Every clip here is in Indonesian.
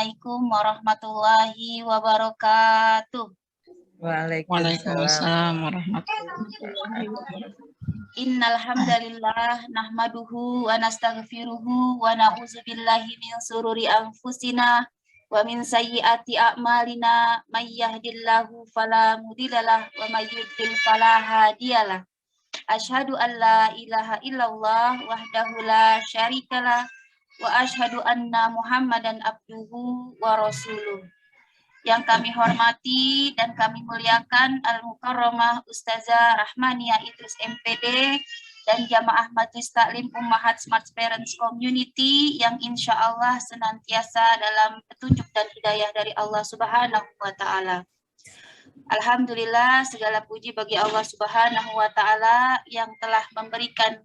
Assalamualaikum warahmatullahi wabarakatuh. Waalaikumsalam warahmatullahi wabarakatuh. Innal hamdalillah nahmaduhu wa nastaghfiruhu wa na'udzubillahi min sururi anfusina wa min sayyiati a'malina may yahdihillahu fala mudhillalah wa may yudhlil fala hadiyalah. Asyhadu an la ilaha illallah wahdahu la syarikalah wa asyhadu anna Muhammadan abduhu wa rasuluh. Yang kami hormati dan kami muliakan Al-Mukarramah Ustazah Rahmania Idrus MPD dan Jamaah Majelis Taklim Ummahat Smart Parents Community yang insya Allah senantiasa dalam petunjuk dan hidayah dari Allah Subhanahu wa Ta'ala. Alhamdulillah, segala puji bagi Allah Subhanahu wa Ta'ala yang telah memberikan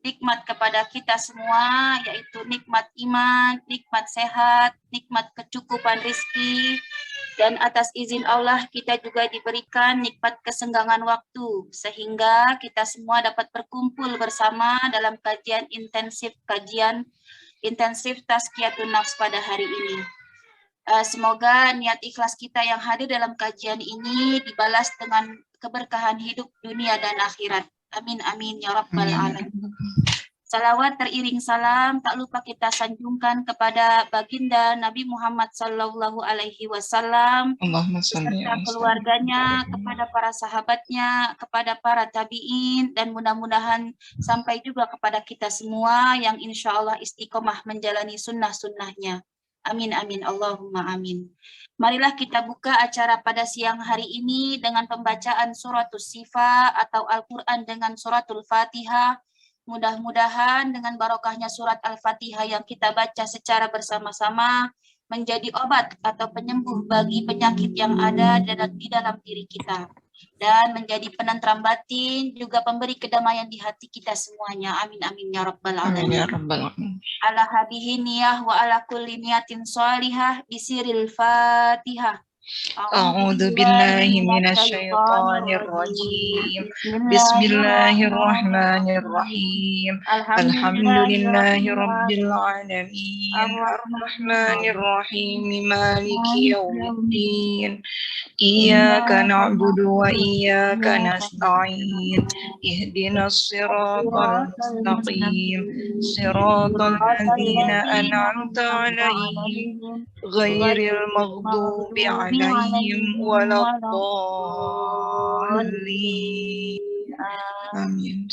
nikmat kepada kita semua, yaitu nikmat iman, nikmat sehat, nikmat kecukupan rezeki, dan atas izin Allah kita juga diberikan nikmat kesenggangan waktu, sehingga kita semua dapat berkumpul bersama dalam kajian intensif Tazkiyatun Nafs pada hari ini. Semoga niat ikhlas kita yang hadir dalam kajian ini dibalas dengan keberkahan hidup dunia dan akhirat. Amin amin ya rabbal alamin. Salawat teriring salam tak lupa kita sanjungkan kepada baginda Nabi Muhammad sallallahu alaihi wasallam beserta keluarganya, kepada para sahabatnya, kepada para tabi'in, dan mudah-mudahan sampai juga kepada kita semua yang insya Allah istiqomah menjalani sunnah-sunnahnya. Amin amin Allahumma amin. Marilah kita buka acara pada siang hari ini dengan pembacaan suratul Sifa atau Al-Quran dengan suratul Fatihah. Mudah-mudahan dengan barokahnya surat Al-Fatihah yang kita baca secara bersama-sama menjadi obat atau penyembuh bagi penyakit yang ada di dalam diri kita. Dan menjadi penentram batin, juga pemberi kedamaian di hati kita semuanya. Amin amin ya rabbal alamin. Amin ya rabbal alamin. Ala habihi niyah wa ala kulli niyatin sholihah bisiril Fatihah. A'udzu billahi minasyaitonir rajim. Bismillahirrahmanirrahim. Alhamdulillahi rabbil alamin. Arrahmanir rahim. Maliki yaumiddin. Iyyaka na'budu wa iyyaka nasta'in. Ihdinas siratal mustaqim. Siratal ladzina an'amta 'alaihim ghairil maghdubi 'alaihim waladdallin. Amin.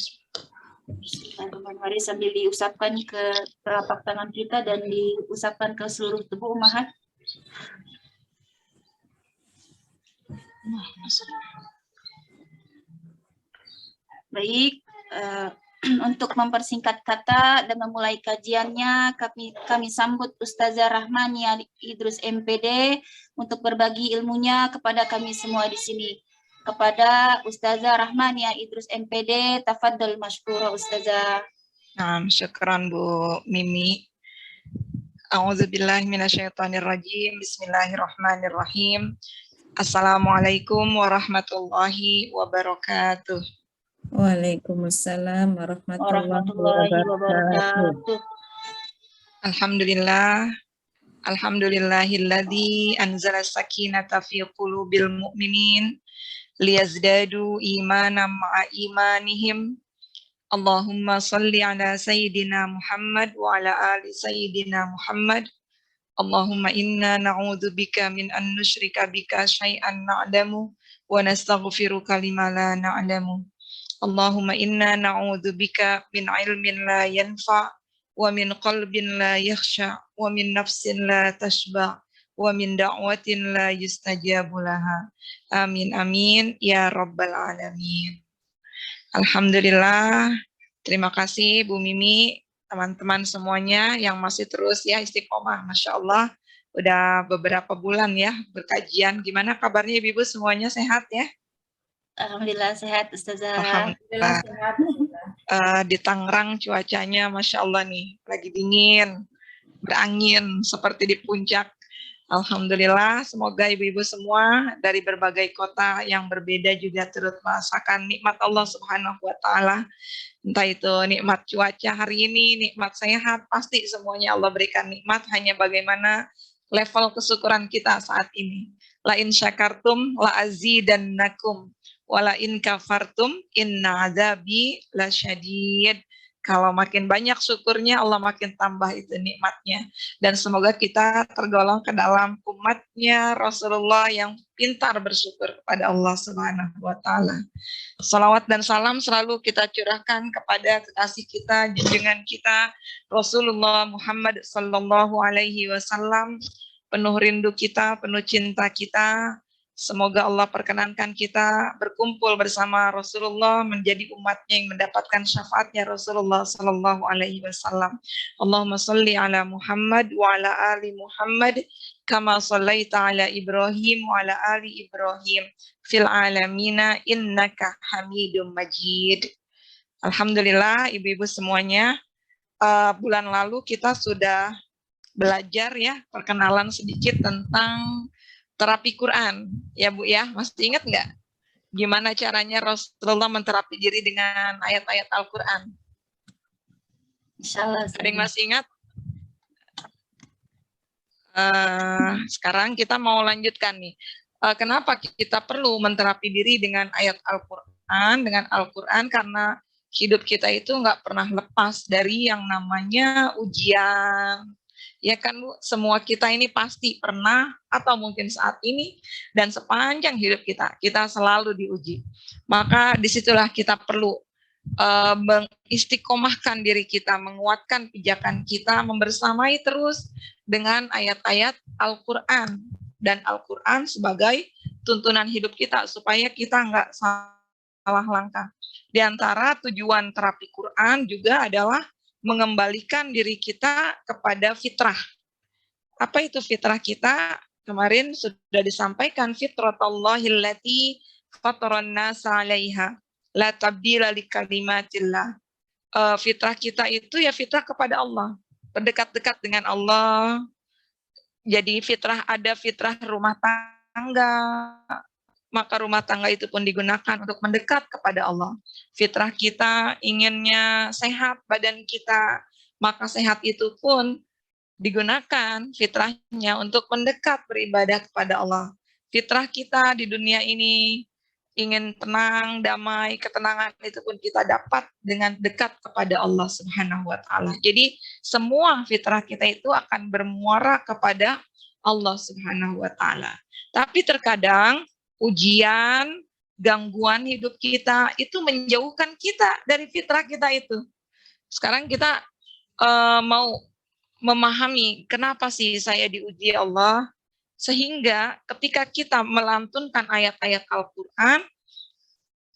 Mari sambil diusapkan ke telapak tangan kita dan diusapkan ke seluruh tubuh ummahat. Baik, untuk mempersingkat kata dan memulai kajiannya, kami sambut Ustazah Rahmania Idrus MPD untuk berbagi ilmunya kepada kami semua di sini. Kepada Ustazah Rahmania Idrus MPD, tafadhol masykurah Ustazah. Syukran Bu Mimi. A'udzubillahi minasyaitonirrajim. Bismillahirrahmanirrahim. Assalamualaikum warahmatullahi wabarakatuh. Waalaikumsalam warahmatullahi wabarakatuh. Alhamdulillahilladzi anzala sakinata fi qulubil mu'minin liyazdadu imanan ma'a imanihim. Allahumma salli ala sayyidina Muhammad wa ala ali sayyidina Muhammad. Allahumma inna na'udzubika min an nusyrika bika syai'an na'lamu wa nastaghfiruka lima la na'lamu. Allahumma inna na'udzubika min ilmin la yanfa' wa min qalbin la yakhsha' wa min nafsin la tashba' wa min da'watin la yustajabu laha. Amin amin ya rabbal alamin. Alhamdulillah. Terima kasih Bu Mimi, teman-teman semuanya yang masih terus ya istiqomah. Masya Allah, udah beberapa bulan ya berkajian. Gimana kabarnya Ibu semuanya, sehat ya? Alhamdulillah sehat Ustazah. Alhamdulillah sehat. Di Tangerang cuacanya Masya Allah nih, lagi dingin, berangin seperti di puncak. Alhamdulillah, semoga ibu-ibu semua dari berbagai kota yang berbeda juga turut merasakan nikmat Allah Subhanahu wa Ta'ala. Entah itu nikmat cuaca hari ini, nikmat sehat, pasti semuanya Allah berikan nikmat. Hanya bagaimana level kesyukuran kita saat ini. La in syakartum la azidannakum wala in kafartum inna azabi lasyadid. Kalau makin banyak syukurnya, Allah makin tambah itu nikmatnya. Dan semoga kita tergolong ke dalam umatnya Rasulullah yang pintar bersyukur kepada Allah Subhanahu wa Ta'ala. Salawat dan salam selalu kita curahkan kepada kekasih kita, junjungan kita, Rasulullah Muhammad Sallallahu Alaihi Wasallam. Penuh rindu kita, penuh cinta kita. Semoga Allah perkenankan kita berkumpul bersama Rasulullah menjadi umatnya yang mendapatkan syafaatnya Rasulullah Sallallahu Alaihi Wasallam. Allahumma salli ala Muhammad wa ala ali Muhammad kama sallaita ala Ibrahim wa ala ali Ibrahim fil alamina innaka Hamidum Majid. Alhamdulillah ibu-ibu semuanya, bulan lalu kita sudah belajar ya perkenalan sedikit tentang terapi Quran, ya Bu ya, masih ingat nggak? Gimana caranya Rasulullah menterapi diri dengan ayat-ayat Al-Quran? Insyaallah. Ada yang masih ingat? Sekarang kita mau lanjutkan nih. Kenapa kita perlu menterapi diri dengan ayat Al-Quran, dengan Al-Quran? Karena hidup kita itu nggak pernah lepas dari yang namanya ujian. Ya kan Bu, semua kita ini pasti pernah atau mungkin saat ini dan sepanjang hidup kita selalu diuji. Maka disitulah kita perlu mengistiqomahkan diri kita, menguatkan pijakan kita, membersamai terus dengan ayat-ayat Al-Quran. Dan Al-Quran sebagai tuntunan hidup kita supaya kita nggak salah langkah. Di antara tujuan terapi Quran juga adalah mengembalikan diri kita kepada fitrah. Apa itu fitrah kita? Kemarin sudah disampaikan, fitratallahi allati fataran nasa 'alaiha la tabdila li kalimatillah. Fitrah kita itu ya fitrah kepada Allah, berdekat-dekat dengan Allah. Jadi ada fitrah rumah tangga, maka rumah tangga itu pun digunakan untuk mendekat kepada Allah. Fitrah kita inginnya sehat badan kita, maka sehat itu pun digunakan fitrahnya untuk mendekat beribadah kepada Allah. Fitrah kita di dunia ini ingin tenang, damai, ketenangan itu pun kita dapat dengan dekat kepada Allah Subhanahu wa Ta'ala. Jadi semua fitrah kita itu akan bermuara kepada Allah Subhanahu wa Ta'ala. Tapi terkadang ujian, gangguan hidup kita itu menjauhkan kita dari fitrah kita itu. Sekarang kita mau memahami kenapa sih saya diuji Allah, sehingga ketika kita melantunkan ayat-ayat Al-Quran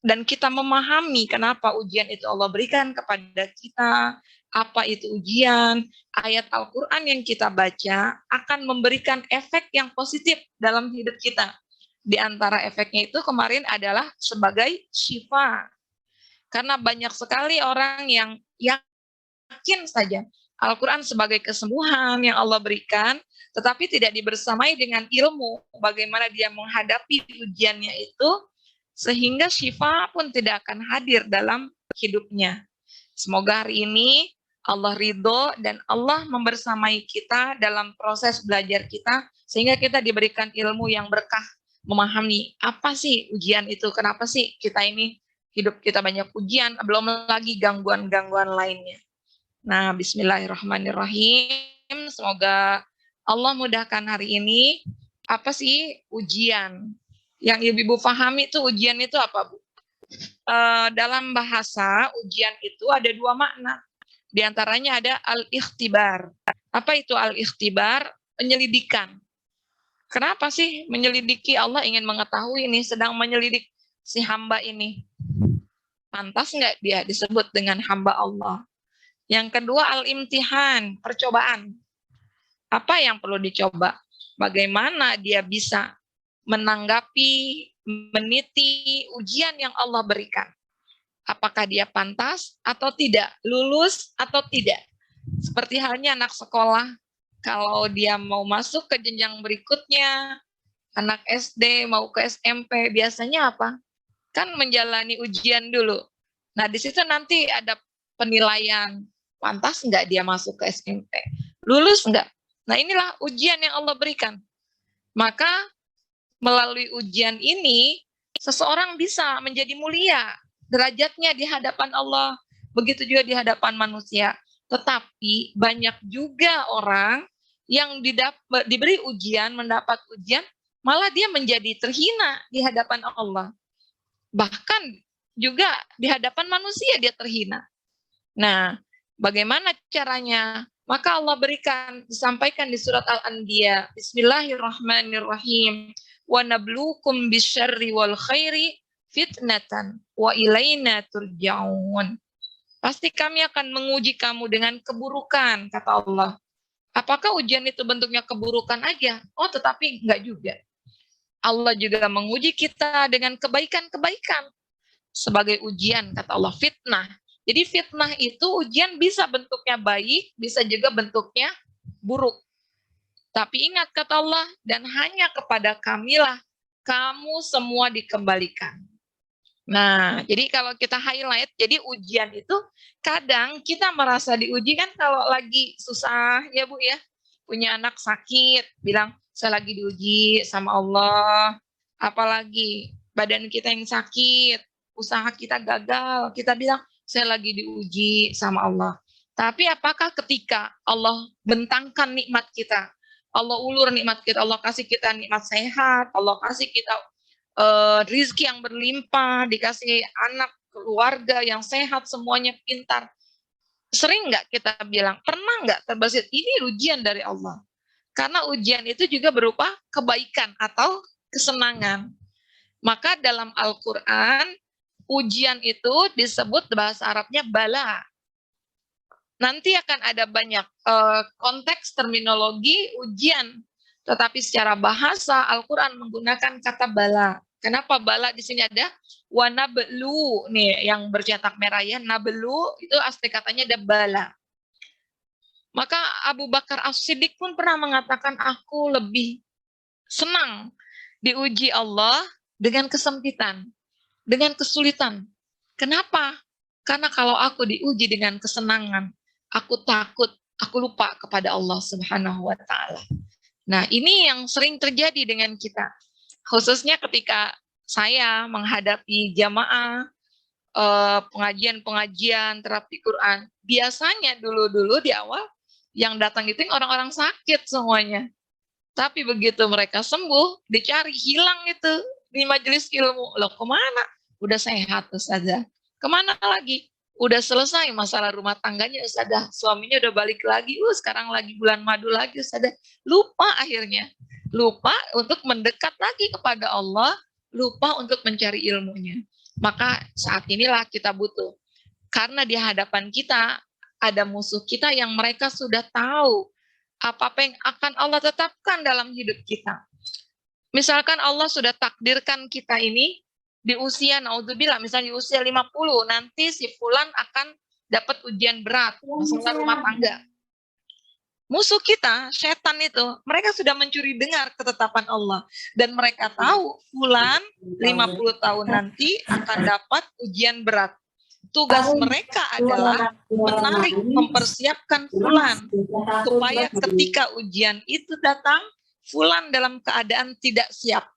dan kita memahami kenapa ujian itu Allah berikan kepada kita, apa itu ujian, ayat Al-Quran yang kita baca akan memberikan efek yang positif dalam hidup kita. Di antara efeknya itu kemarin adalah sebagai syifa. Karena banyak sekali orang yang yakin saja Al-Quran sebagai kesembuhan yang Allah berikan, tetapi tidak dibersamai dengan ilmu bagaimana dia menghadapi ujiannya itu, sehingga syifa pun tidak akan hadir dalam hidupnya. Semoga hari ini Allah ridho dan Allah membersamai kita dalam proses belajar kita, sehingga kita diberikan ilmu yang berkah, memahami apa sih ujian itu, kenapa sih kita ini hidup kita banyak ujian, belum lagi gangguan-gangguan lainnya. Nah, bismillahirrahmanirrahim. Semoga Allah mudahkan hari ini. Apa sih ujian? Yang ibu-ibu pahami itu ujian itu apa, Bu? Dalam bahasa, ujian itu ada dua makna. Di antaranya ada al-ikhtibar. Apa itu al-ikhtibar? Penyelidikan. Kenapa sih menyelidiki? Allah ingin mengetahui ini, sedang menyelidik si hamba ini. Pantas nggak dia disebut dengan hamba Allah? Yang kedua al-imtihan, percobaan. Apa yang perlu dicoba? Bagaimana dia bisa menanggapi, meniti ujian yang Allah berikan? Apakah dia pantas atau tidak? Lulus atau tidak? Seperti halnya anak sekolah, kalau dia mau masuk ke jenjang berikutnya, anak SD mau ke SMP, biasanya apa? Kan menjalani ujian dulu. Nah, di situ nanti ada penilaian, pantas nggak dia masuk ke SMP? Lulus nggak? Nah, inilah ujian yang Allah berikan. Maka melalui ujian ini, seseorang bisa menjadi mulia derajatnya di hadapan Allah, begitu juga di hadapan manusia. Tetapi banyak juga orang yang diberi ujian, mendapat ujian, malah dia menjadi terhina di hadapan Allah. Bahkan juga di hadapan manusia dia terhina. Nah, bagaimana caranya? Maka Allah berikan, disampaikan di surat Al-Anbiya, Bismillahirrahmanirrahim, wa nabluukum bisyarri wal khairi fitnatan wa ilaina turja'un. Pasti kami akan menguji kamu dengan keburukan, kata Allah. Apakah ujian itu bentuknya keburukan aja? Oh, tetapi enggak juga. Allah juga menguji kita dengan kebaikan-kebaikan sebagai ujian, kata Allah, fitnah. Jadi fitnah itu ujian bisa bentuknya baik, bisa juga bentuknya buruk. Tapi ingat kata Allah, dan hanya kepada kamilah kamu semua dikembalikan. Nah, jadi kalau kita highlight, jadi ujian itu kadang kita merasa diuji kan kalau lagi susah ya Bu ya, punya anak sakit, bilang saya lagi diuji sama Allah, apalagi badan kita yang sakit, usaha kita gagal, kita bilang saya lagi diuji sama Allah. Tapi apakah ketika Allah bentangkan nikmat kita, Allah ulur nikmat kita, Allah kasih kita nikmat sehat, Allah kasih kita rizki yang berlimpah, dikasih anak, keluarga yang sehat, semuanya pintar. Sering nggak kita bilang, pernah nggak terbesit, ini ujian dari Allah. Karena ujian itu juga berupa kebaikan atau kesenangan. Maka dalam Al-Quran, ujian itu disebut bahasa Arabnya bala. Nanti akan ada banyak konteks terminologi ujian. Tetapi secara bahasa, Al-Quran menggunakan kata bala. Kenapa bala di sini ada? Wa nablu, nih yang bercetak merah ya, nablu itu asli katanya ada bala. Maka Abu Bakar As-Siddiq pun pernah mengatakan, aku lebih senang diuji Allah dengan kesempitan, dengan kesulitan. Kenapa? Karena kalau aku diuji dengan kesenangan, aku takut, aku lupa kepada Allah Subhanahu wa Ta'ala. Nah, ini yang sering terjadi dengan kita. Khususnya ketika saya menghadapi jamaah, pengajian-pengajian, terapi Quran. Biasanya dulu-dulu di awal, yang datang itu orang-orang sakit semuanya. Tapi begitu mereka sembuh, dicari, hilang itu di majelis ilmu. Loh, kemana? Udah sehat, Ustazah. Kemana lagi? Udah selesai masalah rumah tangganya, Ustazah. Suaminya udah balik lagi. Sekarang lagi bulan madu lagi, Ustazah. Lupa akhirnya. Lupa untuk mendekat lagi kepada Allah. Lupa untuk mencari ilmunya. Maka saat inilah kita butuh. Karena di hadapan kita ada musuh kita yang mereka sudah tahu apa yang akan Allah tetapkan dalam hidup kita. Misalkan Allah sudah takdirkan kita ini di usia, naudzubillah, misalnya di usia 50, nanti si fulan akan dapat ujian berat, masalah rumah tangga. Musuh kita, setan itu, mereka sudah mencuri dengar ketetapan Allah. Dan mereka tahu fulan 50 tahun nanti akan dapat ujian berat. Tugas mereka adalah menarik, mempersiapkan fulan supaya ketika ujian itu datang, fulan dalam keadaan tidak siap.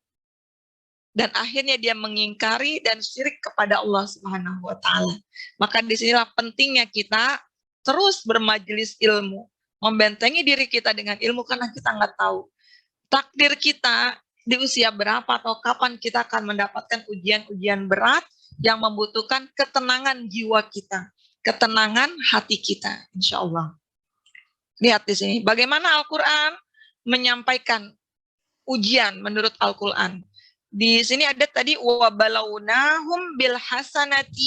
Dan akhirnya dia mengingkari dan syirik kepada Allah Subhanahu wa Ta'ala. Maka disinilah pentingnya kita terus bermajelis ilmu, membentengi diri kita dengan ilmu, karena kita nggak tahu takdir kita di usia berapa atau kapan kita akan mendapatkan ujian-ujian berat yang membutuhkan ketenangan jiwa kita, ketenangan hati kita, insya Allah. Lihat di sini, bagaimana Al-Quran menyampaikan ujian menurut Al-Quran. Di sini ada tadi, وَبَلَوْنَاهُمْ بِالْحَسَنَاتِ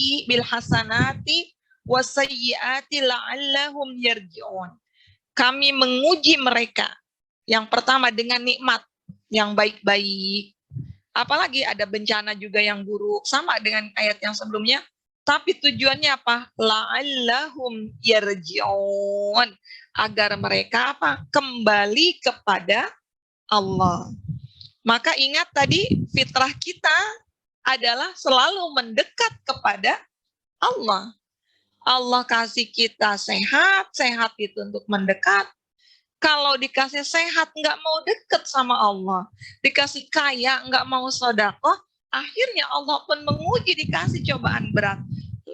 وَسَيِّئَاتِ لَعَلَّهُمْ يَرْجِعُونَ. Kami menguji mereka, yang pertama dengan nikmat yang baik-baik, apalagi ada bencana juga yang buruk, sama dengan ayat yang sebelumnya. Tapi tujuannya apa? La'allahum yarji'un, agar mereka apa? Kembali kepada Allah. Maka ingat tadi, fitrah kita adalah selalu mendekat kepada Allah. Allah kasih kita sehat, sehat itu untuk mendekat. Kalau dikasih sehat nggak mau deket sama Allah, dikasih kaya nggak mau sedekah, akhirnya Allah pun menguji, dikasih cobaan berat.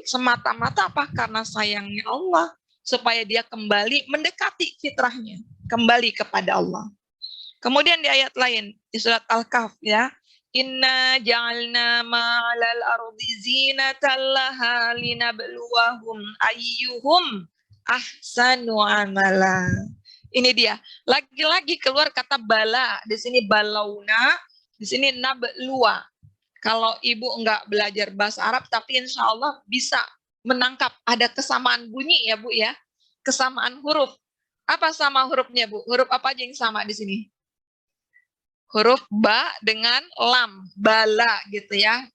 Semata-mata apa? Karena sayangnya Allah, supaya dia kembali mendekati fitrahnya, kembali kepada Allah. Kemudian di ayat lain, di surat Al-Kahf ya, Inna ja'alna ma'alal ardi zinatan laha linabluwahum ayyuhum ahsanu amala. Ini dia. Lagi-lagi keluar kata bala. Di sini balauna, di sini nabluwa. Kalau ibu enggak belajar bahasa Arab, tapi insya Allah bisa menangkap ada kesamaan bunyi ya Bu ya. Kesamaan huruf. Apa sama hurufnya Bu? Huruf apa aja yang sama di sini? Huruf ba dengan lam. Bala gitu ya.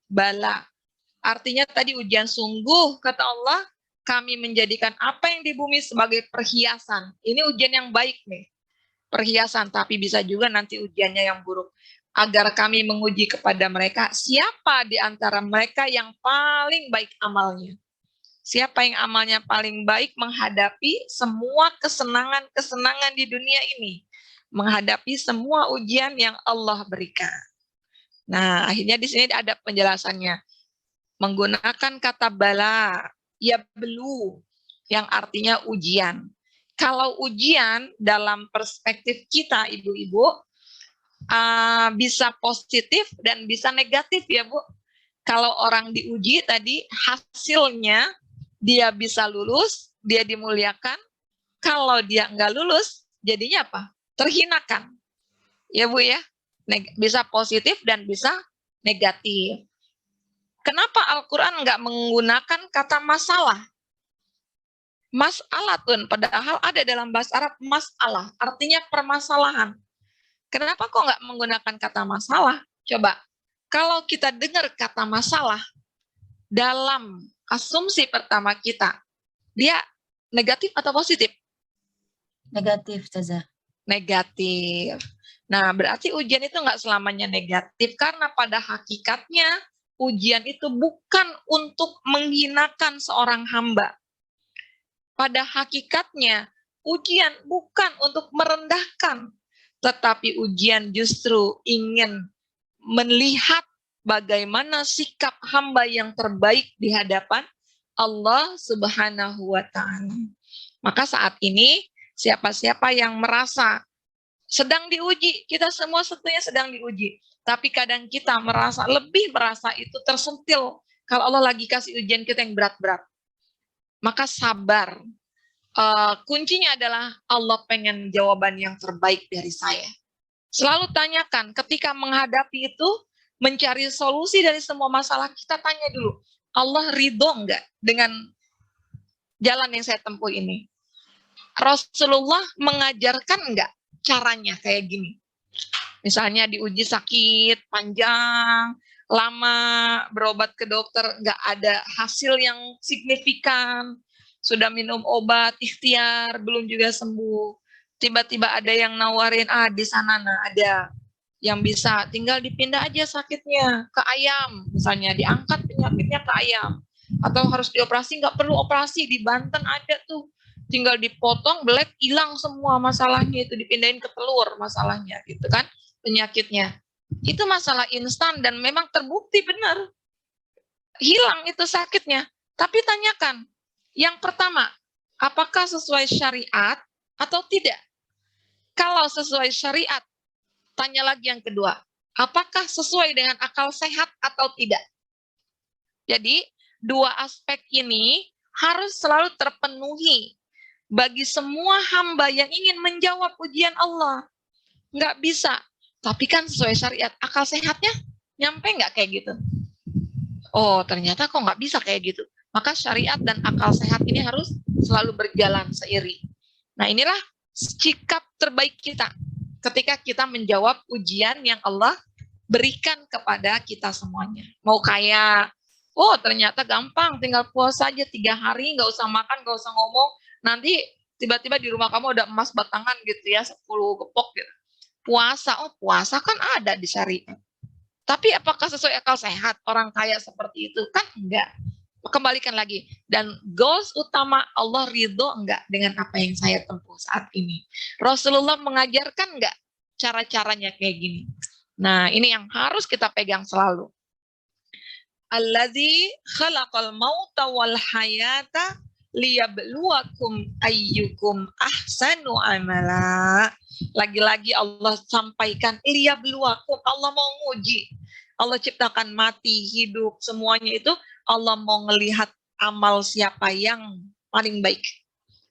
Bala. Artinya tadi ujian sungguh, kata Allah, kami menjadikan apa yang di bumi sebagai perhiasan. Ini ujian yang baik nih. Perhiasan, tapi bisa juga nanti ujiannya yang buruk. Agar kami menguji kepada mereka, siapa di antara mereka yang paling baik amalnya. Siapa yang amalnya paling baik menghadapi semua kesenangan-kesenangan di dunia ini. Menghadapi semua ujian yang Allah berikan. Nah, akhirnya di sini ada penjelasannya. Menggunakan kata bala, ya belu, yang artinya ujian. Kalau ujian dalam perspektif kita, ibu-ibu, bisa positif dan bisa negatif ya Bu. Kalau orang diuji tadi, hasilnya dia bisa lulus, dia dimuliakan. Kalau dia nggak lulus, jadinya apa? Terhinakan. Ya Bu ya, bisa positif dan bisa negatif. Kenapa Al-Quran nggak menggunakan kata masalah? Mas'alatun, padahal ada dalam bahasa Arab masalah, artinya permasalahan. Kenapa kok nggak menggunakan kata masalah? Coba, kalau kita dengar kata masalah, dalam asumsi pertama kita, dia negatif atau positif? Negatif, Ustazah. Negatif. Nah, berarti ujian itu nggak selamanya negatif, karena pada hakikatnya, ujian itu bukan untuk menghinakan seorang hamba. Pada hakikatnya, ujian bukan untuk merendahkan, tetapi ujian justru ingin melihat bagaimana sikap hamba yang terbaik di hadapan Allah Subhanahu wa Ta'ala. Maka saat ini, siapa-siapa yang merasa sedang diuji, kita semua sebetulnya sedang diuji. Tapi kadang kita lebih merasa itu tersentil kalau Allah lagi kasih ujian kita yang berat-berat. Maka sabar. Kuncinya adalah Allah pengen jawaban yang terbaik dari saya. Selalu tanyakan ketika menghadapi itu, mencari solusi dari semua masalah, kita tanya dulu, Allah ridho enggak dengan jalan yang saya tempuh ini? Rasulullah mengajarkan enggak caranya kayak gini? Misalnya diuji sakit, panjang, lama, berobat ke dokter, nggak ada hasil yang signifikan, sudah minum obat, ikhtiar, belum juga sembuh. Tiba-tiba ada yang nawarin, di sana ada yang bisa, tinggal dipindah aja sakitnya ke ayam, misalnya diangkat penyakitnya ke ayam. Atau harus dioperasi, nggak perlu operasi, di Banten ada tuh. Tinggal dipotong, belek, hilang semua masalahnya, itu dipindahin ke telur masalahnya, gitu kan. Penyakitnya itu masalah instan dan memang terbukti benar hilang itu sakitnya. Tapi tanyakan yang pertama, apakah sesuai syariat atau tidak? Kalau sesuai syariat, tanya lagi yang kedua, apakah sesuai dengan akal sehat atau tidak? Jadi dua aspek ini harus selalu terpenuhi bagi semua hamba yang ingin menjawab ujian Allah. Nggak bisa. Tapi kan sesuai syariat, akal sehatnya nyampe nggak kayak gitu? Oh, ternyata kok nggak bisa kayak gitu. Maka syariat dan akal sehat ini harus selalu berjalan seiring. Nah, inilah sikap terbaik kita ketika kita menjawab ujian yang Allah berikan kepada kita semuanya. Mau kayak, oh ternyata gampang, tinggal puasa aja 3 hari, nggak usah makan, nggak usah ngomong. Nanti tiba-tiba di rumah kamu ada emas batangan gitu ya, 10 gepok gitu. Puasa, puasa kan ada di syariat. Tapi apakah sesuai akal sehat orang kaya seperti itu? Kan enggak. Kembalikan lagi. Dan goals utama Allah ridho enggak dengan apa yang saya tempuh saat ini. Rasulullah mengajarkan enggak cara-caranya kayak gini. Nah, ini yang harus kita pegang selalu. Alladzi khalaqal mauta wal hayata liyabluwakum ayyukum ahsanu amala. Lagi-lagi Allah sampaikan liyabluwakum, Allah mau nguji. Allah ciptakan mati, hidup, semuanya itu Allah mau ngelihat amal siapa yang paling baik.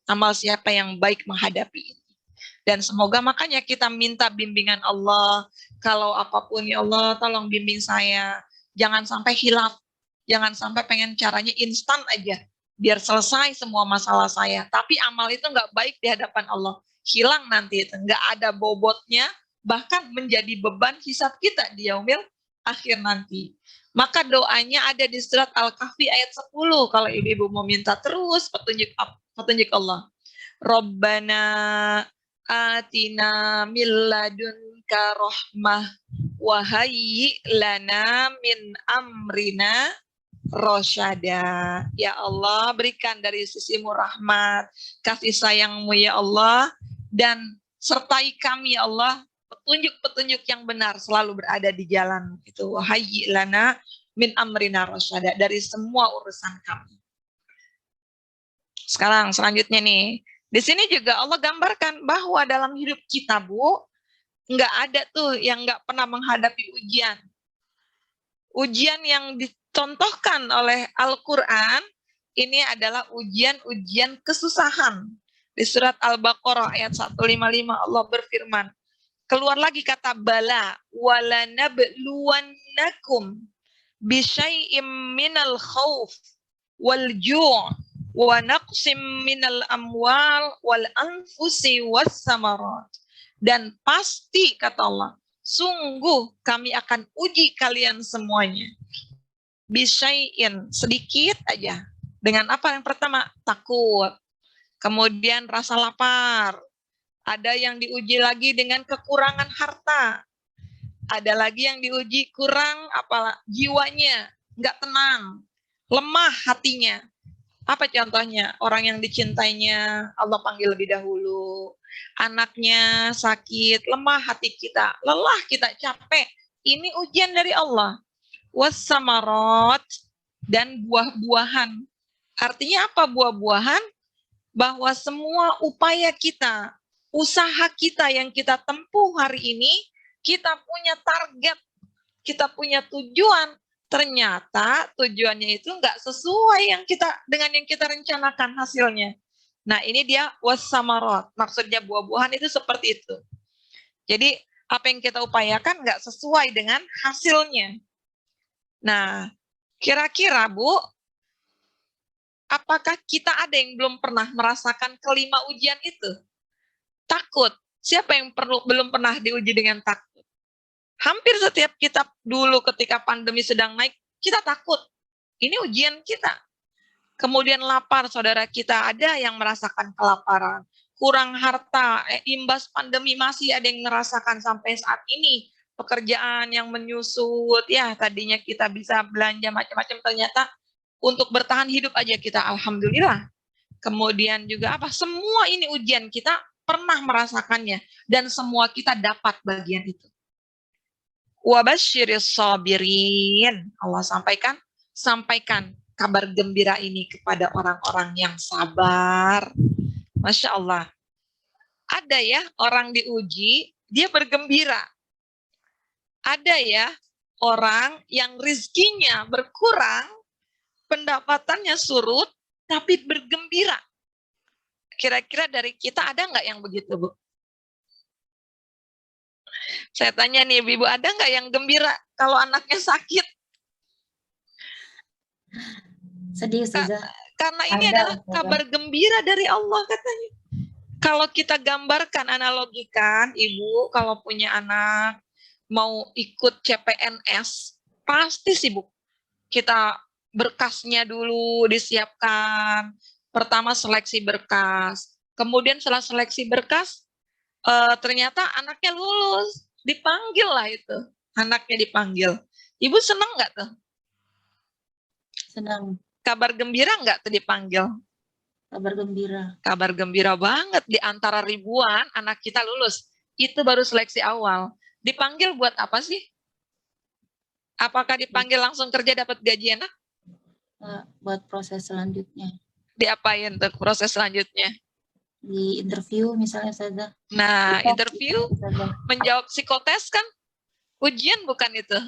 Amal siapa yang baik menghadapi ini. Dan semoga makanya kita minta bimbingan Allah. Kalau apapun ya Allah tolong bimbing saya. Jangan sampai hilaf. Jangan sampai pengen caranya instan aja. Biar selesai semua masalah saya. Tapi amal itu nggak baik di hadapan Allah. Hilang nanti itu. Nggak ada bobotnya. Bahkan menjadi beban hisab kita di yaumil akhir nanti. Maka doanya ada di surat Al-Kahfi ayat 10. Kalau ibu-ibu mau minta terus petunjuk Allah. Rabbana atina min ladunka rahmah wa hayyi lana min amrina rasyada. Ya Allah, berikan dari sisimu rahmat, kasih sayangmu ya Allah, dan sertai kami ya Allah, petunjuk-petunjuk yang benar selalu berada di jalan itu. Wa hayyi lana min amrina rasyada, dari semua urusan kami. Sekarang selanjutnya nih, di sini juga Allah gambarkan bahwa dalam hidup kita, Bu, nggak ada tuh yang nggak pernah menghadapi ujian. Ujian yang dicontohkan oleh Al-Quran, ini adalah ujian-ujian kesusahan. Di surat Al-Baqarah ayat 155 Allah berfirman, keluar lagi kata bala, walanabluwannakum bisyai'im minal khawf wal ju' wa naqsim minal amwal wal anfusi was samarat. Dan pasti kata Allah, sungguh kami akan uji kalian semuanya. Bisyai'in, sedikit aja. Dengan apa? Yang pertama, takut. Kemudian rasa lapar. Ada yang diuji lagi dengan kekurangan harta. Ada lagi yang diuji kurang apa jiwanya, nggak tenang, lemah hatinya. Apa contohnya? Orang yang dicintainya Allah panggil lebih dahulu. Anaknya sakit, lemah hati kita, lelah kita, capek. Ini ujian dari Allah. Wassamarat, dan buah-buahan. Artinya apa buah-buahan? Bahwa semua upaya kita, usaha kita yang kita tempuh hari ini, kita punya target, kita punya tujuan. Ternyata tujuannya itu nggak sesuai dengan yang kita rencanakan hasilnya. Nah, ini dia wassamarat. Maksudnya buah-buahan itu seperti itu. Jadi apa yang kita upayakan nggak sesuai dengan hasilnya. Nah, kira-kira Bu, apakah kita ada yang belum pernah merasakan kelima ujian itu? Takut. Siapa yang belum pernah diuji dengan takut? Hampir setiap kita dulu ketika pandemi sedang naik, kita takut. Ini ujian kita. Kemudian lapar, saudara kita ada yang merasakan kelaparan. Kurang harta, imbas pandemi masih ada yang merasakan sampai saat ini. Pekerjaan yang menyusut, ya tadinya kita bisa belanja macam-macam, ternyata untuk bertahan hidup aja kita alhamdulillah. Kemudian juga apa? Semua ini ujian kita pernah merasakannya. Dan semua kita dapat bagian itu. Wabasyiris sabirin. Allah sampaikan kabar gembira ini kepada orang-orang yang sabar. Masya Allah. Ada ya orang diuji, dia bergembira. Ada ya orang yang rizkinya berkurang, pendapatannya surut, tapi bergembira. Kira-kira dari kita ada nggak yang begitu, Bu? Saya tanya nih, Ibu, ada nggak yang gembira kalau anaknya sakit? Sedih saja. Karena ini adalah kabar gembira dari Allah katanya. Kalau kita gambarkan, analogikan, Ibu kalau punya anak mau ikut CPNS, pasti sibuk. Kita berkasnya dulu disiapkan. Pertama seleksi berkas. Kemudian setelah seleksi berkas, ternyata anaknya lulus, dipanggil lah itu, anaknya dipanggil. Ibu senang nggak tuh? Senang. Kabar gembira nggak tuh dipanggil? Kabar gembira. Kabar gembira banget, di antara ribuan anak kita lulus. Itu baru seleksi awal. Dipanggil buat apa sih? Apakah dipanggil langsung kerja dapat gaji enak? Buat proses selanjutnya. Diapain tuh proses selanjutnya? Di interview misalnya saja. Nah, Kita, interview, saja. menjawab psikotes kan? Ujian bukan itu?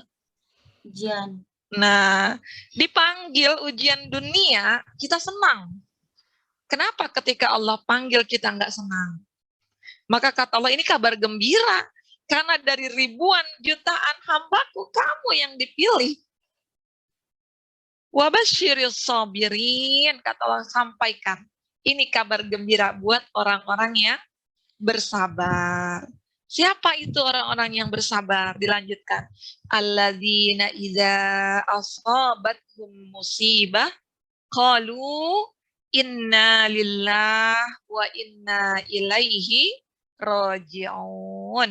Ujian. Nah, dipanggil ujian dunia, kita senang. Kenapa ketika Allah panggil kita nggak senang? Maka kata Allah, ini kabar gembira. Karena dari ribuan jutaan hambaku, kamu yang dipilih. Wabasyiris sabirin, kata Allah, sampaikan. Ini kabar gembira buat orang-orang yang bersabar. Siapa itu orang-orang yang bersabar? Dilanjutkan. Alladzina idza asabathum musibah qalu inna lillah wa inna ilaihi raji'un.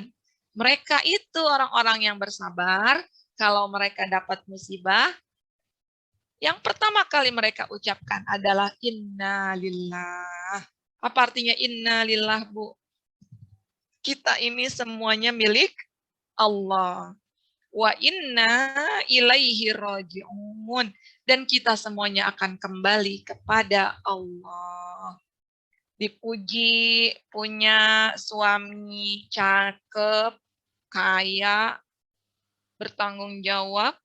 Mereka itu orang-orang yang bersabar. Kalau mereka dapat musibah, yang pertama kali mereka ucapkan adalah inna lillah. Apa artinya inna lillah, Bu? Kita ini semuanya milik Allah. Wa inna ilaihi raji'un. Dan kita semuanya akan kembali kepada Allah. Dipuji punya suami cakep, kaya, bertanggung jawab.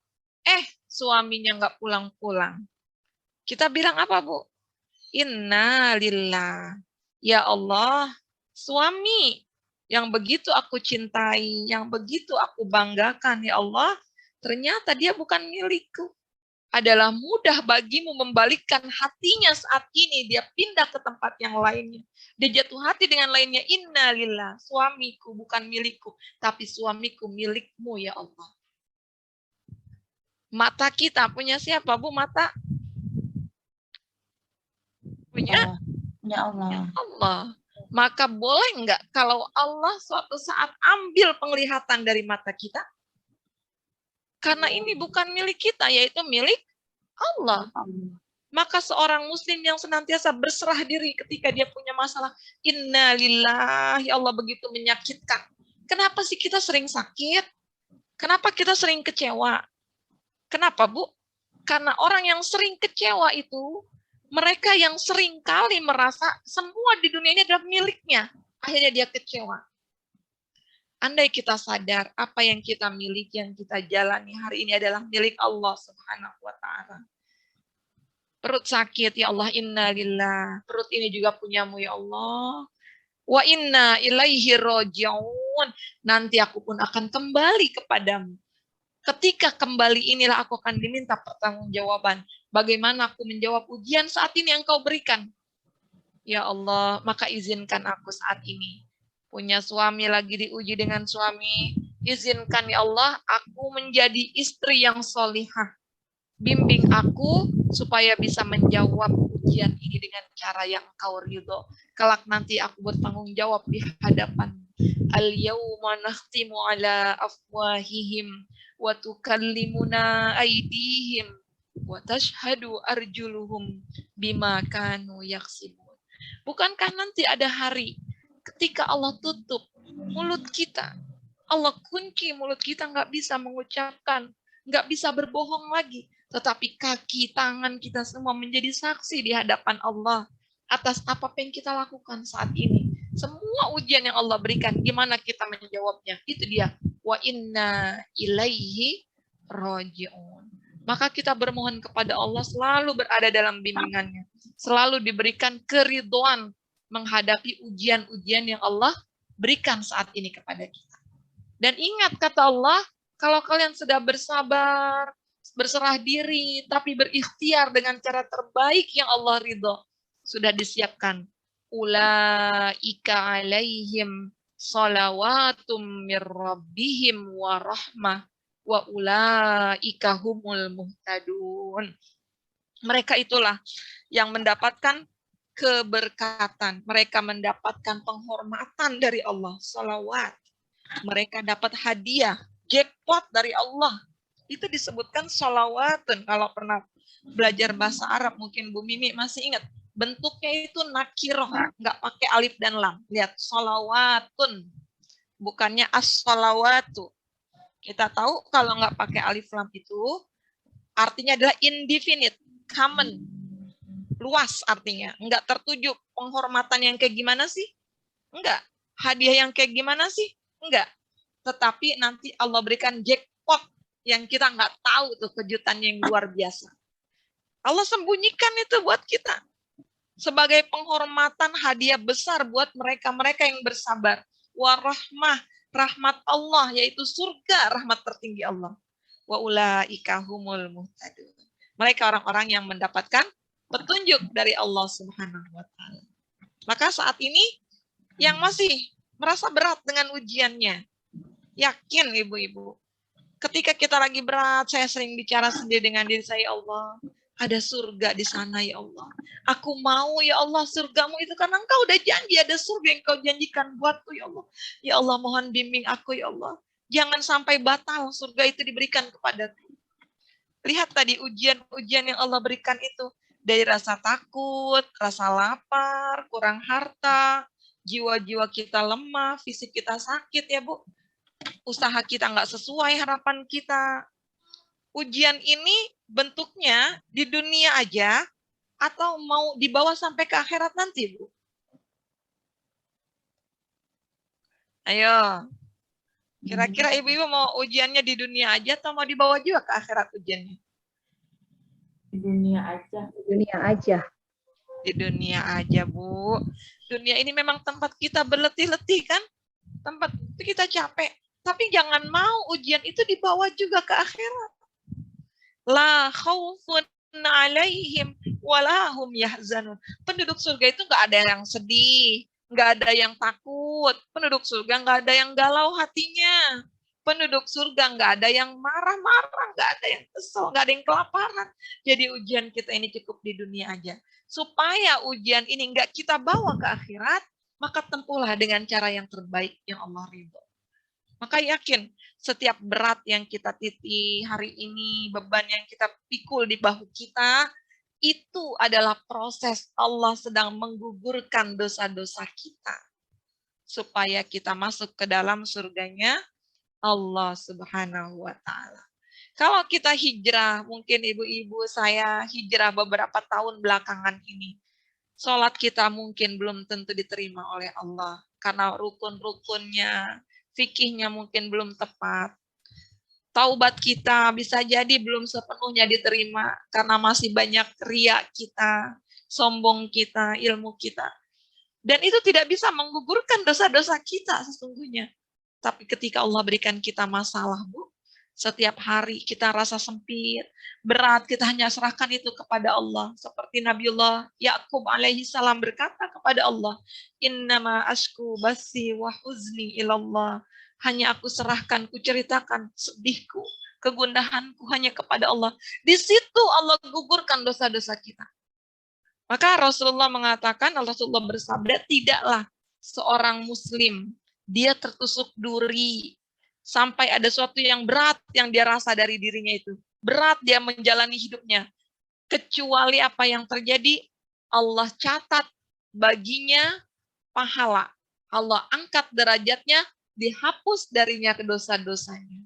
Suaminya nggak pulang-pulang. Kita bilang apa, Bu? Inna lillah. Ya Allah, suami yang begitu aku cintai, yang begitu aku banggakan, ya Allah, ternyata dia bukan milikku. Adalah mudah bagimu membalikkan hatinya saat ini, dia pindah ke tempat yang lainnya. Dia jatuh hati dengan lainnya, inna lillah, suamiku bukan milikku, tapi suamiku milikmu, ya Allah. Mata kita punya siapa, Bu, mata? Punya? Punya Allah. Ya Allah. Maka boleh nggak kalau Allah suatu saat ambil penglihatan dari mata kita? Karena ini bukan milik kita, yaitu milik Allah. Maka seorang muslim yang senantiasa berserah diri ketika dia punya masalah, inna lillahi, Allah begitu menyakitkan. Kenapa sih kita sering sakit? Kenapa kita sering kecewa? Kenapa, Bu? Karena orang yang sering kecewa itu, mereka yang sering kali merasa semua di dunia ini adalah miliknya. Akhirnya dia kecewa. Andai kita sadar apa yang kita miliki, yang kita jalani hari ini adalah milik Allah Subhanahu wa Ta'ala. Perut sakit, ya Allah, inna lillah. Perut ini juga punyamu, ya Allah. Wa inna ilaihi raji'un. Nanti aku pun akan kembali kepadamu. Ketika kembali inilah aku akan diminta pertanggungjawaban. Bagaimana aku menjawab ujian saat ini yang kau berikan? Ya Allah, maka izinkan aku saat ini. Punya suami lagi diuji dengan suami. Izinkan ya Allah, aku menjadi istri yang solihah. Bimbing aku supaya bisa menjawab ujian ini dengan cara yang kau ridho. Kelak nanti aku bertanggung jawab di hadapan. Al-yawma nakhtimu ala afwahihim wa tukallimuna aydihim wa tashhadu arjuluhum bima kanu yaksibun. Bukankah nanti ada hari ketika Allah tutup mulut kita, Allah kunci mulut kita, nggak bisa mengucapkan, nggak bisa berbohong lagi, tetapi kaki, tangan kita semua menjadi saksi di hadapan Allah atas apa yang kita lakukan saat ini. Semua ujian yang Allah berikan, gimana kita menjawabnya? Itu dia. Wa inna ilaihi raji'un. Maka kita bermohon kepada Allah selalu berada dalam bimbingannya. Selalu diberikan keridhaan menghadapi ujian-ujian yang Allah berikan saat ini kepada kita. Dan ingat kata Allah, kalau kalian sudah bersabar, berserah diri, tapi berikhtiar dengan cara terbaik yang Allah ridho, sudah disiapkan. Ulaika alaihim salawatum mir rabbihim wa rahmah wa ulaika humul muhtadun. Mereka itulah yang mendapatkan keberkatan. Mereka mendapatkan penghormatan dari Allah. Salawat. Mereka dapat hadiah, jackpot dari Allah. Itu disebutkan salawatun. Kalau pernah belajar bahasa Arab, mungkin Bu Mimi masih ingat, bentuknya itu nakiroh, nggak pakai alif dan lam. Lihat, sholawatun, bukannya as-sholawatu. Kita tahu kalau nggak pakai alif lam itu, artinya adalah indefinite, common, luas artinya. Nggak tertuju penghormatan yang kayak gimana sih? Enggak. Hadiah yang kayak gimana sih? Enggak. Tetapi nanti Allah berikan jackpot yang kita nggak tahu tuh kejutannya yang luar biasa. Allah sembunyikan itu buat kita. Sebagai penghormatan hadiah besar buat mereka-mereka yang bersabar. Warahmah, rahmat Allah, yaitu surga, rahmat tertinggi Allah. Wa ulaika humul muhtadun. Mereka orang-orang yang mendapatkan petunjuk dari Allah Subhanahu wa taala. Maka saat ini yang masih merasa berat dengan ujiannya, yakin ibu-ibu, ketika kita lagi berat, saya sering bicara sendiri dengan diri saya, ya Allah, ada surga di sana ya Allah. Aku mau ya Allah surgamu itu karena engkau udah janji ada surga yang kau janjikan buatku ya Allah. Ya Allah mohon bimbing aku ya Allah. Jangan sampai batal surga itu diberikan kepadaku. Lihat tadi ujian-ujian yang Allah berikan itu. Dari rasa takut, rasa lapar, kurang harta, jiwa-jiwa kita lemah, fisik kita sakit ya Bu. Usaha kita nggak sesuai harapan kita. Ujian ini bentuknya di dunia aja atau mau dibawa sampai ke akhirat nanti, Bu? Ayo. Kira-kira ibu-ibu mau ujiannya di dunia aja atau mau dibawa juga ke akhirat ujiannya? Di dunia aja. Di dunia aja. Di dunia aja, Bu. Dunia ini memang tempat kita berletih-letih kan? Tempat kita capek. Tapi jangan mau ujian itu dibawa juga ke akhirat. La khaufun alaihim walahum yahzanun. Penduduk surga itu nggak ada yang sedih, nggak ada yang takut. Penduduk surga nggak ada yang galau hatinya. Penduduk surga nggak ada yang marah-marah, nggak ada yang kesel, nggak ada yang kelaparan. Jadi ujian kita ini cukup di dunia aja. Supaya ujian ini nggak kita bawa ke akhirat, maka tempuhlah dengan cara yang terbaik yang Allah ridho. Maka yakin setiap berat yang kita titi hari ini, beban yang kita pikul di bahu kita, itu adalah proses Allah sedang menggugurkan dosa-dosa kita. Supaya kita masuk ke dalam surganya Allah Subhanahu wa ta'ala. Kalau kita hijrah, mungkin ibu-ibu saya hijrah beberapa tahun belakangan ini. Sholat kita mungkin belum tentu diterima oleh Allah. Karena rukun-rukunnya, fikihnya mungkin belum tepat. Taubat kita bisa jadi belum sepenuhnya diterima. Karena masih banyak riya kita, sombong kita, ilmu kita. Dan itu tidak bisa menggugurkan dosa-dosa kita sesungguhnya. Tapi ketika Allah berikan kita masalah, Bu, setiap hari kita rasa sempit, berat, kita hanya serahkan itu kepada Allah. Seperti Nabiullah Ya'qub alaihi salam berkata kepada Allah, Innama ashku basi wa huzni ilallah. Hanya aku serahkan, ku ceritakan sedihku, kegundahanku hanya kepada Allah. Di situ Allah gugurkan dosa-dosa kita. Maka Rasulullah mengatakan, Rasulullah bersabda, tidaklah seorang muslim dia tertusuk duri sampai ada sesuatu yang berat yang dia rasa dari dirinya itu. Berat dia menjalani hidupnya. Kecuali apa yang terjadi, Allah catat baginya pahala. Allah angkat derajatnya, dihapus darinya dosa-dosanya.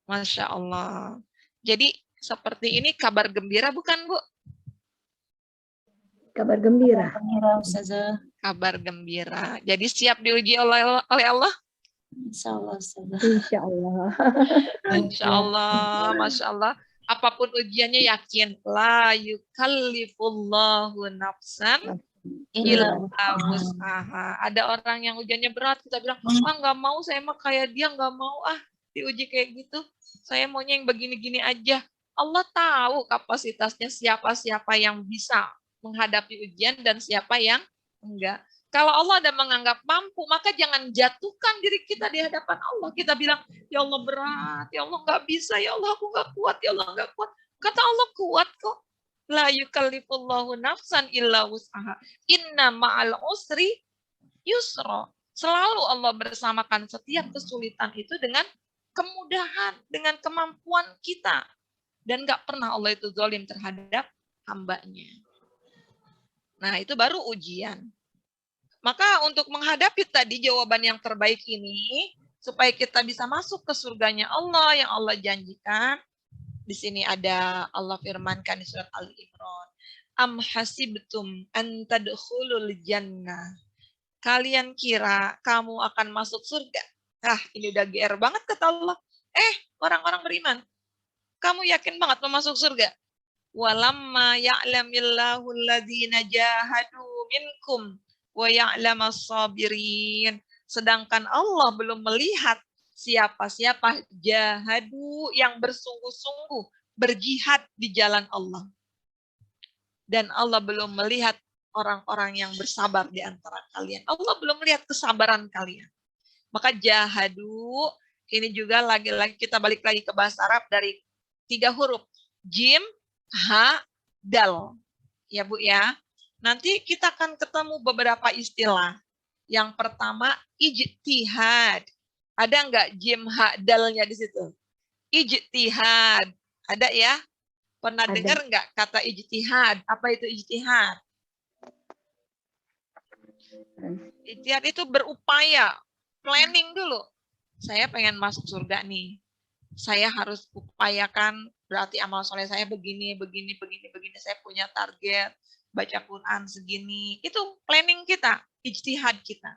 Masya Allah. Jadi seperti ini kabar gembira bukan, Bu? Kabar gembira. Kabar gembira. Jadi siap diuji oleh Allah? Insya Allah. Insya Allah. Insya Allah, Masya Allah. Apapun ujiannya yakin. La yukallifullahu nafsan illa wus'aha. Ada orang yang ujiannya berat, kita bilang, nggak mau, saya mah kayak dia, nggak mau diuji kayak gitu. Saya maunya yang begini-gini aja. Allah tahu kapasitasnya siapa-siapa yang bisa menghadapi ujian dan siapa yang enggak. Kalau Allah ada menganggap mampu, maka jangan jatuhkan diri kita di hadapan Allah. Kita bilang, ya Allah berat, ya Allah nggak bisa, ya Allah aku nggak kuat, ya Allah nggak kuat. Kata Allah kuat kok. La yukallifullahu nafsan illa wus'aha. Inna ma'al usri yusra. Selalu Allah bersamakan setiap kesulitan itu dengan kemudahan, dengan kemampuan kita. Dan nggak pernah Allah itu zalim terhadap hambanya. Nah, itu baru ujian. Maka untuk menghadapi tadi jawaban yang terbaik ini, supaya kita bisa masuk ke surganya Allah yang Allah janjikan, di sini ada Allah firmankan di surat Al-Imran, am hasibtum an tadkhulul jannah. Kalian kira kamu akan masuk surga? Ini udah GR banget kata Allah. Orang-orang beriman, kamu yakin banget mau masuk surga? Walamma ya'lamillahu alladhina jahadu minkum wa ya'lamas sabirin. Sedangkan Allah belum melihat siapa-siapa jahadu yang bersungguh-sungguh berjihad di jalan Allah. Dan Allah belum melihat orang-orang yang bersabar di antara kalian. Allah belum melihat kesabaran kalian. Maka jahadu ini juga lagi-lagi kita balik lagi ke bahasa Arab dari 3 huruf. Jim, ha, dal. Ya Bu ya. Nanti kita akan ketemu beberapa istilah. Yang pertama ijtihad. Ada enggak jim ha dalnya di situ? Ijtihad. Ada ya? Pernah dengar enggak kata ijtihad? Apa itu ijtihad? Ijtihad itu berupaya, planning dulu. Saya pengen masuk surga nih. Saya harus upayakan, berarti amal soleh saya begini. Saya punya target, baca Quran segini. Itu planning kita, ijtihad kita.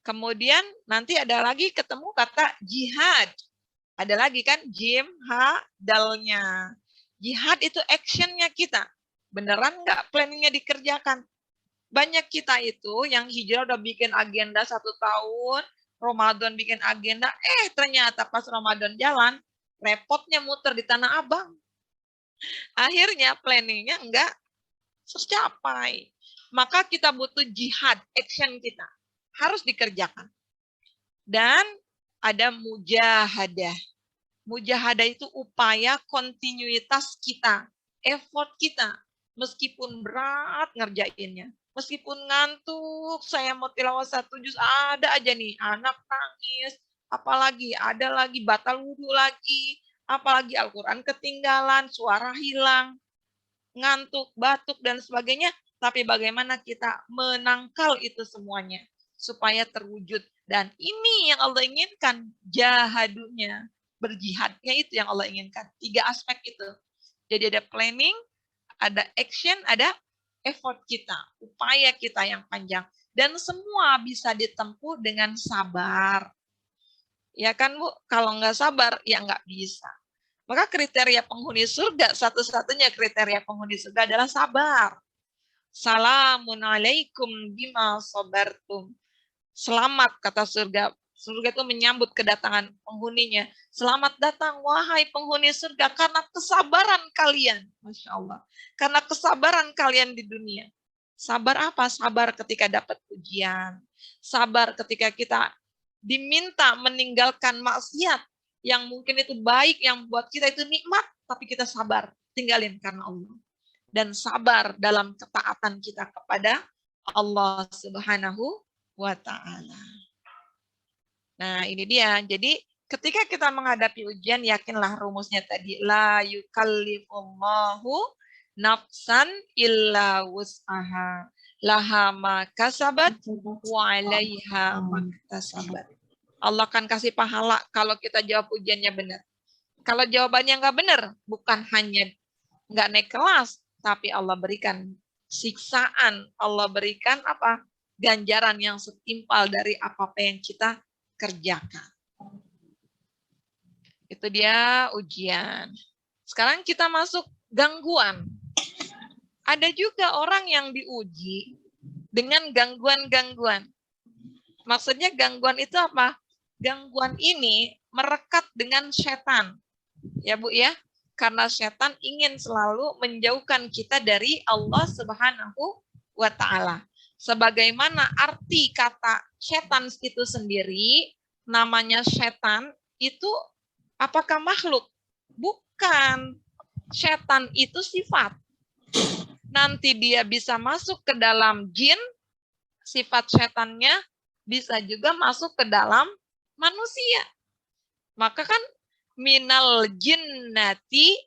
Kemudian nanti ada lagi ketemu kata jihad. Ada lagi kan jim, ha, dalnya. Jihad itu actionnya kita. Beneran nggak planningnya dikerjakan? Banyak kita itu yang hijrah udah bikin agenda 1 tahun, Ramadan bikin agenda, ternyata pas Ramadan jalan, repotnya muter di Tanah Abang. Akhirnya planningnya enggak tercapai. Maka kita butuh jihad, action kita. Harus dikerjakan. Dan ada mujahadah. Mujahadah itu upaya kontinuitas kita, effort kita. Meskipun berat ngerjainnya. Meskipun ngantuk, saya mau tilawah 1 juz, ada aja nih, anak nangis, apalagi ada lagi batal wudhu lagi, apalagi Al-Quran ketinggalan, suara hilang, ngantuk, batuk, dan sebagainya. Tapi bagaimana kita menangkal itu semuanya, supaya terwujud. Dan ini yang Allah inginkan, jahadunya, berjihadnya itu yang Allah inginkan. 3 aspek itu. Jadi ada planning, ada action, ada effort kita, upaya kita yang panjang. Dan semua bisa ditempuh dengan sabar. Ya kan Bu, kalau nggak sabar, ya nggak bisa. Maka kriteria penghuni surga, satu-satunya kriteria penghuni surga adalah sabar. Salamun alaikum bima sabartum. Selamat, kata surga. Surga itu menyambut kedatangan penghuninya. Selamat datang, wahai penghuni surga, karena kesabaran kalian. Masya Allah. Karena kesabaran kalian di dunia. Sabar apa? Sabar ketika dapat ujian. Sabar ketika kita diminta meninggalkan maksiat. Yang mungkin itu baik, yang buat kita itu nikmat, tapi kita sabar. Tinggalin karena Allah. Dan sabar dalam ketaatan kita kepada Allah Subhanahu wa Ta'ala. Nah, ini dia. Jadi, ketika kita menghadapi ujian, yakinlah rumusnya tadi. La yukallifullahu nafsan illa wus'aha. Laha ma kasabat wa alaiha maktasabat. Allah akan kasih pahala kalau kita jawab ujiannya benar. Kalau jawabannya nggak benar, bukan hanya nggak naik kelas, tapi Allah berikan siksaan. Allah berikan apa? Ganjaran yang setimpal dari apa-apa yang kita kerjakan. Itu dia ujian. Sekarang kita masuk gangguan. Ada juga orang yang diuji dengan gangguan-gangguan. Maksudnya gangguan itu apa? Gangguan ini merekat dengan setan. Ya Bu ya, karena setan ingin selalu menjauhkan kita dari Allah Subhanahu wa Ta'ala. Sebagaimana arti kata setan itu sendiri, namanya setan itu apakah makhluk? Bukan. Setan itu sifat. Nanti dia bisa masuk ke dalam jin, sifat setannya bisa juga masuk ke dalam manusia. Maka kan minal jinnati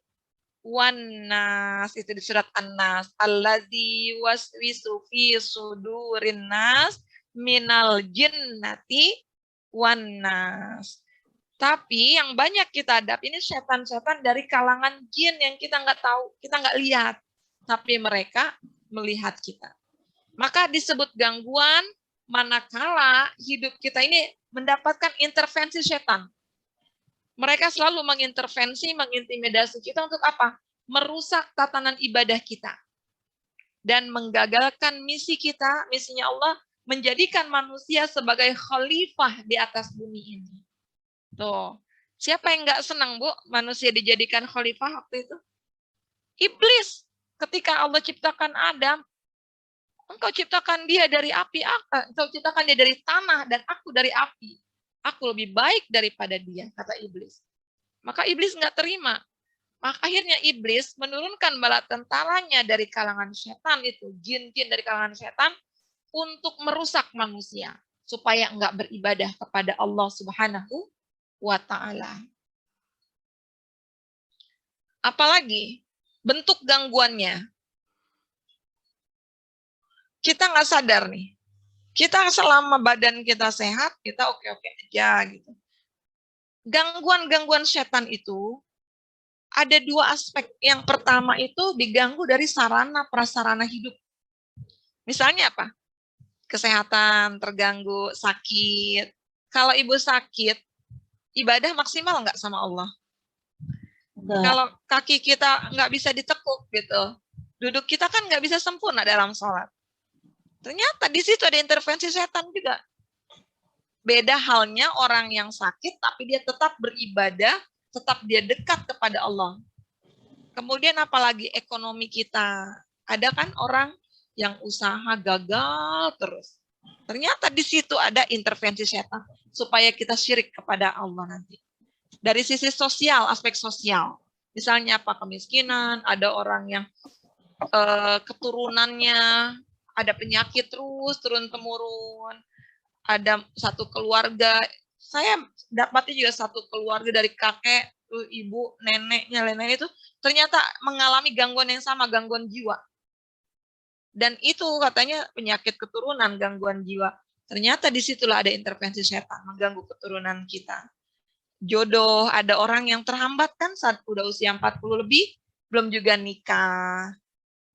wan nas. Itu di surat An-Nas. Alladzi waswisu fi sudurin nas minal jinnati wan nas. Tapi yang banyak kita hadapi ini setan-setan dari kalangan jin yang kita nggak tahu, kita nggak lihat. Tapi mereka melihat kita. Maka disebut gangguan manakala hidup kita ini mendapatkan intervensi setan. Mereka selalu mengintervensi, mengintimidasi kita untuk apa? Merusak tatanan ibadah kita. Dan menggagalkan misi kita, misinya Allah, menjadikan manusia sebagai khalifah di atas bumi ini. Tuh, siapa yang nggak senang, Bu, manusia dijadikan khalifah waktu itu? Iblis. Ketika Allah ciptakan Adam, engkau ciptakan dia dari api, engkau ciptakan dia dari tanah, dan aku dari api. Aku lebih baik daripada dia, kata iblis. Maka iblis nggak terima. Maka akhirnya iblis menurunkan bala tentaranya dari kalangan setan itu, jin-jin dari kalangan setan, untuk merusak manusia. Supaya nggak beribadah kepada Allah Subhanahu wa Ta'ala. Apalagi bentuk gangguannya. Kita nggak sadar nih. Kita selama badan kita sehat, kita oke-oke aja gitu. Gangguan-gangguan setan itu ada dua aspek. Yang pertama itu diganggu dari sarana prasarana hidup. Misalnya apa? Kesehatan terganggu, sakit. Kalau ibu sakit, ibadah maksimal nggak sama Allah? Enggak. Kalau kaki kita nggak bisa ditekuk gitu, duduk kita kan nggak bisa sempurna dalam sholat. Ternyata di situ ada intervensi setan juga. Beda halnya orang yang sakit, tapi dia tetap beribadah, tetap dia dekat kepada Allah. Kemudian apalagi ekonomi kita. Ada kan orang yang usaha gagal terus. Ternyata di situ ada intervensi setan. Supaya kita syirik kepada Allah nanti. Dari sisi sosial, aspek sosial. Misalnya apa? Kemiskinan, ada orang yang keturunannya ada penyakit terus turun-temurun, ada satu keluarga, saya dapatnya juga satu keluarga dari kakek, ibu, neneknya, itu ternyata mengalami gangguan yang sama, gangguan jiwa. Dan itu katanya penyakit keturunan, gangguan jiwa. Ternyata disitulah ada intervensi setan, mengganggu keturunan kita. Jodoh, ada orang yang terhambat kan saat udah usia 40 lebih, belum juga nikah.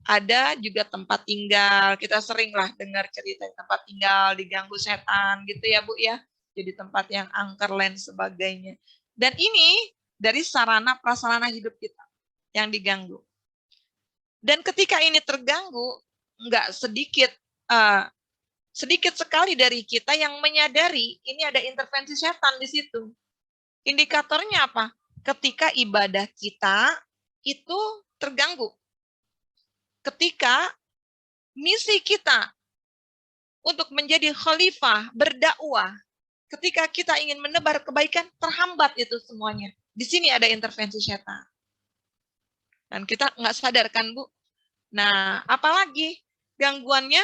Ada juga tempat tinggal, kita seringlah dengar cerita tempat tinggal diganggu setan gitu ya Bu ya, jadi tempat yang angker lain sebagainya. Dan ini dari sarana prasarana hidup kita yang diganggu. Dan ketika ini terganggu, nggak sedikit sekali dari kita yang menyadari ini ada intervensi setan di situ. Indikatornya apa? Ketika ibadah kita itu terganggu. Ketika misi kita untuk menjadi khalifah, berdakwah, ketika kita ingin menebar kebaikan, terhambat itu semuanya. Di sini ada intervensi setan. Dan kita nggak sadar kan, Bu? Nah, apalagi gangguannya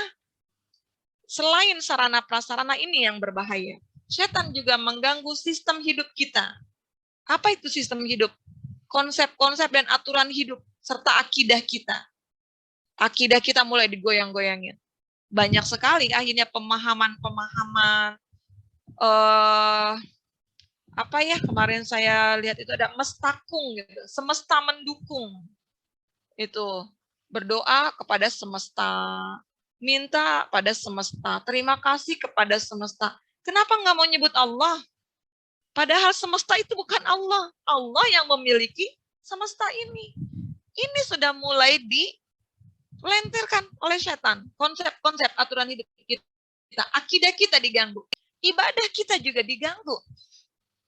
selain sarana prasarana ini yang berbahaya. Setan juga mengganggu sistem hidup kita. Apa itu sistem hidup? Konsep-konsep dan aturan hidup, serta akidah kita. Akidah kita mulai digoyang-goyangin. Banyak sekali akhirnya pemahaman-pemahaman. Apa ya, kemarin saya lihat itu ada mestakung gitu. Semesta mendukung. Itu berdoa kepada semesta. Minta pada semesta. Terima kasih kepada semesta. Kenapa nggak mau nyebut Allah? Padahal semesta itu bukan Allah. Allah yang memiliki semesta ini. Ini sudah mulai dilentirkan oleh setan. Konsep-konsep aturan hidup kita. Akidah kita diganggu. Ibadah kita juga diganggu.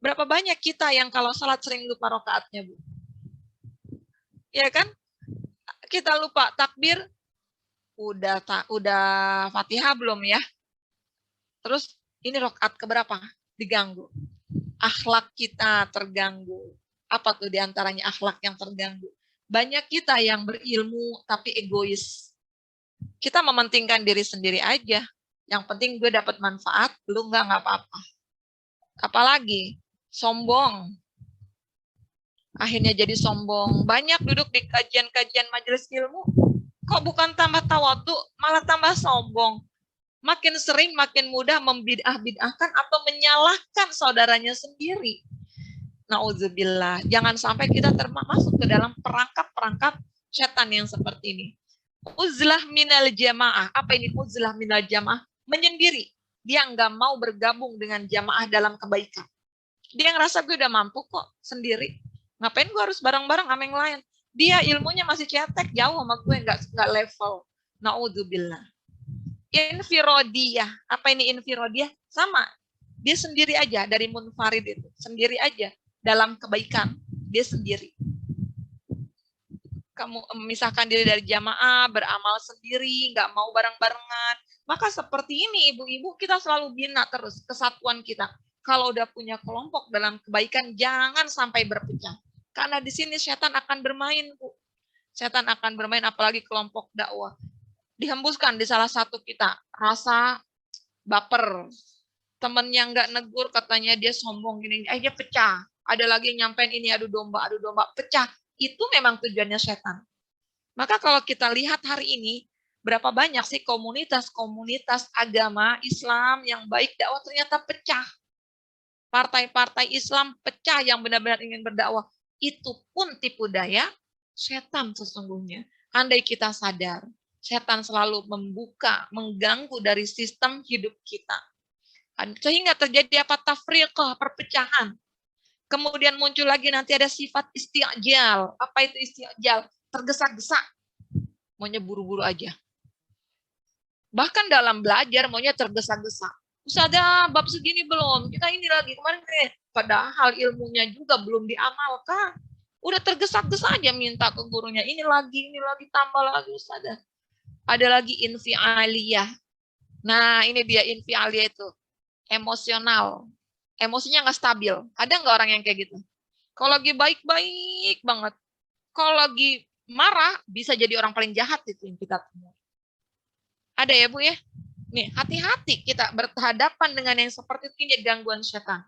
Berapa banyak kita yang kalau salat sering lupa rakaatnya, Bu? Ya kan? Kita lupa takbir. Udah Fatihah belum ya? Terus ini rakaat keberapa? Diganggu. Akhlak kita terganggu. Apa tuh diantaranya akhlak yang terganggu? Banyak kita yang berilmu tapi egois. Kita mementingkan diri sendiri aja. Yang penting gue dapat manfaat, lu nggak apa-apa. Apalagi sombong. Akhirnya jadi sombong. Banyak duduk di kajian-kajian majelis ilmu, kok bukan tambah tawadhu, malah tambah sombong. Makin sering, makin mudah membid'ah-bid'ahkan atau menyalahkan saudaranya sendiri. Nauzubillah. Jangan sampai kita termasuk ke dalam perangkap-perangkap setan yang seperti ini. Uzlah minal jamaah. Apa ini uzlah minal jamaah? Menyendiri. Dia nggak mau bergabung dengan jamaah dalam kebaikan. Dia ngerasa gue udah mampu kok sendiri. Ngapain gue harus bareng-bareng sama yang lain? Dia ilmunya masih cetek, jauh sama gue, nggak level. Naudzubillah. Infirodiyah. Apa ini infirodiyah? Sama. Dia sendiri aja dari munfarid itu. Sendiri aja. Dalam kebaikan. Dia sendiri. Kamu memisahkan diri dari jamaah, beramal sendiri, nggak mau bareng-barengan. Maka seperti ini ibu-ibu, kita selalu bina terus kesatuan kita. Kalau udah punya kelompok dalam kebaikan, jangan sampai berpecah. Karena di sini setan akan bermain, Bu. Setan akan bermain, apalagi kelompok dakwah. Dihembuskan di salah satu kita, rasa baper. Temennya nggak negur, katanya dia sombong gini, dia pecah. Ada lagi yang nyampein ini, adu domba, pecah. Itu memang tujuannya setan. Maka kalau kita lihat hari ini, berapa banyak sih komunitas-komunitas agama Islam yang baik dakwah ternyata pecah. Partai-partai Islam pecah yang benar-benar ingin berdakwah. Itu pun tipu daya setan sesungguhnya. Andai kita sadar, setan selalu membuka, mengganggu dari sistem hidup kita. Sehingga terjadi apa? Tafriqah, perpecahan. Kemudian muncul lagi nanti ada sifat isti'jal. Apa itu isti'jal? Tergesa-gesa. Maunya buru-buru aja. Bahkan dalam belajar maunya tergesa-gesa. Ustazah, bab segini belum. Kita ini lagi kemarin. Padahal ilmunya juga belum diamalkan. Udah tergesa-gesa aja minta ke gurunya. Ini lagi, tambah lagi Ustazah. Ada lagi infialiyah. Nah, ini dia infialiyah itu. Emosional. Emosinya nggak stabil. Ada nggak orang yang kayak gitu? Kalau lagi baik-baik banget. Kalau lagi marah, bisa jadi orang paling jahat itu yang kita temui. Ada ya, Bu ya? Nih, hati-hati kita berhadapan dengan yang seperti ini, gangguan setan.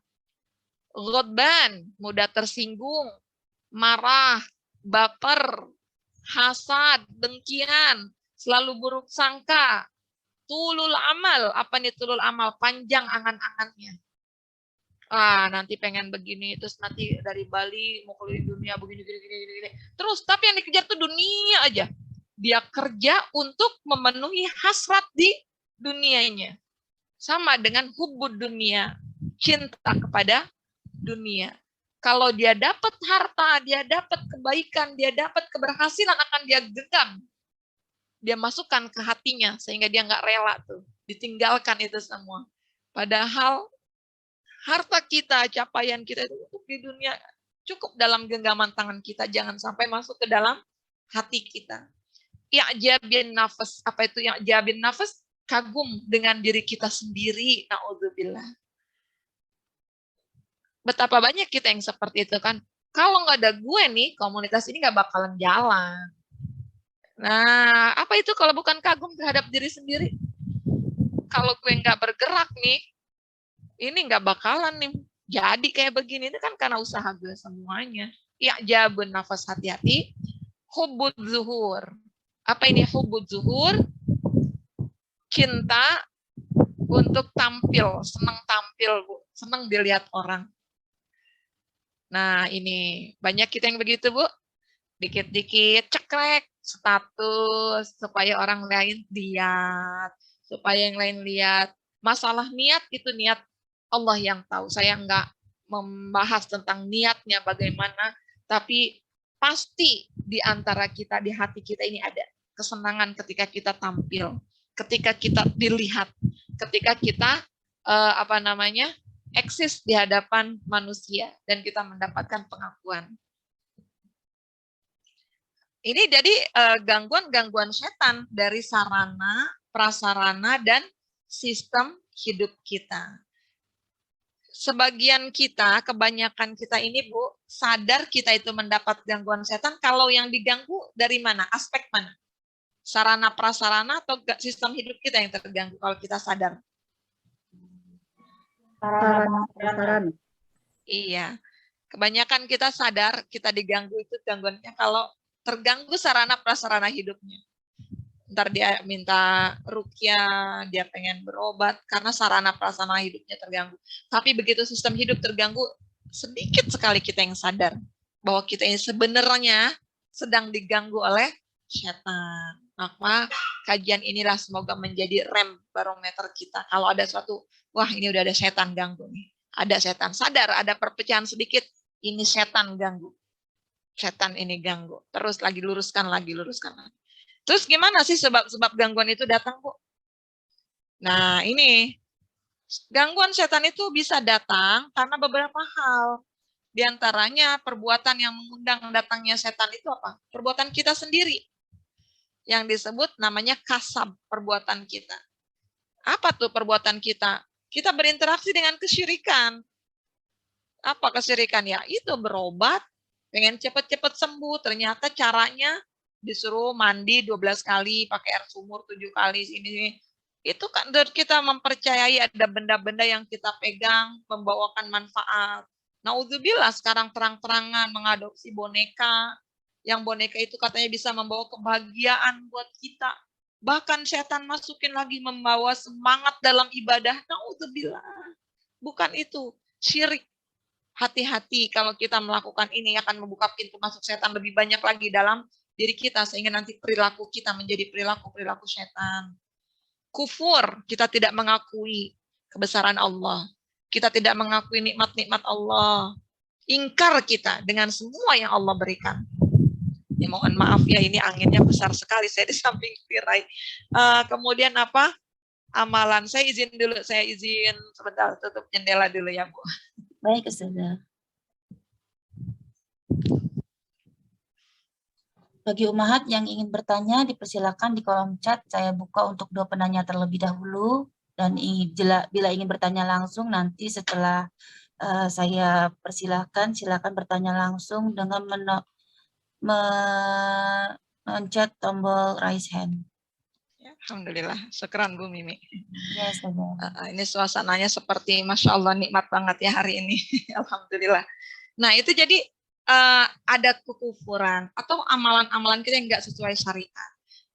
Ghadban, mudah tersinggung, marah, baper, hasad, dengkian, selalu buruk sangka, tulul amal. Apa nih tulul amal? Panjang angan-angannya. Nanti pengen begini, terus nanti dari Bali mau keliling dunia begini, gini. Terus, tapi yang dikejar tuh dunia aja. Dia kerja untuk memenuhi hasrat di dunianya. Sama dengan hubbud dunia, cinta kepada dunia. Kalau dia dapat harta, dia dapat kebaikan, dia dapat keberhasilan, akan dia genggam. Dia masukkan ke hatinya, sehingga dia nggak rela tuh, ditinggalkan itu semua. Padahal harta kita, capaian kita itu untuk di dunia cukup dalam genggaman tangan kita, jangan sampai masuk ke dalam hati kita. I'jabin nafas, apa itu i'jabin nafas? Kagum dengan diri kita sendiri, naudzubillah. Betapa banyak kita yang seperti itu kan. Kalau nggak ada gue nih, komunitas ini nggak bakalan jalan. Nah, apa itu kalau bukan kagum terhadap diri sendiri? Kalau gue nggak bergerak nih, ini nggak bakalan nih jadi kayak begini. Itu kan karena usaha gue semuanya. I'jabun nafas, hati-hati. Hubbud zuhur. Apa ini hubbud zuhur? Cinta untuk tampil, senang tampil, Bu. Senang dilihat orang. Nah, ini banyak kita yang begitu, Bu. Dikit-dikit cekrek status supaya orang lain lihat, supaya yang lain lihat. Masalah niat itu niat Allah yang tahu. Saya nggak membahas tentang niatnya bagaimana, tapi pasti di antara kita, di hati kita ini ada kesenangan ketika kita tampil, ketika kita dilihat, ketika kita eksis di hadapan manusia dan kita mendapatkan pengakuan. Ini jadi gangguan-gangguan setan dari sarana, prasarana, dan sistem hidup kita. Sebagian kita, kebanyakan kita ini, Bu, sadar kita itu mendapat gangguan setan. Kalau yang diganggu dari mana? Aspek mana? Sarana, prasarana, atau sistem hidup kita yang terganggu kalau kita sadar? Sarana. Iya. Kebanyakan kita sadar kita diganggu itu gangguannya kalau terganggu sarana prasarana hidupnya. Ntar dia minta ruqyah, dia pengen berobat karena sarana prasarana hidupnya terganggu. Tapi begitu sistem hidup terganggu, sedikit sekali kita yang sadar bahwa kita ini sebenarnya sedang diganggu oleh setan. Maka kajian inilah semoga menjadi rem barometer kita. Kalau ada suatu, wah ini udah ada setan ganggu nih. Ada setan, sadar ada perpecahan sedikit, ini setan ganggu. Setan ini ganggu. Terus lagi luruskan lagi. Terus gimana sih sebab-sebab gangguan itu datang, Bu? Nah, ini gangguan setan itu bisa datang karena beberapa hal. Di antaranya perbuatan yang mengundang datangnya setan itu apa? Perbuatan kita sendiri. Yang disebut namanya kasab, perbuatan kita. Apa tuh perbuatan kita? Kita berinteraksi dengan kesyirikan. Apa kesyirikan ya? Itu berobat, pengen cepat-cepat sembuh, ternyata caranya disuruh mandi 12 kali, pakai air sumur 7 kali, sini. Itu kan kita mempercayai ada benda-benda yang kita pegang, membawakan manfaat. Naudzubillah sekarang terang-terangan mengadopsi boneka, yang boneka itu katanya bisa membawa kebahagiaan buat kita. Bahkan setan masukin lagi membawa semangat dalam ibadah. Naudzubillah. Bukan itu, syirik. Hati-hati kalau kita melakukan ini akan membuka pintu masuk setan lebih banyak lagi dalam diri kita sehingga nanti perilaku kita menjadi perilaku setan. Kufur, kita tidak mengakui kebesaran Allah. Kita tidak mengakui nikmat-nikmat Allah. Ingkar kita dengan semua yang Allah berikan. Ya, mohon maaf ya, ini anginnya besar sekali. Saya di samping tirai. Kemudian apa? Amalan. Saya izin sebentar, tutup jendela dulu ya, Bu. Baik, Ustazah. Bagi umahat yang ingin bertanya, dipersilakan di kolom chat. Saya buka untuk 2 penanya terlebih dahulu. Dan bila ingin bertanya langsung, nanti setelah saya persilahkan, silakan bertanya langsung dengan mencet tombol raise hand. Ya, alhamdulillah, syukran Bu Mimi. Ya, Ustazah. Ini suasananya seperti Masya Allah nikmat banget ya hari ini. Alhamdulillah. Nah itu jadi ada kekufuran atau amalan-amalan kita yang nggak sesuai syariat.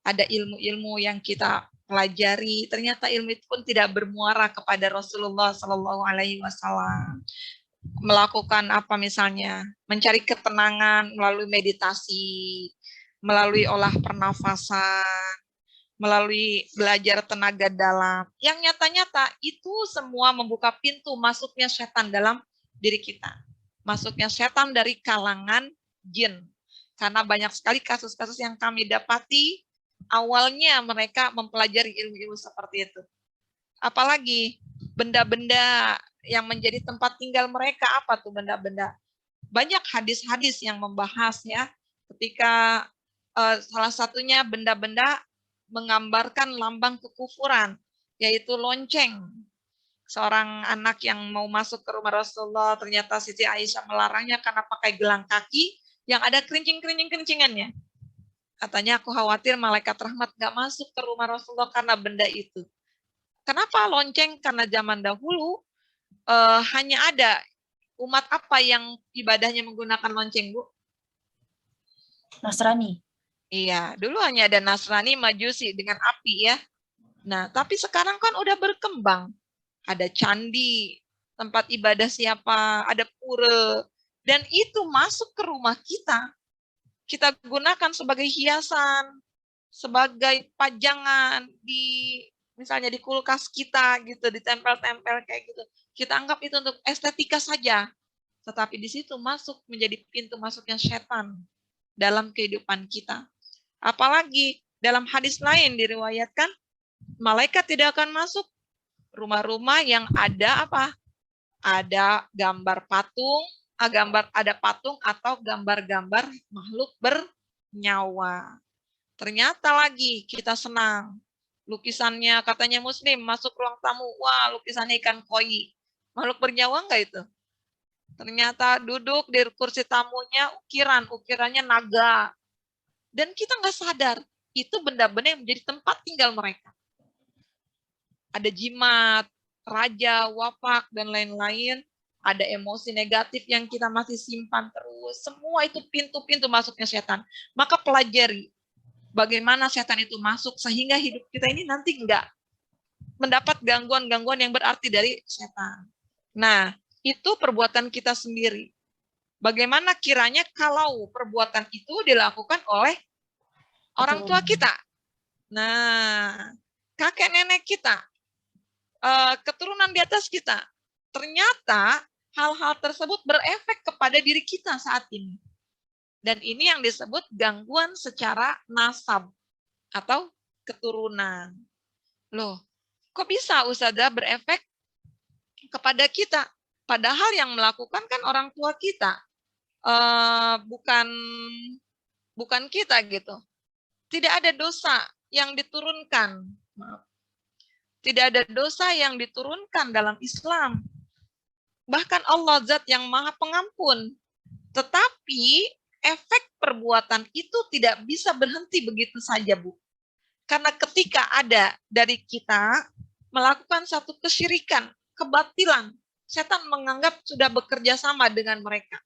Ada ilmu-ilmu yang kita pelajari, ternyata ilmu itu pun tidak bermuara kepada Rasulullah Shallallahu Alaihi Wasallam. Melakukan apa misalnya, mencari ketenangan melalui meditasi, melalui olah pernafasan, melalui belajar tenaga dalam. Yang nyata-nyata itu semua membuka pintu masuknya setan dalam diri kita. Masuknya setan dari kalangan jin. Karena banyak sekali kasus-kasus yang kami dapati, awalnya mereka mempelajari ilmu-ilmu seperti itu. Apalagi benda-benda yang menjadi tempat tinggal mereka, apa tuh benda-benda? Banyak hadis-hadis yang membahas ya, ketika salah satunya benda-benda menggambarkan lambang kekufuran, yaitu lonceng. Seorang anak yang mau masuk ke rumah Rasulullah, ternyata Siti Aisyah melarangnya karena pakai gelang kaki yang ada kerincing-kerincingannya. Katanya, aku khawatir malaikat rahmat gak masuk ke rumah Rasulullah karena benda itu. Kenapa lonceng? Karena zaman dahulu hanya ada umat apa yang ibadahnya menggunakan lonceng, Bu? Nasrani. Iya, dulu hanya ada Nasrani, Majusi dengan api ya. Nah, tapi sekarang kan udah berkembang. Ada candi, tempat ibadah siapa, ada pura. Dan itu masuk ke rumah kita. Kita gunakan sebagai hiasan, sebagai pajangan misalnya di kulkas kita gitu, ditempel-tempel kayak gitu. Kita anggap itu untuk estetika saja. Tetapi di situ masuk menjadi pintu masuknya setan dalam kehidupan kita. Apalagi dalam hadis lain diriwayatkan, malaikat tidak akan masuk rumah-rumah yang ada apa? Ada gambar patung, ada patung atau gambar-gambar makhluk bernyawa. Ternyata lagi kita senang. Lukisannya katanya muslim, masuk ruang tamu, wah lukisannya ikan koi. Makhluk bernyawa enggak itu? Ternyata duduk di kursi tamunya ukirannya naga. Dan kita nggak sadar, itu benda-benda yang menjadi tempat tinggal mereka. Ada jimat, raja, wapak, dan lain-lain. ada emosi negatif yang kita masih simpan terus. Semua itu pintu-pintu masuknya setan. Maka pelajari bagaimana setan itu masuk sehingga hidup kita ini nanti enggak mendapat gangguan-gangguan yang berarti dari setan. Nah, itu perbuatan kita sendiri. Bagaimana kiranya kalau perbuatan itu dilakukan oleh orang tua kita? Nah, kakek nenek kita, keturunan di atas kita. Ternyata hal-hal tersebut berefek kepada diri kita saat ini. Dan ini yang disebut gangguan secara nasab atau keturunan. Loh, kok bisa Ustazah berefek kepada kita? Padahal yang melakukan kan orang tua kita, bukan kita gitu. Tidak ada dosa yang diturunkan. Maaf. Tidak ada dosa yang diturunkan dalam Islam. Bahkan Allah Zat yang Maha Pengampun. Tetapi efek perbuatan itu tidak bisa berhenti begitu saja, Bu. Karena ketika ada dari kita melakukan satu kesyirikan, kebatilan, setan menganggap sudah bekerja sama dengan mereka.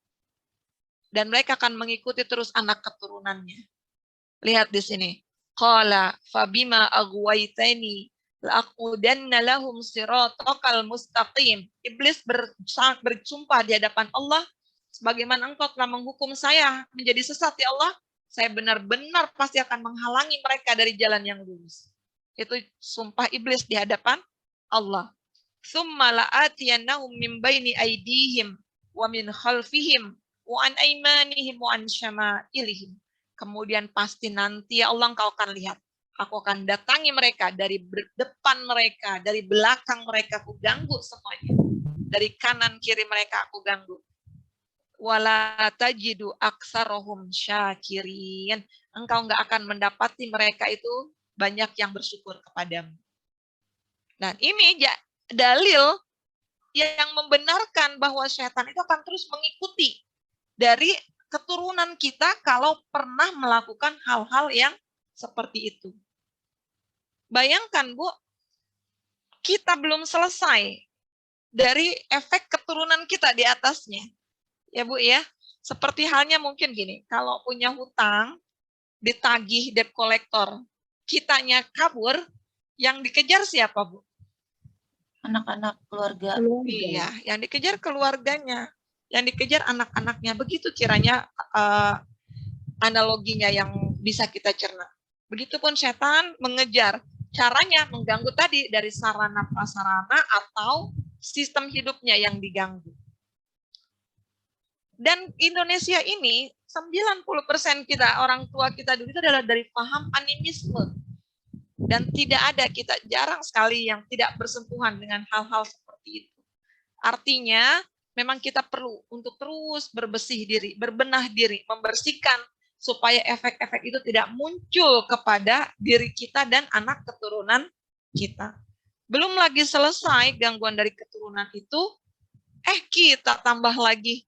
Dan mereka akan mengikuti terus anak keturunannya. Lihat di sini. Qala fabima aghwaytani la'aqudanna lahum siratal mustaqim. Iblis bersumpah di hadapan Allah, sebagaimana engkau telah menghukum saya menjadi sesat ya Allah, saya benar-benar pasti akan menghalangi mereka dari jalan yang lurus. Itu sumpah iblis di hadapan Allah. Tsumma la'atiyannahum min baini aydihim wa min khalfihim wa an aymanihim wa an syama'ilihim. Kemudian pasti nanti ya Allah engkau akan lihat. Aku akan datangi mereka dari depan mereka, dari belakang mereka aku ganggu semuanya. Dari kanan kiri mereka aku ganggu. Wala tajidu aksarohum syakirin. Engkau enggak akan mendapati mereka itu banyak yang bersyukur kepadamu. Dan ini dalil yang membenarkan bahwa setan itu akan terus mengikuti dari keturunan kita kalau pernah melakukan hal-hal yang seperti itu. Bayangkan, Bu, kita belum selesai dari efek keturunan kita di atasnya. Ya, Bu, ya. Seperti halnya mungkin gini, kalau punya hutang, ditagih debt collector, kitanya kabur, yang dikejar siapa, Bu? Anak-anak keluarga. Iya, yang dikejar keluarganya. Yang dikejar anak-anaknya. Begitu kiranya analoginya yang bisa kita cerna. Begitupun setan mengejar. Caranya mengganggu tadi dari sarana prasarana atau sistem hidupnya yang diganggu. Dan Indonesia ini 90% kita, orang tua kita dulu itu adalah dari paham animisme. Dan tidak ada, kita jarang sekali yang tidak bersentuhan dengan hal-hal seperti itu. Artinya memang kita perlu untuk terus bersih diri, berbenah diri, membersihkan supaya efek-efek itu tidak muncul kepada diri kita dan anak keturunan kita. Belum lagi selesai gangguan dari keturunan itu, kita tambah lagi.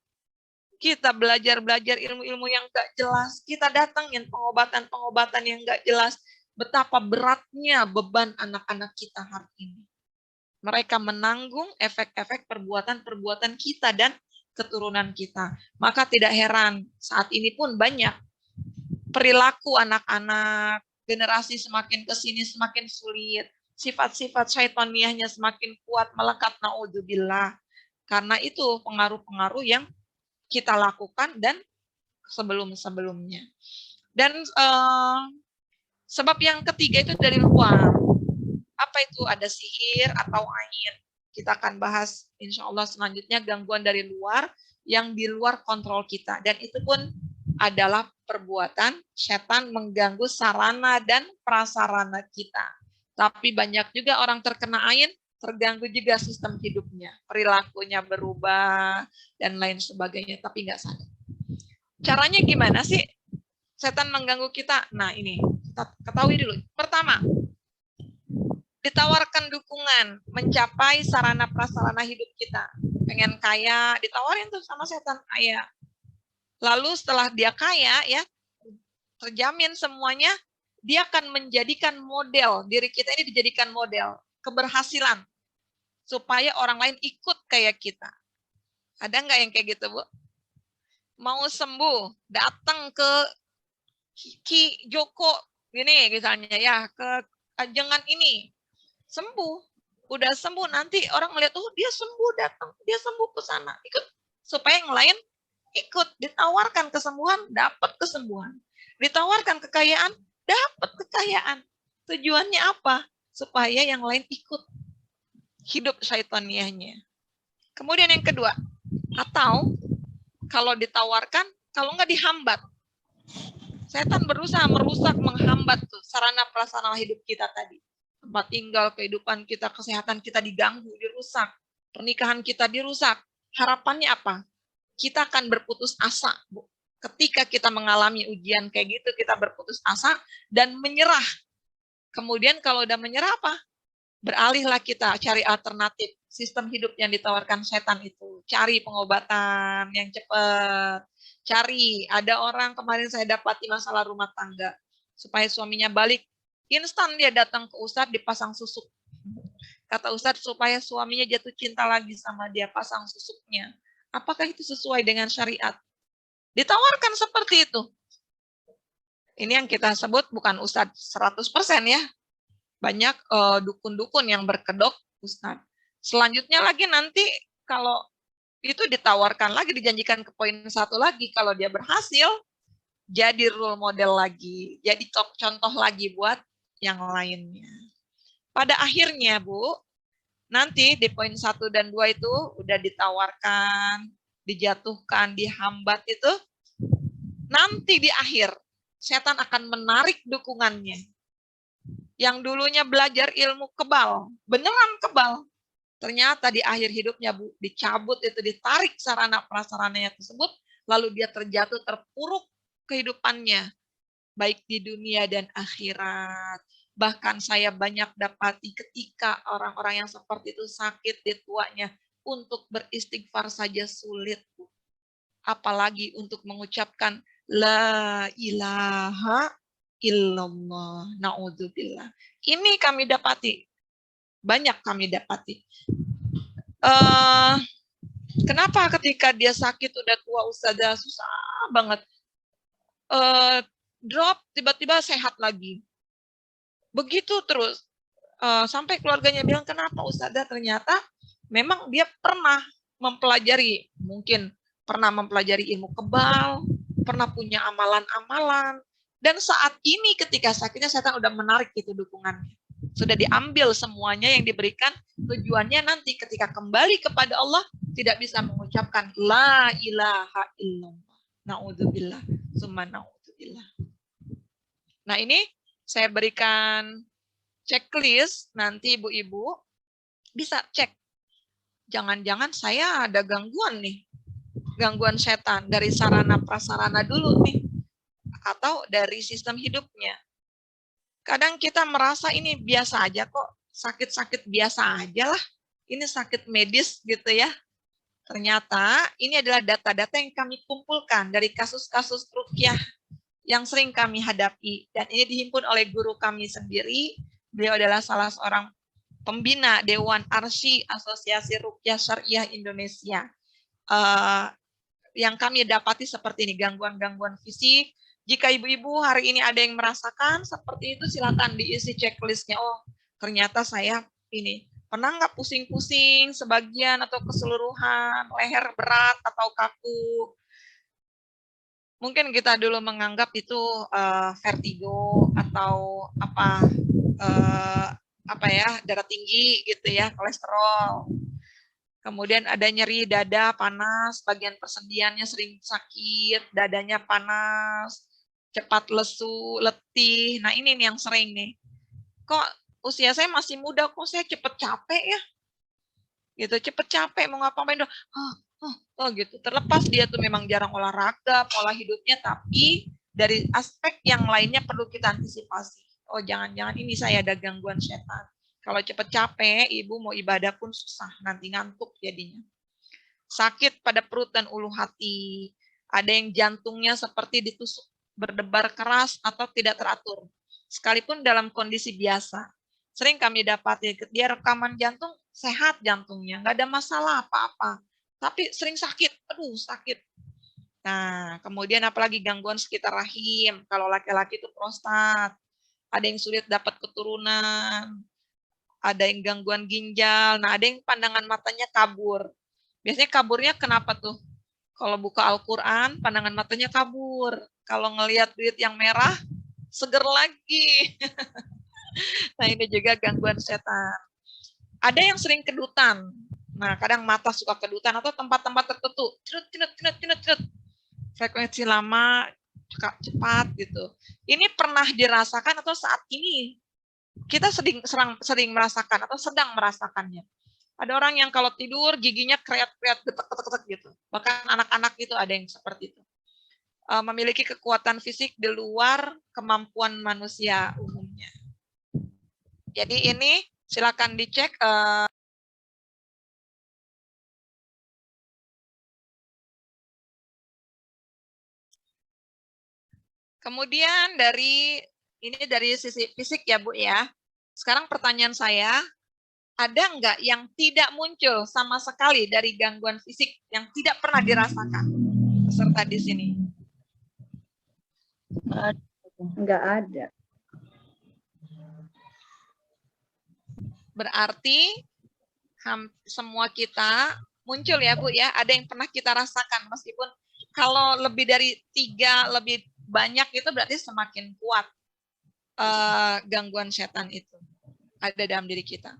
Kita belajar ilmu-ilmu yang gak jelas, kita datangin pengobatan-pengobatan yang gak jelas. Betapa beratnya beban anak-anak kita hari ini. Mereka menanggung efek-efek perbuatan-perbuatan kita dan keturunan kita. Maka tidak heran saat ini pun banyak perilaku anak-anak, generasi semakin ke sini semakin sulit, sifat-sifat syaitaniahnya semakin kuat, melekat, naudzubillah. Karena itu pengaruh-pengaruh yang kita lakukan dan sebelum-sebelumnya. Dan sebab yang ketiga itu dari luar. Apa itu? Ada sihir atau ain. Kita akan bahas insya Allah selanjutnya gangguan dari luar yang di luar kontrol kita. Dan itu pun adalah perbuatan setan mengganggu sarana dan prasarana kita. Tapi banyak juga orang terkena ain, terganggu juga sistem hidupnya. Perilakunya berubah dan lain sebagainya, tapi nggak sadar. Caranya gimana sih setan mengganggu kita? Nah ini, kita ketahui dulu. Pertama, ditawarkan dukungan mencapai sarana prasarana hidup kita. Pengen kaya, ditawarin tuh sama setan kaya. Lalu setelah dia kaya, ya terjamin semuanya, dia akan menjadikan model, diri kita ini dijadikan model keberhasilan supaya orang lain ikut kayak kita. Ada nggak yang kayak gitu, Bu? Mau sembuh, datang ke Ki Joko ini misalnya ya, ke ajengan ini. Sembuh. Udah sembuh, nanti orang melihat, oh dia sembuh, datang, dia sembuh ke sana. Ikut. Supaya yang lain ikut. Ditawarkan kesembuhan, dapat kesembuhan. Ditawarkan kekayaan, dapat kekayaan. Tujuannya apa? Supaya yang lain ikut. Hidup syaitaniahnya. Kemudian yang kedua, atau kalau ditawarkan, kalau nggak dihambat. Setan berusaha merusak, menghambat tuh sarana prasarana hidup kita tadi. Tempat tinggal, kehidupan kita, kesehatan kita diganggu, dirusak. Pernikahan kita dirusak. Harapannya apa? Kita akan berputus asa, Bu. Ketika kita mengalami ujian kayak gitu, kita berputus asa dan menyerah. Kemudian kalau udah menyerah apa? Beralihlah kita cari alternatif sistem hidup yang ditawarkan setan itu. Cari pengobatan yang cepat. Cari, ada orang kemarin saya dapati masalah rumah tangga. Supaya suaminya balik, instan dia datang ke Ustadz dipasang susuk. Kata Ustadz supaya suaminya jatuh cinta lagi sama dia, pasang susuknya. Apakah itu sesuai dengan syariat? Ditawarkan seperti itu. Ini yang kita sebut bukan Ustadz 100% ya. Banyak dukun-dukun yang berkedok Ustadz. Selanjutnya lagi nanti kalau itu ditawarkan lagi, dijanjikan ke poin 1 lagi. Kalau dia berhasil, jadi role model lagi. Jadi contoh lagi buat yang lainnya. Pada akhirnya, Bu, nanti di poin 1 dan 2 itu udah ditawarkan, dijatuhkan, dihambat itu. Nanti di akhir, setan akan menarik dukungannya. Yang dulunya belajar ilmu kebal, beneran kebal. Ternyata di akhir hidupnya, Bu, dicabut itu, ditarik sarana prasarananya tersebut, lalu dia terjatuh, terpuruk kehidupannya, baik di dunia dan akhirat. Bahkan saya banyak dapati ketika orang-orang yang seperti itu sakit di tuanya, untuk beristighfar saja sulit, Bu. Apalagi untuk mengucapkan la ilaha illallah, na'udzubillah. Ini kami dapati. Banyak kami dapati. Kenapa ketika dia sakit udah tua Ustazah susah banget, drop tiba-tiba sehat lagi, begitu terus, sampai keluarganya bilang kenapa Ustazah, ternyata memang dia pernah mempelajari, mungkin pernah mempelajari ilmu kebal, pernah punya amalan-amalan, dan saat ini ketika sakitnya setan udah menarik itu dukungannya. Sudah diambil semuanya yang diberikan, tujuannya nanti ketika kembali kepada Allah tidak bisa mengucapkan la ilaha illallah. Na'udzubillah, summa na'udzubillah. Nah ini saya berikan checklist, nanti ibu-ibu bisa cek. Jangan-jangan saya ada gangguan nih, gangguan setan dari sarana prasarana dulu nih, atau dari sistem hidupnya. Kadang kita merasa ini biasa aja kok, sakit-sakit biasa aja lah, ini sakit medis gitu ya. Ternyata ini adalah data-data yang kami kumpulkan dari kasus-kasus ruqyah yang sering kami hadapi. Dan ini dihimpun oleh guru kami sendiri, beliau adalah salah seorang pembina Dewan Arsy Asosiasi Ruqyah Syariah Indonesia. Yang kami dapati seperti ini, gangguan-gangguan fisik. Jika ibu-ibu hari ini ada yang merasakan seperti itu, silakan diisi checklistnya. Oh, ternyata saya ini pernah nggak pusing-pusing sebagian atau keseluruhan, leher berat atau kaku. Mungkin kita dulu menganggap itu vertigo atau apa ya, darah tinggi gitu ya, kolesterol. Kemudian ada nyeri dada, panas, bagian persendiannya sering sakit, dadanya panas, cepat lesu, letih. Nah ini nih yang sering nih. Kok usia saya masih muda, kok saya cepet capek ya? Gitu, cepet capek, mau ngapain dong? Oh gitu. Terlepas dia tuh memang jarang olahraga, pola hidupnya, tapi dari aspek yang lainnya perlu kita antisipasi. Oh jangan-jangan ini saya ada gangguan setan. Kalau cepet capek, ibu mau ibadah pun susah, nanti ngantuk jadinya. Sakit pada perut dan ulu hati. Ada yang jantungnya seperti ditusuk, berdebar keras atau tidak teratur. Sekalipun dalam kondisi biasa. Sering kami dapati, dia rekaman jantung, sehat jantungnya, nggak ada masalah apa-apa. tapi sering sakit, aduh sakit. Nah, kemudian apalagi gangguan sekitar rahim, kalau laki-laki itu prostat, ada yang sulit dapat keturunan, ada yang gangguan ginjal, nah ada yang pandangan matanya kabur. Biasanya kaburnya kenapa tuh? Kalau buka Al-Quran, pandangan matanya kabur. Kalau ngelihat duit yang merah, seger lagi. Nah ini juga gangguan setan. Ada yang sering kedutan. Nah kadang mata suka kedutan atau tempat-tempat tertentu. Cerut. Frekuensi lama, cepat gitu. Ini pernah dirasakan atau saat ini kita sering merasakan atau sedang merasakannya. Ada orang yang kalau tidur giginya kreat-kreat, getek-getek gitu. Bahkan anak-anak itu ada yang seperti itu. Memiliki kekuatan fisik di luar kemampuan manusia umumnya. Jadi ini silakan dicek. Kemudian dari sisi fisik ya Bu ya. Sekarang pertanyaan saya, ada nggak yang tidak muncul sama sekali dari gangguan fisik yang tidak pernah dirasakan peserta di sini? Enggak ada. Berarti semua kita muncul ya Bu ya, ada yang pernah kita rasakan, meskipun kalau lebih dari 3, lebih banyak itu berarti semakin kuat gangguan setan itu ada dalam diri kita.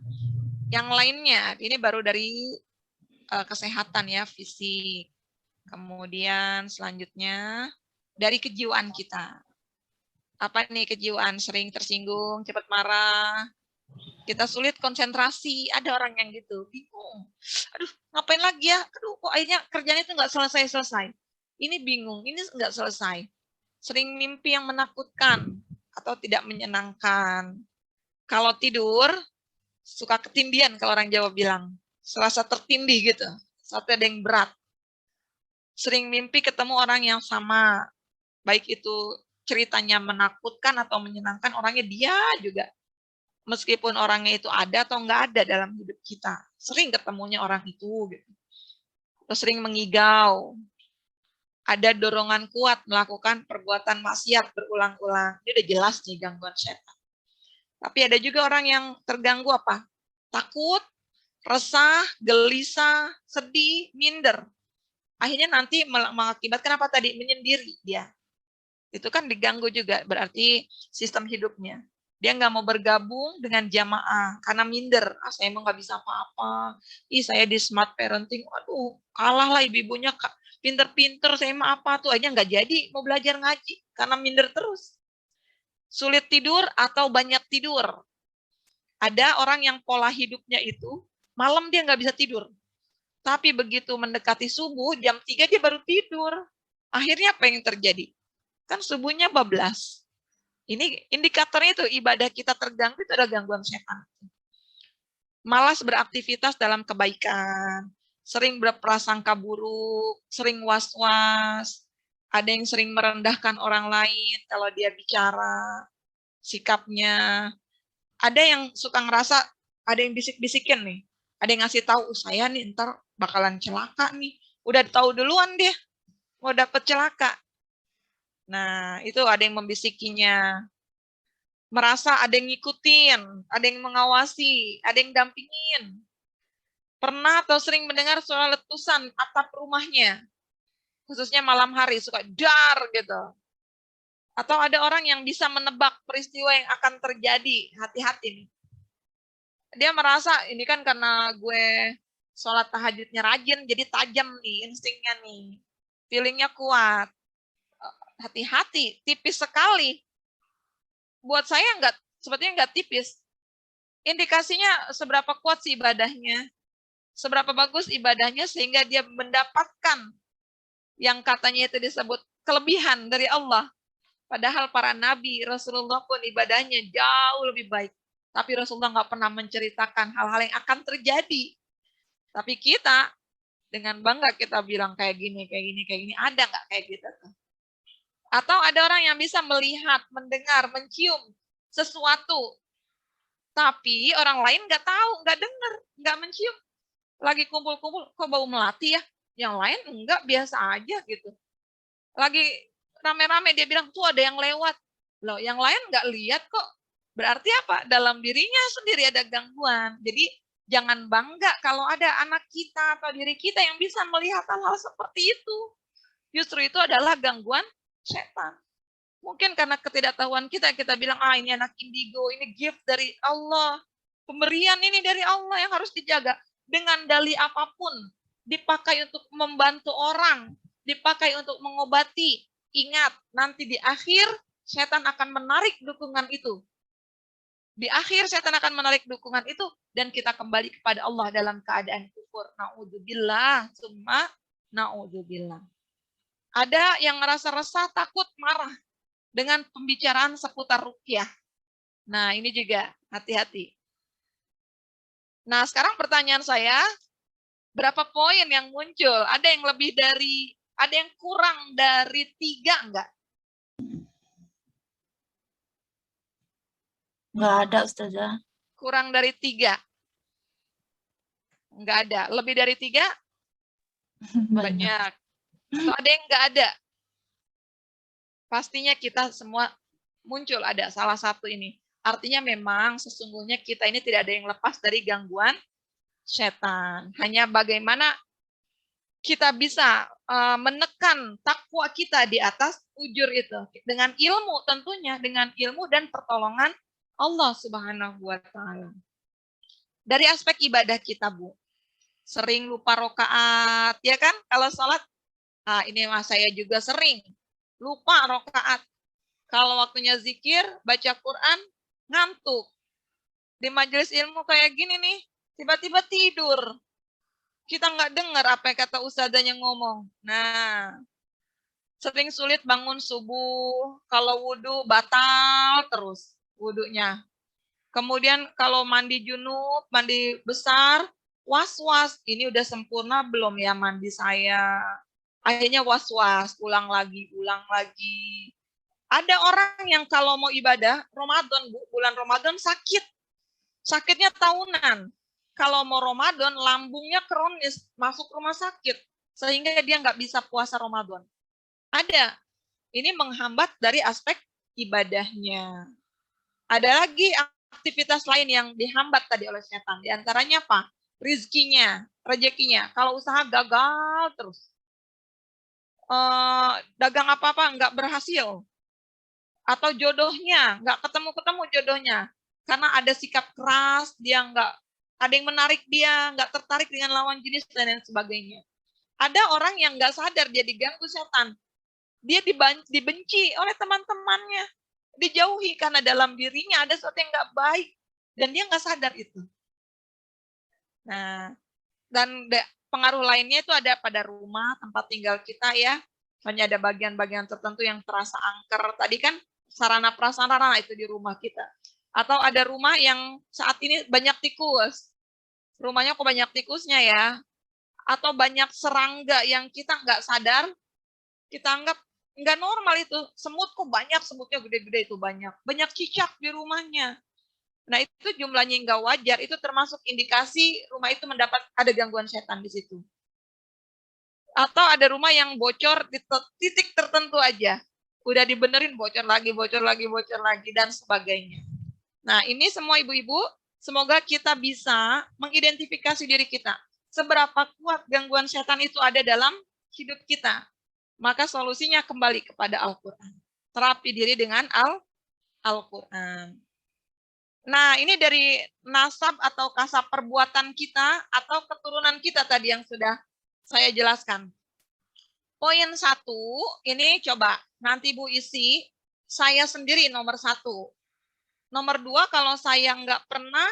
Yang lainnya, ini baru dari kesehatan ya, fisik. Kemudian selanjutnya dari kejiwaan kita. Apa nih kejiwaan? Sering tersinggung, cepat marah, kita sulit konsentrasi. Ada orang yang gitu, bingung. Aduh, ngapain lagi ya? Aduh, kok akhirnya kerjanya itu nggak selesai-selesai. Ini bingung, ini nggak selesai. Sering mimpi yang menakutkan atau tidak menyenangkan. Kalau tidur, suka ketindihan kalau orang Jawa bilang. Serasa tertindih gitu. Saat ada yang berat. Sering mimpi ketemu orang yang sama. Baik itu ceritanya menakutkan atau menyenangkan, orangnya dia juga. Meskipun orangnya itu ada atau nggak ada dalam hidup kita. Sering ketemunya orang itu. Gitu. Terus sering mengigau. Ada dorongan kuat melakukan perbuatan maksiat berulang-ulang. Ini udah jelas nih gangguan setan. Tapi ada juga orang yang terganggu apa? Takut, resah, gelisah, sedih, minder. Akhirnya nanti mengakibatkan apa tadi? Menyendiri dia. Itu kan diganggu juga, berarti sistem hidupnya. Dia nggak mau bergabung dengan jamaah karena minder. Saya emang nggak bisa apa-apa. Saya di smart parenting, aduh kalah lah ibu-ibunya, pinter-pinter, saya mah apa tuh. Akhirnya nggak jadi mau belajar ngaji karena minder terus. Sulit tidur atau banyak tidur. Ada orang yang pola hidupnya itu, malam dia nggak bisa tidur. Tapi begitu mendekati subuh, jam 3 dia baru tidur. Akhirnya apa yang terjadi? Kan subuhnya bablas. Ini indikatornya itu ibadah kita terganggu, itu ada gangguan setan. Malas beraktivitas dalam kebaikan, sering berprasangka buruk, sering was-was, ada yang sering merendahkan orang lain kalau dia bicara, sikapnya. Ada yang suka ngerasa, ada yang bisik-bisikin nih, ada yang ngasih tahu, saya nih ntar bakalan celaka nih. Udah tahu duluan dia, mau dapet celaka. Nah, itu ada yang membisikinya. Merasa ada yang ngikutin, ada yang mengawasi, ada yang dampingin. Pernah atau sering mendengar suara letusan atap rumahnya, khususnya malam hari, suka dar gitu. Atau ada orang yang bisa menebak peristiwa yang akan terjadi, hati-hati nih. Dia merasa, ini kan karena gue sholat tahajudnya rajin, jadi tajam nih, instingnya nih. Feelingnya kuat. Hati-hati, tipis sekali. Buat saya sepertinya nggak tipis. Indikasinya seberapa kuat sih ibadahnya, seberapa bagus ibadahnya sehingga dia mendapatkan yang katanya itu disebut kelebihan dari Allah. Padahal para nabi, Rasulullah pun ibadahnya jauh lebih baik. Tapi Rasulullah nggak pernah menceritakan hal-hal yang akan terjadi. Tapi kita dengan bangga kita bilang kayak gini. Ada nggak kayak gitu? Atau ada orang yang bisa melihat, mendengar, mencium sesuatu. Tapi orang lain nggak tahu, nggak dengar, nggak mencium. Lagi kumpul-kumpul, kok bau melati ya? yang lain enggak, biasa aja gitu. Lagi rame-rame dia bilang tuh ada yang lewat. Loh, yang lain enggak lihat kok. Berarti apa? Dalam dirinya sendiri ada gangguan. Jadi jangan bangga kalau ada anak kita atau diri kita yang bisa melihat hal-hal seperti itu. Justru itu adalah gangguan setan. Mungkin karena ketidaktahuan kita bilang, ini anak indigo, ini gift dari Allah. Pemberian ini dari Allah yang harus dijaga. Dengan dalih apapun, dipakai untuk membantu orang, dipakai untuk mengobati. Ingat, nanti di akhir, setan akan menarik dukungan itu. Di akhir, setan akan menarik dukungan itu, dan kita kembali kepada Allah dalam keadaan kufur. Na'udzubillah, summa na'udzubillah. Ada yang ngerasa resah, takut, marah dengan pembicaraan seputar ruqyah. Nah, ini juga hati-hati. Nah, sekarang pertanyaan saya, berapa poin yang muncul? Ada yang lebih dari, ada yang kurang dari 3 enggak? Enggak ada, Ustazah. Kurang dari 3? Enggak ada. Lebih dari 3? Banyak. Atau ada yang enggak ada? Pastinya kita semua muncul ada salah satu ini. Artinya memang sesungguhnya kita ini tidak ada yang lepas dari gangguan setan. Hanya bagaimana kita bisa menekan takwa kita di atas ujur itu. Dengan ilmu tentunya, dengan ilmu dan pertolongan Allah Subhanahu wa Ta'ala. Dari aspek ibadah kita, Bu. Sering lupa rokaat, ya kan? Kalau sholat, ini mas saya juga sering lupa rokaat. Kalau waktunya zikir, baca Quran, ngantuk. Di majelis ilmu kayak gini nih, tiba-tiba tidur. Kita nggak dengar apa yang kata ustadzanya ngomong. Nah, sering sulit bangun subuh. Kalau wudhu, batal terus wudhunya. Kemudian kalau mandi junub, mandi besar, was-was. Ini udah sempurna belum ya mandi saya? Akhirnya was-was, ulang lagi. Ada orang yang kalau mau ibadah, Ramadan, Bu, bulan Ramadan sakit. Sakitnya tahunan. Kalau mau Ramadan, lambungnya kronis, masuk rumah sakit. Sehingga dia nggak bisa puasa Ramadan. Ada. Ini menghambat dari aspek ibadahnya. Ada lagi aktivitas lain yang dihambat tadi oleh setan. Di antaranya apa? Rizkinya, rezekinya. Kalau usaha gagal terus. Dagang apa-apa nggak berhasil. Atau jodohnya, nggak ketemu-ketemu jodohnya. Karena ada sikap keras, dia nggak, ada yang menarik dia, nggak tertarik dengan lawan jenis, dan lain sebagainya. Ada orang yang nggak sadar dia diganggu setan. Dia dibenci oleh teman-temannya. Dijauhi karena dalam dirinya ada sesuatu yang nggak baik. Dan dia nggak sadar itu. Nah, dan pengaruh lainnya itu ada pada rumah, tempat tinggal kita ya. Hanya ada bagian-bagian tertentu yang terasa angker. Tadi kan sarana prasarana itu di rumah kita. Atau ada rumah yang saat ini banyak tikus. Rumahnya kok banyak tikusnya ya. Atau banyak serangga yang kita nggak sadar, kita anggap nggak normal itu. Semut kok banyak, semutnya gede-gede itu banyak. Banyak cicak di rumahnya. Nah itu jumlahnya nggak wajar, itu termasuk indikasi rumah itu mendapat ada gangguan setan di situ. Atau ada rumah yang bocor di titik tertentu aja. Udah dibenerin bocor lagi, dan sebagainya. Nah ini semua ibu-ibu, semoga kita bisa mengidentifikasi diri kita. Seberapa kuat gangguan setan itu ada dalam hidup kita. Maka solusinya kembali kepada Al-Quran. Terapi diri dengan Al-Quran. Nah, ini dari nasab atau kasab perbuatan kita atau keturunan kita tadi yang sudah saya jelaskan. Poin 1, ini coba nanti Bu isi, saya sendiri nomor 1. Nomor 2, kalau saya nggak pernah,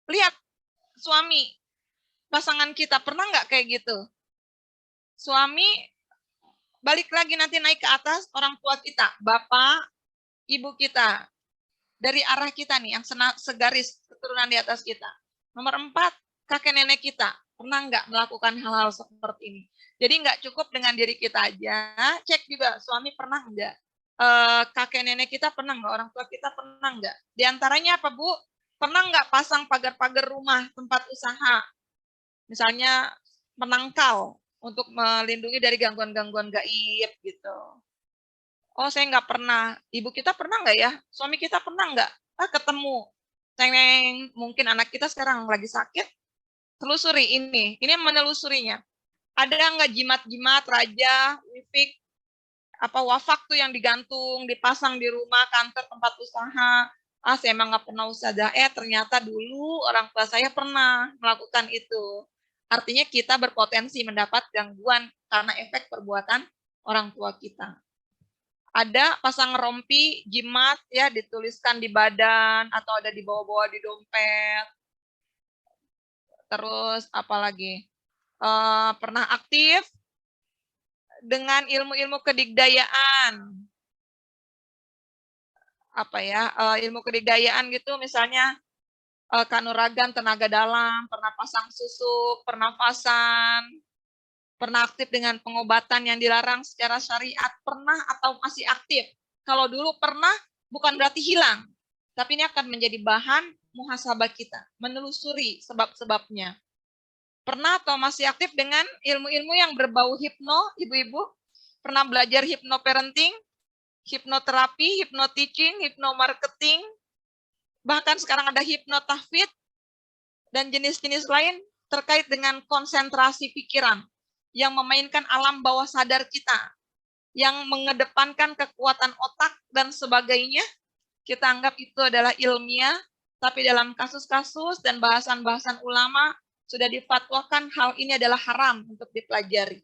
lihat suami, pasangan kita, pernah nggak kayak gitu? Suami, balik lagi nanti naik ke atas, orang tua kita, bapak, ibu kita, dari arah kita nih, yang segaris keturunan di atas kita. Nomor 4, kakek nenek kita. Pernah nggak melakukan hal-hal seperti ini? Jadi nggak cukup dengan diri kita aja, cek juga suami pernah nggak? Kakek nenek kita pernah nggak? Orang tua kita pernah nggak? Di antaranya apa, Bu? Pernah nggak pasang pagar-pagar rumah, tempat usaha? Misalnya penangkal, untuk melindungi dari gangguan-gangguan gaib gitu. Oh, saya nggak pernah. Ibu kita pernah nggak ya? Suami kita pernah nggak? Ketemu. Teng, mungkin anak kita sekarang lagi sakit. Telusuri ini menelusurinya. Ada nggak jimat-jimat, raja, wifik, apa wafak tuh yang digantung, dipasang di rumah, kantor, tempat usaha. Saya emang nggak pernah ustazah. Ternyata dulu orang tua saya pernah melakukan itu. Artinya kita berpotensi mendapat gangguan karena efek perbuatan orang tua kita. Ada pasang rompi, jimat ya dituliskan di badan atau ada di bawah-bawah di dompet. Terus apalagi pernah aktif dengan ilmu-ilmu kedigdayaan. Apa ya? Ilmu kedigdayaan gitu misalnya kanuragan, tenaga dalam, pernah pasang susuk, pernafasan, pernah aktif dengan pengobatan yang dilarang secara syariat, pernah atau masih aktif. Kalau dulu pernah, bukan berarti hilang. Tapi ini akan menjadi bahan muhasabah kita, menelusuri sebab-sebabnya. Pernah atau masih aktif dengan ilmu-ilmu yang berbau hipno, ibu-ibu? Pernah belajar hipnoparenting, hipnoterapi, hipnoteaching, hipnomarketing, bahkan sekarang ada hipnotahfidz, dan jenis-jenis lain terkait dengan konsentrasi pikiran, yang memainkan alam bawah sadar kita, yang mengedepankan kekuatan otak dan sebagainya, kita anggap itu adalah ilmiah, tapi dalam kasus-kasus dan bahasan-bahasan ulama sudah difatwakan hal ini adalah haram untuk dipelajari.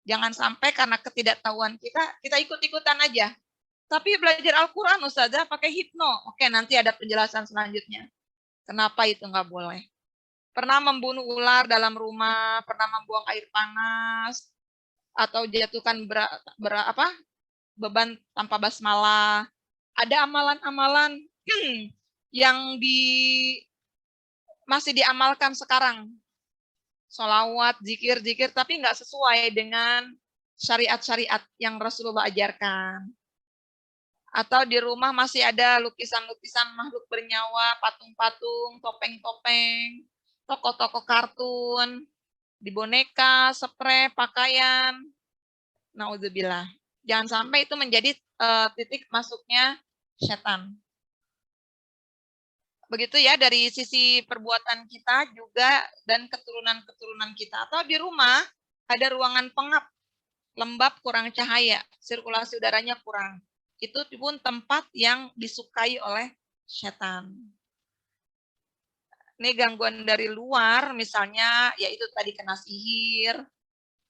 Jangan sampai karena ketidaktahuan kita ikut-ikutan aja. Tapi belajar Al-Quran, Ustazah, pakai hipno. Oke, nanti ada penjelasan selanjutnya. Kenapa itu nggak boleh? Pernah membunuh ular dalam rumah, pernah membuang air panas, atau jatuhkan beban tanpa basmalah. Ada amalan-amalan yang masih diamalkan sekarang. Sholawat, zikir, tapi nggak sesuai dengan syariat-syariat yang Rasulullah ajarkan. Atau di rumah masih ada lukisan-lukisan makhluk bernyawa, patung-patung, topeng-topeng, toko-toko kartun, di boneka, spray, pakaian. Naudzubillah. Jangan sampai itu menjadi titik masuknya setan. Begitu ya dari sisi perbuatan kita juga dan keturunan-keturunan kita. Atau di rumah ada ruangan pengap, lembab, kurang cahaya, sirkulasi udaranya kurang. Itu pun tempat yang disukai oleh setan. Ini gangguan dari luar, misalnya yaitu tadi kena sihir,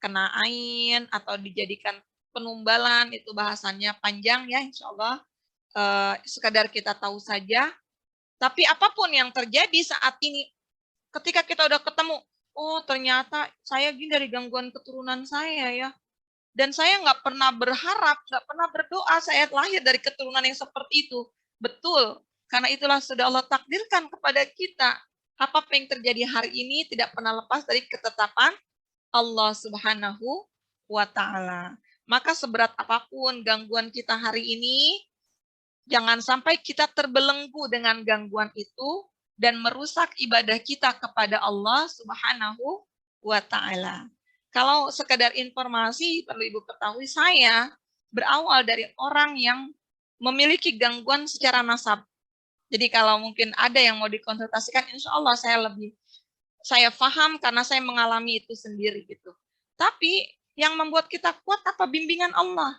kena ain, atau dijadikan penumbalan, itu bahasannya panjang ya, insya Allah. Sekadar kita tahu saja. Tapi apapun yang terjadi saat ini, ketika kita udah ketemu, oh ternyata saya gini dari gangguan keturunan saya ya. Dan saya nggak pernah berharap, nggak pernah berdoa saya lahir dari keturunan yang seperti itu. Betul, karena itulah sudah Allah takdirkan kepada kita. Apa yang terjadi hari ini tidak pernah lepas dari ketetapan Allah Subhanahu wa Ta'ala. Maka seberat apapun gangguan kita hari ini, jangan sampai kita terbelenggu dengan gangguan itu dan merusak ibadah kita kepada Allah Subhanahu wa Ta'ala. Kalau sekedar informasi, perlu Ibu ketahui, saya berawal dari orang yang memiliki gangguan secara nasab. Jadi kalau mungkin ada yang mau dikonsultasikan, insya Allah saya paham karena saya mengalami itu sendiri gitu. Tapi yang membuat kita kuat apa? Bimbingan Allah,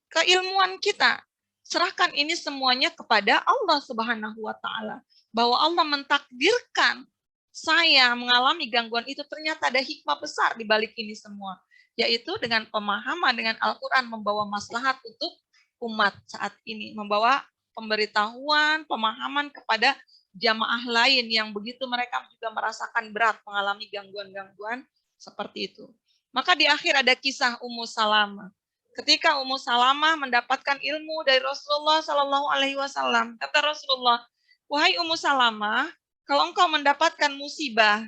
keilmuan kita. Serahkan ini semuanya kepada Allah Subhanahu wa Ta'ala. Bahwa Allah mentakdirkan saya mengalami gangguan itu, ternyata ada hikmah besar di balik ini semua. Yaitu dengan pemahaman dengan Al-Quran membawa maslahat untuk umat saat ini. Membawa pemberitahuan, pemahaman kepada jamaah lain yang begitu mereka juga merasakan berat mengalami gangguan-gangguan seperti itu. Maka di akhir ada kisah Ummu Salamah. Ketika Ummu Salamah mendapatkan ilmu dari Rasulullah Shallallahu Alaihi Wasallam, kata Rasulullah, wahai Ummu Salamah, kalau engkau mendapatkan musibah,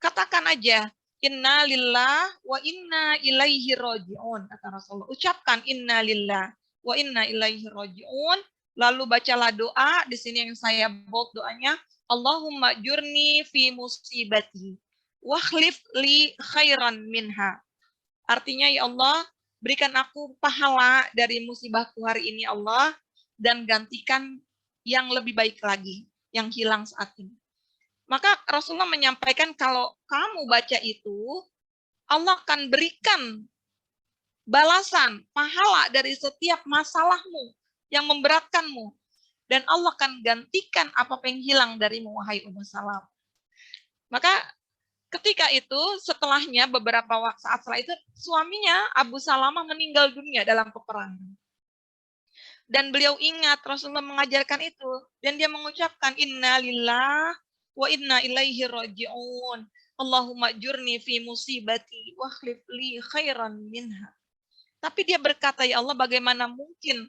katakan aja, Inna lillah wa inna ilaihi roji'un, kata Rasulullah. Ucapkan Inna lillah wa inna ilaihi roji'un. Lalu bacalah doa, di sini yang saya bold doanya, Allahumma jurni fi musibati. Wakhlif li khairan minha. Artinya, ya Allah, berikan aku pahala dari musibahku hari ini, Allah, dan gantikan yang lebih baik lagi, yang hilang saat ini. Maka Rasulullah menyampaikan kalau kamu baca itu, Allah akan berikan balasan, pahala dari setiap masalahmu yang memberatkanmu. Dan Allah akan gantikan apa yang hilang darimu, wahai Ummu Salamah. Maka ketika itu, setelahnya beberapa saat setelah itu, suaminya Abu Salamah meninggal dunia dalam peperangan. Dan beliau ingat Rasulullah mengajarkan itu. Dan dia mengucapkan, Inna lillah wa inna ilaihi raji'un. Allahumma jurni fi musibati wa khlif li khairan minha. Tapi dia berkata, ya Allah, bagaimana mungkin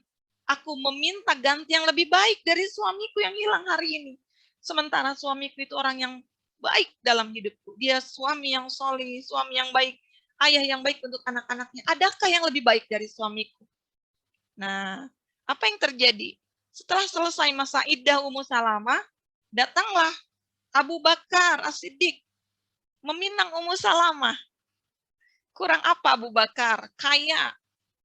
aku meminta ganti yang lebih baik dari suamiku yang hilang hari ini. Sementara suamiku itu orang yang baik dalam hidupku. Dia suami yang soleh, suami yang baik, ayah yang baik untuk anak-anaknya. Adakah yang lebih baik dari suamiku? Nah, apa yang terjadi? Setelah selesai masa iddah Ummu Salamah, datanglah Abu Bakar As-Siddiq meminang Ummu Salamah. Kurang apa Abu Bakar? Kaya,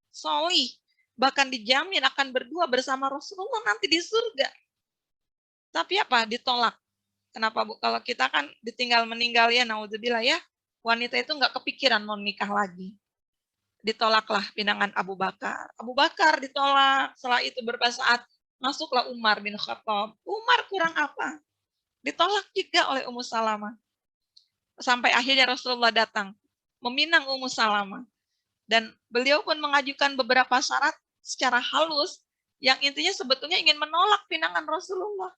soleh, bahkan dijamin akan berdua bersama Rasulullah nanti di surga. Tapi apa? Ditolak. Kenapa, Bu? Kalau kita kan ditinggal meninggal, ya, naudzubillah, ya, wanita itu nggak kepikiran mau nikah lagi. Ditolaklah pinangan Abu Bakar. Abu Bakar ditolak. Setelah itu beberapa saat masuklah Umar bin Khattab. Umar kurang apa? Ditolak juga oleh Ummu Salamah. Sampai akhirnya Rasulullah datang meminang Ummu Salamah. Dan beliau pun mengajukan beberapa syarat secara halus yang intinya sebetulnya ingin menolak pinangan Rasulullah.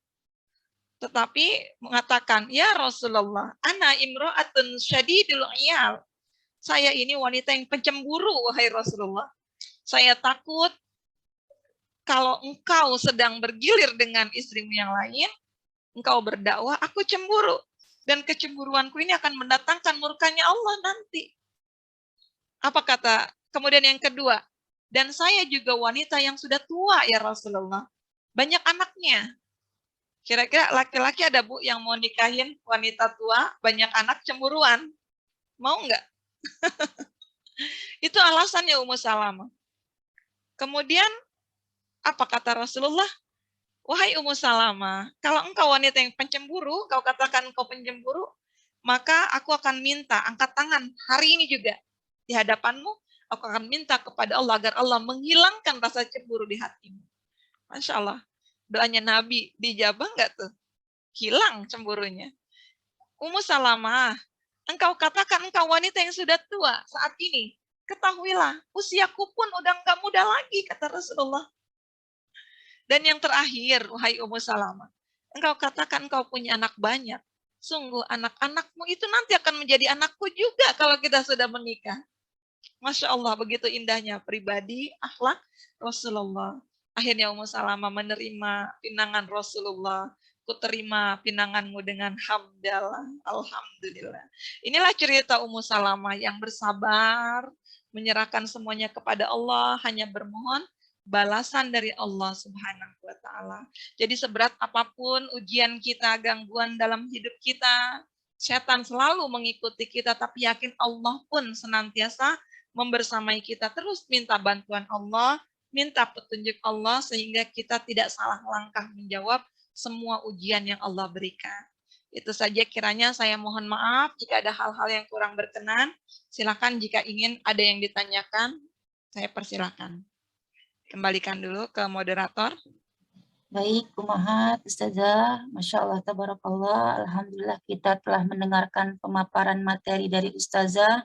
Tetapi mengatakan, ya Rasulullah, ana imra'atun syadidul iyal. Saya ini wanita yang pencemburu, wahai Rasulullah. Saya takut kalau engkau sedang bergilir dengan istrimu yang lain, engkau berdakwah, aku cemburu. Dan kecemburuanku ini akan mendatangkan murkanya Allah nanti. Apa kata? Kemudian yang kedua, dan saya juga wanita yang sudah tua, ya Rasulullah. Banyak anaknya. Kira-kira laki-laki ada, Bu, yang mau nikahin wanita tua, banyak anak, cemburuan? Mau nggak? Itu alasannya Ummu Salamah. Kemudian, apa kata Rasulullah? Wahai Ummu Salamah, kalau engkau wanita yang pencemburu, kau katakan engkau pencemburu, maka aku akan minta, angkat tangan hari ini juga di hadapanmu, aku akan minta kepada Allah agar Allah menghilangkan rasa cemburu di hatimu. Masya Allah. Doanya Nabi dijabah nggak tuh? Hilang cemburunya. Ummu Salamah, engkau katakan engkau wanita yang sudah tua saat ini. Ketahuilah, usiaku pun udah nggak muda lagi, kata Rasulullah. Dan yang terakhir, wahai Ummu Salamah, engkau katakan engkau punya anak banyak. Sungguh anak-anakmu itu nanti akan menjadi anakku juga kalau kita sudah menikah. Masya Allah, begitu indahnya pribadi, akhlak Rasulullah. Akhirnya Ummu Salamah menerima pinangan Rasulullah. Kuterima pinanganmu dengan hamdalah. Alhamdulillah. Inilah cerita Ummu Salamah yang bersabar, menyerahkan semuanya kepada Allah, hanya bermohon balasan dari Allah Subhanahu wa Ta'ala. Jadi seberat apapun ujian kita, gangguan dalam hidup kita, setan selalu mengikuti kita, tapi yakin Allah pun senantiasa membersamai kita. Terus minta bantuan Allah, minta petunjuk Allah sehingga kita tidak salah langkah menjawab semua ujian yang Allah berikan. Itu saja kiranya, saya mohon maaf jika ada hal-hal yang kurang berkenan. Silakan jika ingin ada yang ditanyakan, saya persilakan. Kembalikan dulu ke moderator. Baik, Ummahat, Ustazah, Masya Allah, Tabarakallah, Alhamdulillah kita telah mendengarkan pemaparan materi dari Ustazah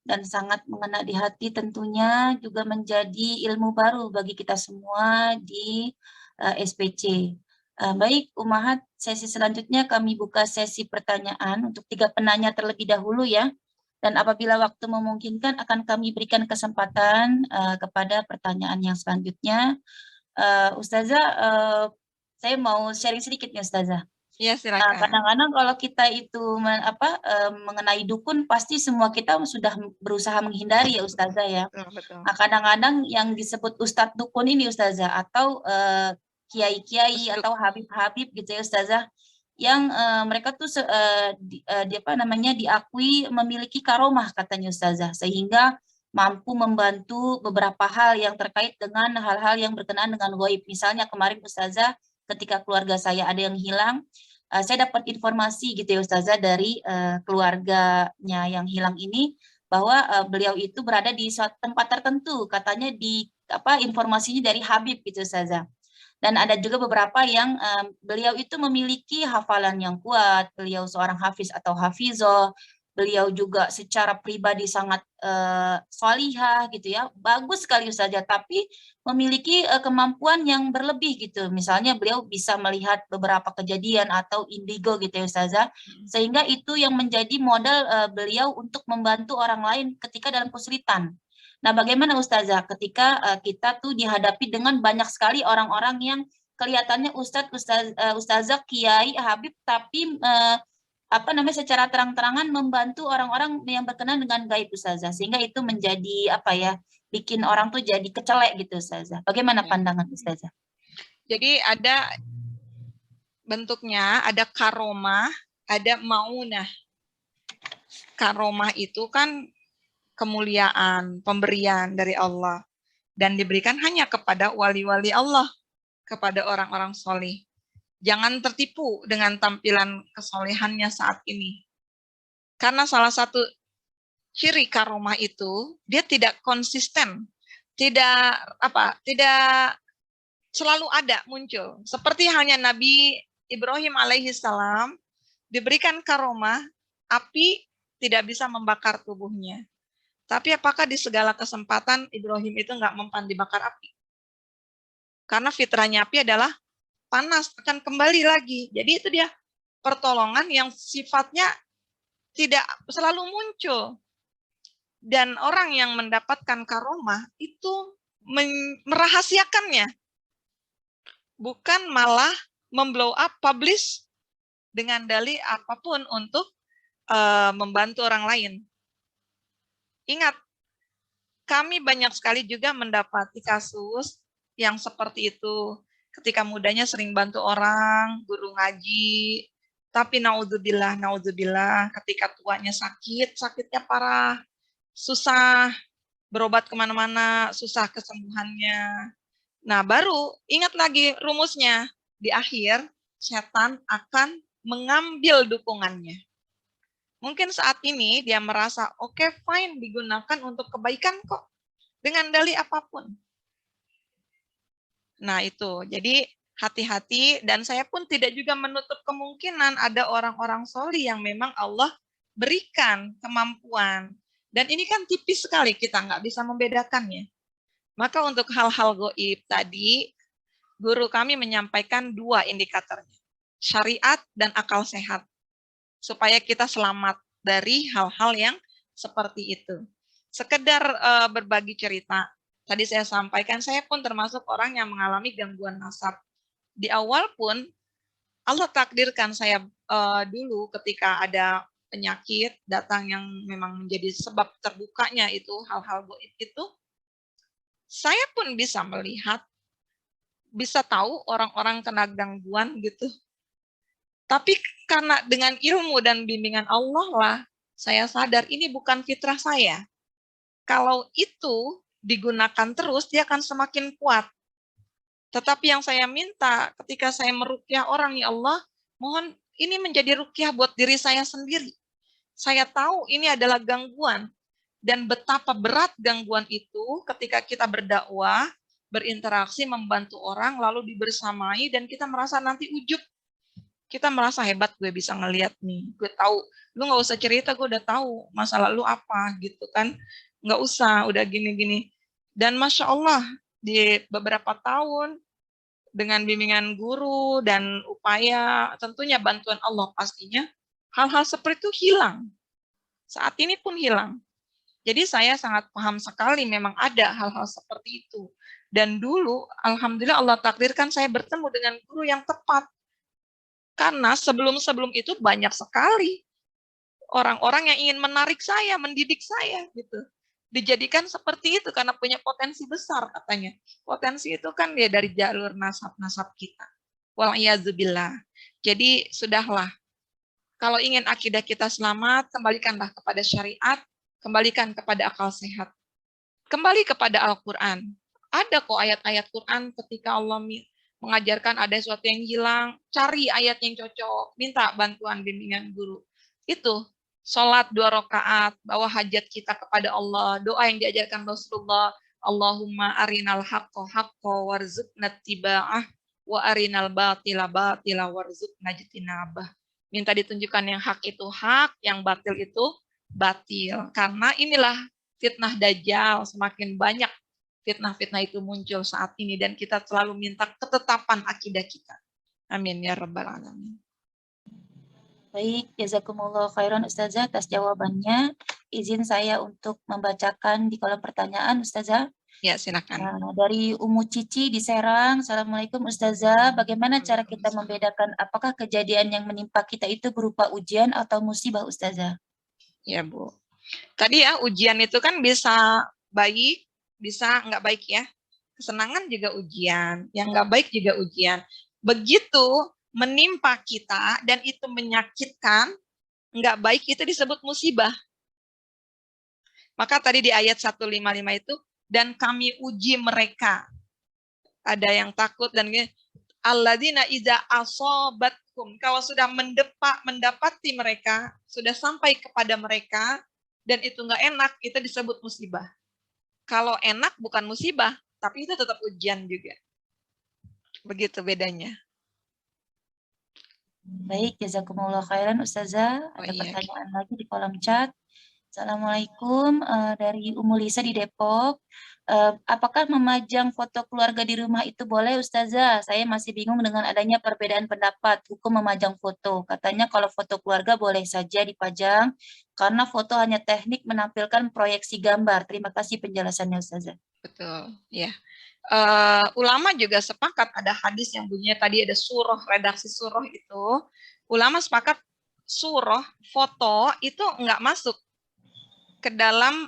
dan sangat mengena di hati, tentunya juga menjadi ilmu baru bagi kita semua di SPC. Baik, Ummahat, sesi selanjutnya kami buka sesi pertanyaan untuk 3 penanya terlebih dahulu ya. Dan apabila waktu memungkinkan akan kami berikan kesempatan kepada pertanyaan yang selanjutnya. Ustazah, saya mau sharing sedikit nih Ustazah. Ya, silakan. Kadang-kadang kalau kita itu mengenai dukun, pasti semua kita sudah berusaha menghindari ya Ustazah ya. Betul. Nah, kadang-kadang yang disebut Ustadz dukun ini Ustazah, atau kiai-kiai atau habib-habib gitu ya Ustazah, yang mereka tuh diakui memiliki karomah katanya Ustazah, sehingga mampu membantu beberapa hal yang terkait dengan hal-hal yang berkenaan dengan gaib. Misalnya kemarin Ustazah, ketika keluarga saya ada yang hilang, saya dapat informasi gitu ya Ustazah dari keluarganya yang hilang ini, bahwa beliau itu berada di suatu tempat tertentu, katanya di informasinya dari Habib gitu Ustazah. Dan ada juga beberapa yang beliau itu memiliki hafalan yang kuat, beliau seorang hafiz atau hafizoh, beliau juga secara pribadi sangat solihah gitu ya, bagus sekali saja, tapi memiliki kemampuan yang berlebih gitu. Misalnya beliau bisa melihat beberapa kejadian atau indigo gitu ya Ustazah, sehingga itu yang menjadi modal beliau untuk membantu orang lain ketika dalam kesulitan. Nah, bagaimana Ustazah ketika kita tuh dihadapi dengan banyak sekali orang-orang yang kelihatannya Ustazah, Kiai, Habib, tapi secara terang-terangan membantu orang-orang yang berkenan dengan gaib Ustazah, sehingga itu menjadi bikin orang tuh jadi kecelek gitu Ustazah. Bagaimana pandangan Ustazah? Jadi ada bentuknya, ada karomah, ada maunah. Karomah itu kan kemuliaan, pemberian dari Allah, dan diberikan hanya kepada wali-wali Allah, kepada orang-orang soleh. Jangan tertipu dengan tampilan kesolehannya saat ini. Karena salah satu ciri karomah itu, dia tidak konsisten, tidak selalu ada muncul. Seperti halnya Nabi Ibrahim alaihissalam diberikan karomah, api tidak bisa membakar tubuhnya. Tapi apakah di segala kesempatan Ibrahim itu nggak mempan dibakar api? Karena fitrahnya api adalah panas, akan kembali lagi. Jadi itu dia pertolongan yang sifatnya tidak selalu muncul. Dan orang yang mendapatkan karomah itu merahasiakannya. Bukan malah memblow up, publish dengan dalih apapun untuk membantu orang lain. Ingat, kami banyak sekali juga mendapati kasus yang seperti itu. Ketika mudanya sering bantu orang, guru ngaji, tapi naudzubillah, ketika tuanya sakitnya parah, susah berobat kemana-mana, susah kesembuhannya. Nah, baru ingat lagi rumusnya. Di akhir, setan akan mengambil dukungannya. Mungkin saat ini dia merasa, oke, fine, digunakan untuk kebaikan kok. Dengan dalih apapun. Nah itu, jadi hati-hati, dan saya pun tidak juga menutup kemungkinan ada orang-orang solih yang memang Allah berikan kemampuan. Dan ini kan tipis sekali, kita nggak bisa membedakannya. Maka untuk hal-hal gaib tadi, guru kami menyampaikan 2 indikatornya. Syariat dan akal sehat. Supaya kita selamat dari hal-hal yang seperti itu. Sekedar berbagi cerita. Tadi saya sampaikan, saya pun termasuk orang yang mengalami gangguan nasab. Di awal pun, Allah takdirkan saya dulu ketika ada penyakit datang yang memang menjadi sebab terbukanya itu, hal-hal gaib itu, saya pun bisa melihat, bisa tahu orang-orang kena gangguan gitu. Tapi karena dengan ilmu dan bimbingan Allah lah, saya sadar ini bukan fitrah saya. Kalau itu digunakan terus, dia akan semakin kuat. Tetapi yang saya minta ketika saya meruqyah orang, ya Allah, mohon ini menjadi ruqyah buat diri saya sendiri. Saya tahu ini adalah gangguan. Dan betapa berat gangguan itu ketika kita berdakwah, berinteraksi, membantu orang, lalu dibersamai, dan kita merasa nanti ujub. Kita merasa hebat, gue bisa ngeliat nih, gue tahu, lu nggak usah cerita, gue udah tahu masa lalu apa gitu kan, nggak usah, udah gini-gini. Dan Masya Allah, di beberapa tahun, dengan bimbingan guru dan upaya, tentunya bantuan Allah pastinya, hal-hal seperti itu hilang. Saat ini pun hilang. Jadi saya sangat paham sekali memang ada hal-hal seperti itu. Dan dulu, Alhamdulillah Allah takdirkan saya bertemu dengan guru yang tepat. Karena sebelum-sebelum itu banyak sekali orang-orang yang ingin menarik saya, mendidik saya gitu. Dijadikan seperti itu karena punya potensi besar katanya. Potensi itu kan ya dari jalur nasab-nasab kita. Wal'iyazubillah. Jadi sudahlah. Kalau ingin akidah kita selamat, kembalikanlah kepada syariat, kembalikan kepada akal sehat. Kembali kepada Al-Quran. Ada kok ayat-ayat Quran ketika Allah mengajarkan ada sesuatu yang hilang, cari ayat yang cocok, minta bantuan bimbingan guru. Itu, sholat 2 rakaat, bawa hajat kita kepada Allah, doa yang diajarkan Rasulullah, Allahumma arinal haqqo haqqo warzuqna tiba'ah, wa arinal batila batila warzuqna jitinabah. Minta ditunjukkan yang hak itu hak, yang batil itu batil. Karena inilah fitnah Dajjal, semakin banyak fitnah-fitnah itu muncul saat ini dan kita selalu minta ketetapan akidah kita. Amin ya rabbal alamin. Baik, jazakumullah khairan Ustazah atas jawabannya. Izin saya untuk membacakan di kolom pertanyaan Ustazah. Ya, silakan. Dari Umu Cici di Serang. Assalamualaikum Ustazah. Bagaimana cara kita membedakan apakah kejadian yang menimpa kita itu berupa ujian atau musibah Ustazah? Ya, Bu. Tadi ya, ujian itu kan bisa baik, bisa nggak baik ya. Kesenangan juga ujian, yang nggak baik juga ujian. Begitu menimpa kita dan itu menyakitkan, nggak baik itu disebut musibah. Maka tadi di ayat 155 itu, dan kami uji mereka. Ada yang takut dan alladzina idza asobatkum, kalau sudah mendapati mereka, sudah sampai kepada mereka, dan itu nggak enak, itu disebut musibah. Kalau enak bukan musibah, tapi itu tetap ujian juga. Begitu bedanya. Baik, jazakumullah khairan Ustazah. Ada pertanyaan lagi di kolom chat. Assalamualaikum, dari Umu Lisa di Depok. Apakah memajang foto keluarga di rumah itu boleh Ustazah? Saya masih bingung dengan adanya perbedaan pendapat hukum memajang foto. Katanya kalau foto keluarga boleh saja dipajang karena foto hanya teknik menampilkan proyeksi gambar. Terima kasih penjelasannya Ustazah. Betul, ya. Ulama juga sepakat, ada hadis yang bunyinya tadi ada surah, redaksi surah itu. Ulama sepakat surah, foto itu nggak masuk ke dalam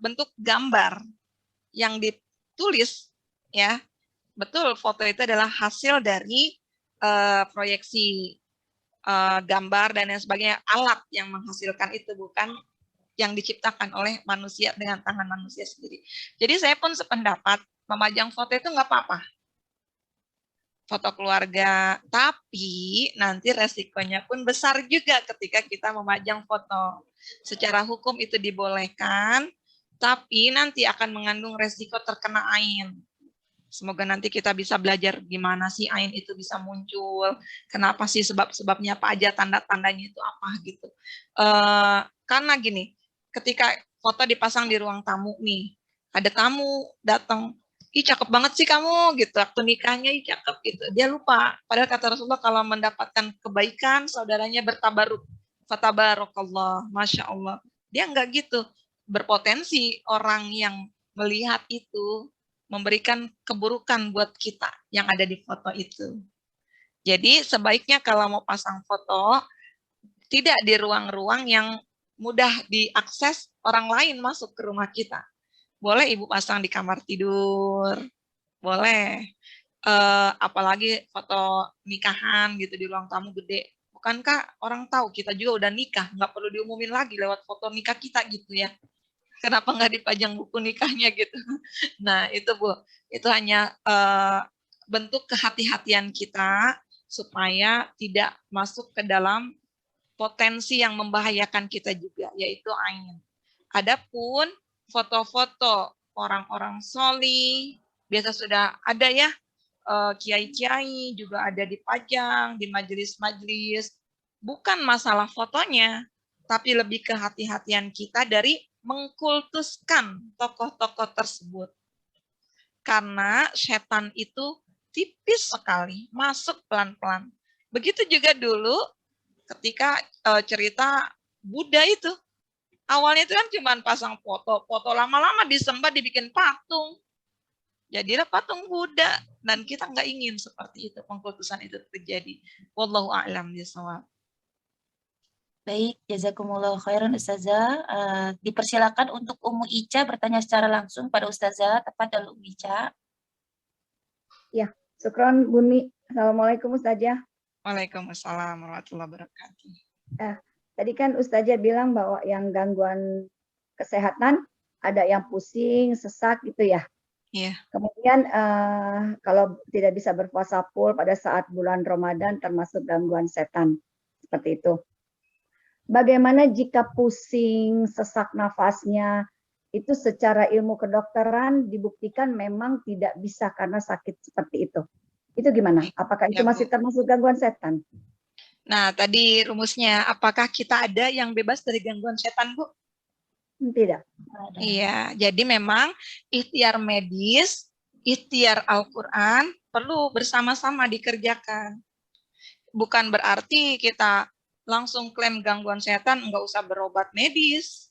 bentuk gambar yang ditulis, ya. Betul, foto itu adalah hasil dari proyeksi gambar dan lain sebagainya, alat yang menghasilkan itu, bukan yang diciptakan oleh manusia dengan tangan manusia sendiri. Jadi saya pun sependapat, memajang foto itu nggak apa-apa. Foto keluarga, tapi nanti resikonya pun besar juga ketika kita memajang foto. Secara hukum itu dibolehkan, tapi nanti akan mengandung resiko terkena ain. Semoga nanti kita bisa belajar gimana sih ain itu bisa muncul, kenapa sih sebab-sebabnya apa aja, tanda-tandanya itu apa gitu. Karena gini, ketika foto dipasang di ruang tamu nih, ada tamu datang, ih cakep banget sih kamu gitu, waktu nikahnya ih cakep gitu. Dia lupa, padahal kata Rasulullah kalau mendapatkan kebaikan saudaranya bertabaruk, fatabarokallah, masya Allah. Dia enggak gitu, berpotensi orang yang melihat itu memberikan keburukan buat kita yang ada di foto itu. Jadi sebaiknya kalau mau pasang foto tidak di ruang-ruang yang mudah diakses orang lain masuk ke rumah kita. Boleh ibu pasang di kamar tidur, boleh. Apalagi foto nikahan gitu di ruang tamu gede. Bukankah orang tahu kita juga udah nikah, nggak perlu diumumin lagi lewat foto nikah kita gitu ya. Kenapa nggak dipajang buku nikahnya gitu. Nah itu Bu, itu hanya bentuk kehati-hatian kita supaya tidak masuk ke dalam potensi yang membahayakan kita juga, yaitu ain. Adapun foto-foto orang-orang soli, biasa sudah ada ya, kiai-kiai juga ada dipajang di majelis-majelis. Bukan masalah fotonya, tapi lebih kehati-hatian kita dari mengkultuskan tokoh-tokoh tersebut. Karena setan itu tipis sekali, masuk pelan-pelan. Begitu juga dulu ketika cerita Buddha itu. Awalnya itu kan cuma pasang foto lama-lama disembah dibikin patung. Jadilah patung Buddha, dan kita nggak ingin seperti itu, pengkultusan itu terjadi. Wallahu a'lam bishawab. Baik, jazakumullah khairan Ustazah. Dipersilakan untuk Umu Ica bertanya secara langsung pada Ustazah. Tepat dari Umu Ica. Ya, syukron Bumi. Assalamualaikum Ustazah. Waalaikumsalam warahmatullahi wabarakatuh. Tadi kan Ustazah bilang bahwa yang gangguan kesehatan ada yang pusing, sesak gitu ya. Iya. Kemudian kalau tidak bisa berpuasa full pada saat bulan Ramadan termasuk gangguan setan. Seperti itu. Bagaimana jika pusing, sesak nafasnya, itu secara ilmu kedokteran dibuktikan memang tidak bisa karena sakit seperti itu. Itu gimana? Apakah itu Ya, Bu. masih termasuk gangguan setan? Nah, tadi rumusnya, apakah kita ada yang bebas dari gangguan setan, Bu? Tidak. Iya, jadi memang ikhtiar medis, ikhtiar Al-Quran perlu bersama-sama dikerjakan. Bukan berarti kita langsung klaim gangguan setan, nggak usah berobat medis.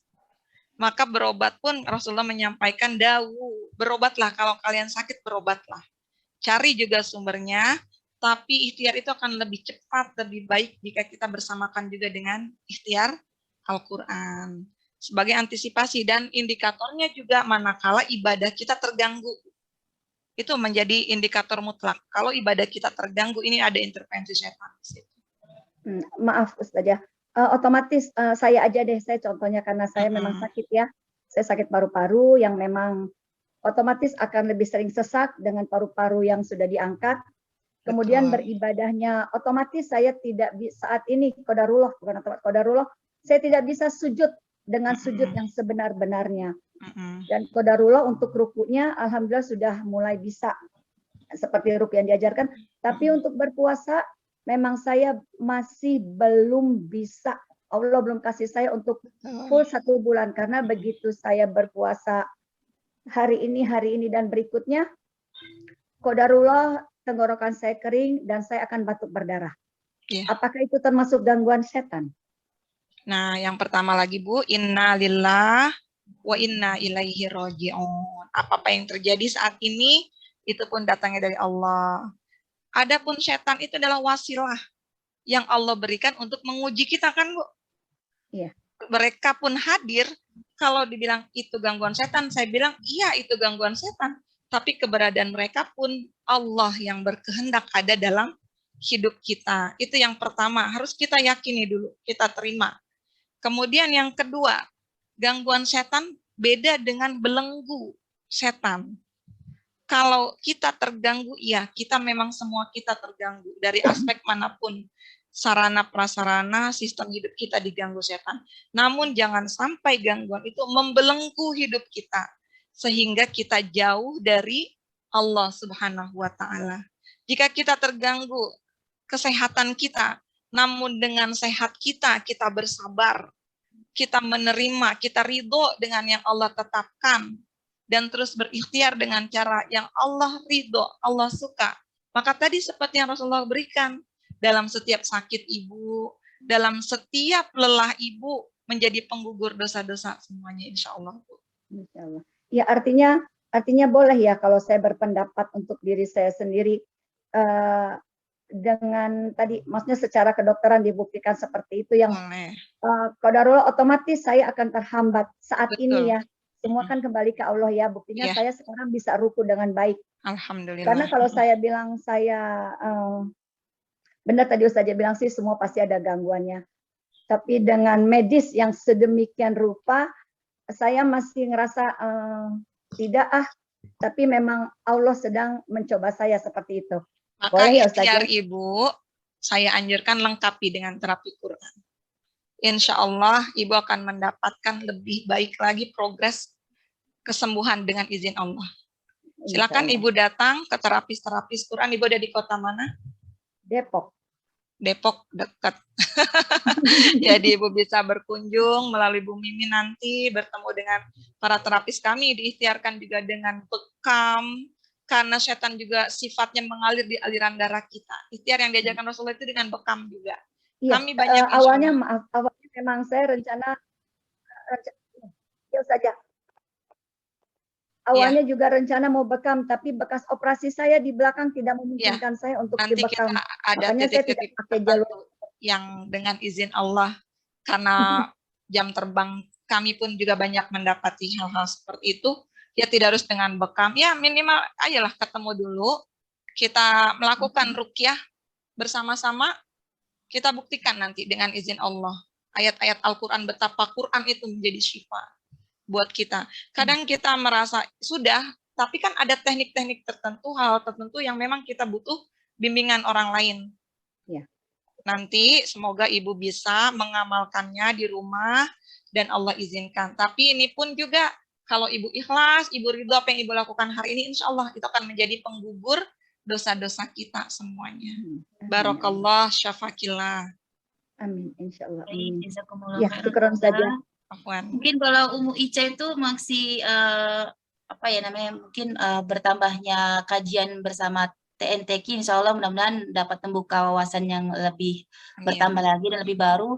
Maka berobat pun Rasulullah menyampaikan berobatlah kalau kalian sakit, berobatlah. Cari juga sumbernya, tapi ikhtiar itu akan lebih cepat, lebih baik jika kita bersamakan juga dengan ikhtiar Al-Quran. Sebagai antisipasi dan indikatornya juga manakala ibadah kita terganggu. Itu menjadi indikator mutlak. Kalau ibadah kita terganggu, ini ada intervensi setan. Maaf Ustazah, otomatis saya aja deh, saya contohnya karena saya memang sakit ya. Saya sakit paru-paru yang memang otomatis akan lebih sering sesak dengan paru-paru yang sudah diangkat. Kemudian beribadahnya otomatis saya tidak bisa saat ini qadarullah, bukan otomatis qadarullah, saya tidak bisa sujud dengan sujud yang sebenar-benarnya. Dan qadarullah untuk rukunya alhamdulillah sudah mulai bisa seperti ruku yang diajarkan, tapi untuk berpuasa memang saya masih belum bisa. Allah belum kasih saya untuk full 1 bulan karena begitu saya berpuasa hari ini dan berikutnya, qadarullah tenggorokan saya kering dan saya akan batuk berdarah. Yeah. Apakah itu termasuk gangguan setan? Nah, yang pertama lagi Bu, inna lillah wa inna ilaihi roji'un. Apa-apa yang terjadi saat ini, itu pun datangnya dari Allah. Adapun setan itu adalah wasilah yang Allah berikan untuk menguji kita kan Bu? Iya. Mereka pun hadir, kalau dibilang itu gangguan setan, saya bilang iya itu gangguan setan. Tapi keberadaan mereka pun Allah yang berkehendak ada dalam hidup kita. Itu yang pertama, harus kita yakini dulu, kita terima. Kemudian yang kedua, gangguan setan beda dengan belenggu setan. Kalau kita terganggu, ya kita memang semua kita terganggu dari aspek manapun. Sarana prasarana sistem hidup kita diganggu setan. Namun jangan sampai gangguan itu membelenggu hidup kita sehingga kita jauh dari Allah Subhanahu wa taala. Jika kita terganggu kesehatan kita, namun dengan sehat kita bersabar, kita menerima, kita ridho dengan yang Allah tetapkan, dan terus berikhtiar dengan cara yang Allah ridho, Allah suka. Maka tadi seperti yang Rasulullah berikan, dalam setiap sakit ibu, dalam setiap lelah ibu, menjadi penggugur dosa-dosa semuanya insya Allah. Insya Allah. Ya artinya boleh ya kalau saya berpendapat untuk diri saya sendiri, dengan tadi, maksudnya secara kedokteran dibuktikan seperti itu yang qadarullah otomatis saya akan terhambat saat ini ya. Semua kan kembali ke Allah ya. Buktinya saya sekarang bisa ruku dengan baik. Alhamdulillah. Karena kalau saya bilang saya benar tadi Ustazah bilang sih semua pasti ada gangguannya. Tapi dengan medis yang sedemikian rupa, saya masih ngerasa tidak tapi memang Allah sedang mencoba saya seperti itu. Maka boleh ya ikhtiar Ustazah? Ibu, saya anjurkan lengkapi dengan terapi Quran. Insya Allah Ibu akan mendapatkan lebih baik lagi progres kesembuhan dengan izin Allah. Silakan Ibu datang ke terapis-terapis Quran. Ibu ada di kota mana? Depok. Depok dekat. Jadi Ibu bisa berkunjung melalui Bu Mimin nanti bertemu dengan para terapis kami, diikhtiarkan juga dengan bekam, karena setan juga sifatnya mengalir di aliran darah kita. Ikhtiar yang diajarkan Rasulullah itu dengan bekam juga. Iya, Kami banyak awalnya memang saya rencana ya saja. Awalnya juga rencana mau bekam, tapi bekas operasi saya di belakang tidak memungkinkan saya untuk nanti dibekam. kita ada Makanya saya tidak pakai jalur yang dengan izin Allah, karena jam terbang kami pun juga banyak mendapati hal-hal seperti itu. Ya tidak harus dengan bekam, ya minimal ayolah ketemu dulu, kita melakukan ruqyah bersama-sama kita buktikan nanti dengan izin Allah. Ayat-ayat Al-Quran, betapa Quran itu menjadi syifa buat kita. Kadang kita merasa sudah, tapi kan ada teknik-teknik tertentu, hal tertentu yang memang kita butuh bimbingan orang lain. Ya. Nanti semoga Ibu bisa mengamalkannya di rumah dan Allah izinkan. Tapi ini pun juga kalau Ibu ikhlas, Ibu ridho apa yang Ibu lakukan hari ini, insya Allah itu akan menjadi penggugur dosa-dosa kita semuanya. Barakallah, syafakillah. Amin, insya Allah. Baik, Amin. jazakumullah Ya, khairan, syukran Ustazah. saja. Afwan. Mungkin kalau Umu Ica itu masih apa ya namanya, mungkin bertambahnya kajian bersama TNTQ, insya Allah mudah-mudahan dapat membuka wawasan yang lebih bertambah lagi dan lebih baru.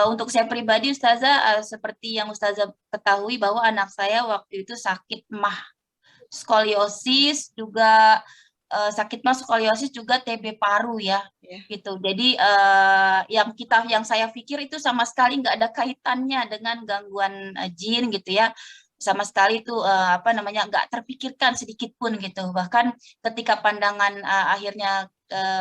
Untuk saya pribadi, Ustazah, seperti yang Ustazah ketahui bahwa anak saya waktu itu sakit MAH, skoliosis, juga sakit MAH, skoliosis, juga TB paru ya, gitu. Jadi yang saya pikir itu sama sekali nggak ada kaitannya dengan gangguan jin gitu ya, sama sekali itu apa namanya, nggak terpikirkan sedikit pun gitu. Bahkan ketika pandangan akhirnya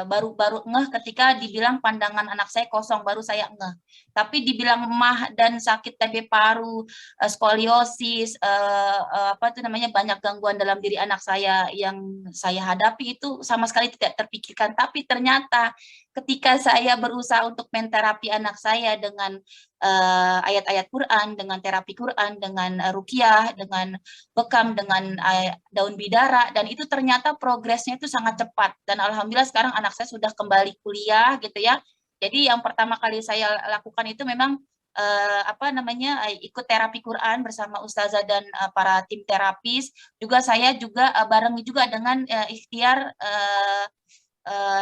baru ngeh ketika dibilang pandangan anak saya kosong, baru saya ngeh. Tapi dibilang MAH dan sakit TB paru, skoliosis, apa itu namanya, banyak gangguan dalam diri anak saya yang saya hadapi itu sama sekali tidak terpikirkan. Tapi ternyata ketika saya berusaha untuk menterapi anak saya dengan ayat-ayat Quran, dengan terapi Quran, dengan ruqyah, dengan bekam, dengan daun bidara, dan itu ternyata progresnya itu sangat cepat. Dan alhamdulillah sekarang anak saya sudah kembali kuliah gitu ya. Jadi yang pertama kali saya lakukan itu memang apa namanya, ikut terapi Quran bersama ustazah dan para tim terapis. Juga saya juga barengi juga dengan ikhtiar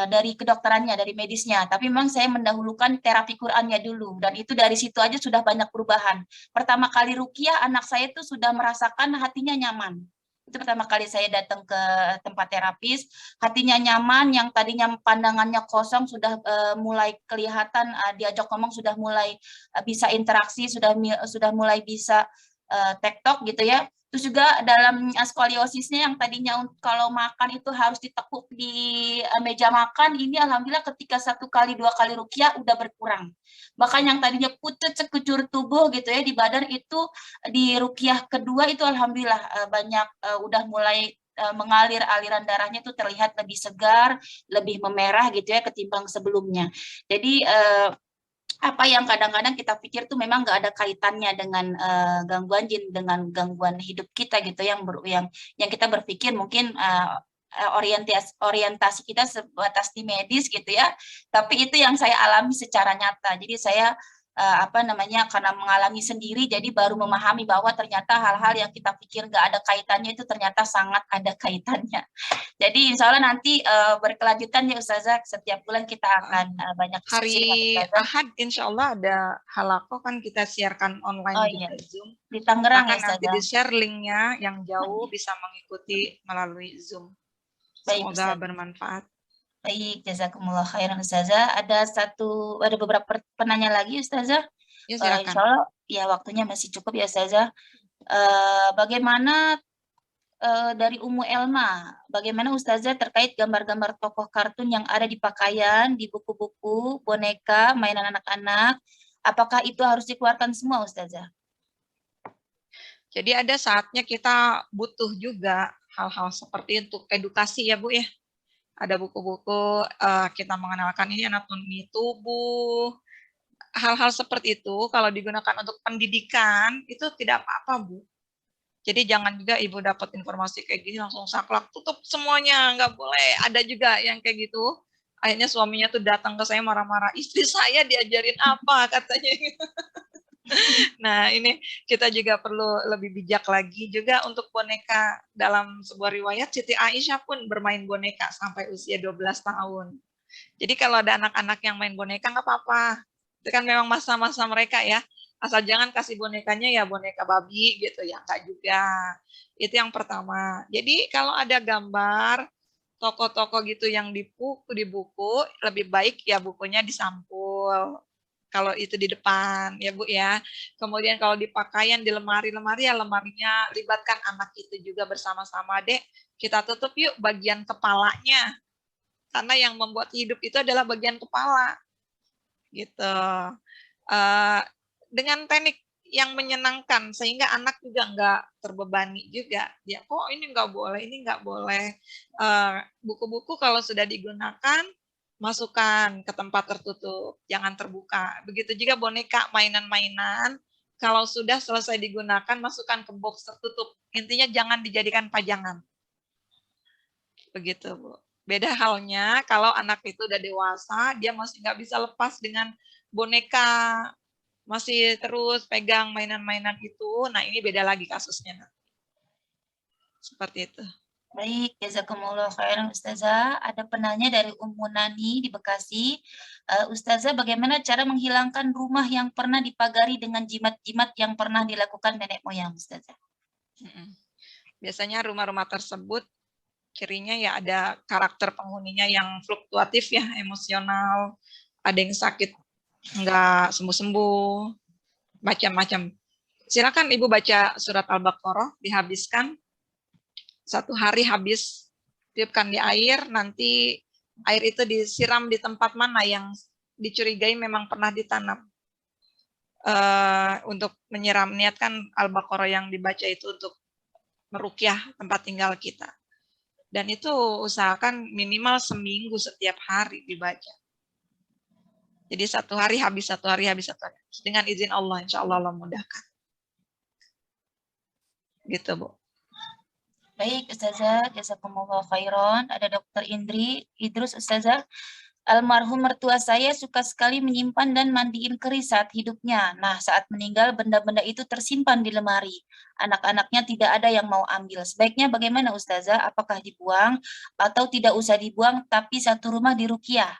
dari kedokterannya, dari medisnya. Tapi memang saya mendahulukan terapi Qurannya dulu, dan itu dari situ aja sudah banyak perubahan. Pertama kali ruqyah, anak saya itu sudah merasakan hatinya nyaman. Itu pertama kali saya datang ke tempat terapis, hatinya nyaman, yang tadinya pandangannya kosong sudah mulai kelihatan, diajak ngomong sudah mulai bisa interaksi, sudah mulai bisa tektok gitu ya. Terus juga dalam skoliosisnya yang tadinya kalau makan itu harus ditekuk di meja makan, ini alhamdulillah ketika 1 kali 2 kali ruqyah udah berkurang. Bahkan yang tadinya pucat sekujur tubuh gitu ya di badan itu, di ruqyah kedua itu alhamdulillah banyak udah mulai mengalir, aliran darahnya itu terlihat lebih segar, lebih memerah gitu ya ketimbang sebelumnya. Jadi apa yang kadang-kadang kita pikir tuh memang nggak ada kaitannya dengan gangguan jin, dengan gangguan hidup kita gitu, yang kita berpikir mungkin orientasi kita sebatas di medis gitu ya, tapi itu yang saya alami secara nyata. Jadi saya apa namanya, karena mengalami sendiri, jadi baru memahami bahwa ternyata hal-hal yang kita pikir nggak ada kaitannya itu ternyata sangat ada kaitannya. Jadi insya Allah nanti berkelanjutan ya Ustazah, setiap bulan kita akan banyak diskusi dengan Hari Ustazah. Ahad insya Allah ada halakoh kan kita siarkan online Iya. juga Zoom. Di Tangerang ya Akan nanti Ustazah. di-share linknya, yang jauh bisa mengikuti melalui Zoom. Baik, Semoga Ustazah. bermanfaat. Baik, jazakumullah khairan Ustazah. Ada beberapa penanya lagi Ustazah. Ya silakan. Insya Allah ya waktunya masih cukup ya Ustazah. Bagaimana dari Ummu Elma, bagaimana Ustazah terkait gambar-gambar tokoh kartun yang ada di pakaian, di buku-buku, boneka, mainan anak-anak? Apakah itu harus dikeluarkan semua Ustazah? Jadi ada saatnya kita butuh juga hal-hal seperti itu, edukasi ya Bu ya. Ada buku-buku kita mengenalkan ini anatomi tubuh. Hal-hal seperti itu kalau digunakan untuk pendidikan itu tidak apa-apa Bu. Jadi jangan juga Ibu dapat informasi kayak gini langsung saklek, tutup semuanya, nggak boleh. Ada juga yang kayak gitu. Akhirnya suaminya tuh datang ke saya marah-marah, istri saya diajarin apa katanya. Nah ini kita juga perlu lebih bijak lagi juga untuk boneka. Dalam sebuah riwayat Siti Aisyah pun bermain boneka sampai usia 12 tahun. Jadi kalau ada anak-anak yang main boneka nggak apa-apa. Itu kan memang masa-masa mereka ya. Asal jangan kasih bonekanya ya boneka babi gitu ya, enggak juga. Itu yang pertama. Jadi kalau ada gambar toko-toko gitu yang di buku, lebih baik ya bukunya disampul. Kalau itu di depan ya Bu ya. Kemudian kalau di pakaian di lemari-lemari ya lemarinya libatkan anak itu juga bersama-sama, Dek. Kita tutup yuk bagian kepalanya. karena yang membuat hidup itu adalah bagian kepala. Gitu. Dengan teknik yang menyenangkan sehingga anak juga nggak terbebani juga. Dia, oh ini nggak boleh, ini nggak boleh. Buku-buku kalau sudah digunakan, masukkan ke tempat tertutup, jangan terbuka. Begitu juga boneka, mainan-mainan, kalau sudah selesai digunakan, masukkan ke box tertutup. Intinya jangan dijadikan pajangan. Begitu, Bu. Beda halnya kalau anak itu udah dewasa, dia masih nggak bisa lepas dengan boneka, masih terus pegang mainan-mainan itu. Nah, ini beda lagi kasusnya. Seperti itu. Baik, jazakumullah khairan Ustazah. Ada penanya dari Ummu Nani di Bekasi. Ustazah, bagaimana cara menghilangkan rumah yang pernah dipagari dengan jimat-jimat yang pernah dilakukan nenek moyang, Ustazah? Biasanya rumah-rumah tersebut cirinya ya ada karakter penghuninya yang fluktuatif ya, emosional, ada yang sakit nggak sembuh-sembuh, macam-macam. Silakan Ibu baca surat Al-Baqarah, dihabiskan. 1 hari habis, tiupkan di air, nanti air itu disiram di tempat mana yang dicurigai memang pernah ditanam. Untuk menyiram, niatkan Al-Baqarah yang dibaca itu untuk meruqyah tempat tinggal kita. Dan itu usahakan minimal seminggu setiap hari dibaca. Jadi 1 hari habis, 1 hari habis, 1 hari habis. Dengan izin Allah, insya Allah mudahkan. Gitu, Bu. Baik, Ustazah, jazakumullah khairan. Ada Dr. Idrus, Ustazah. Almarhum mertua saya suka sekali menyimpan dan mandiin keris saat hidupnya. Nah, saat meninggal benda-benda itu tersimpan di lemari. Anak-anaknya tidak ada yang mau ambil. Sebaiknya bagaimana Ustazah? Apakah dibuang atau tidak usah dibuang tapi satu rumah diruqyah?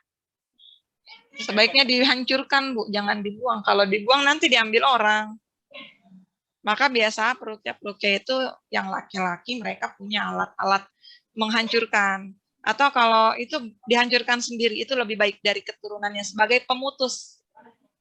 Sebaiknya dihancurkan, Bu. Jangan dibuang. Kalau dibuang nanti diambil orang. Maka biasa peruqyah itu yang laki-laki mereka punya alat-alat menghancurkan. Atau kalau itu dihancurkan sendiri, itu lebih baik dari keturunannya sebagai pemutus.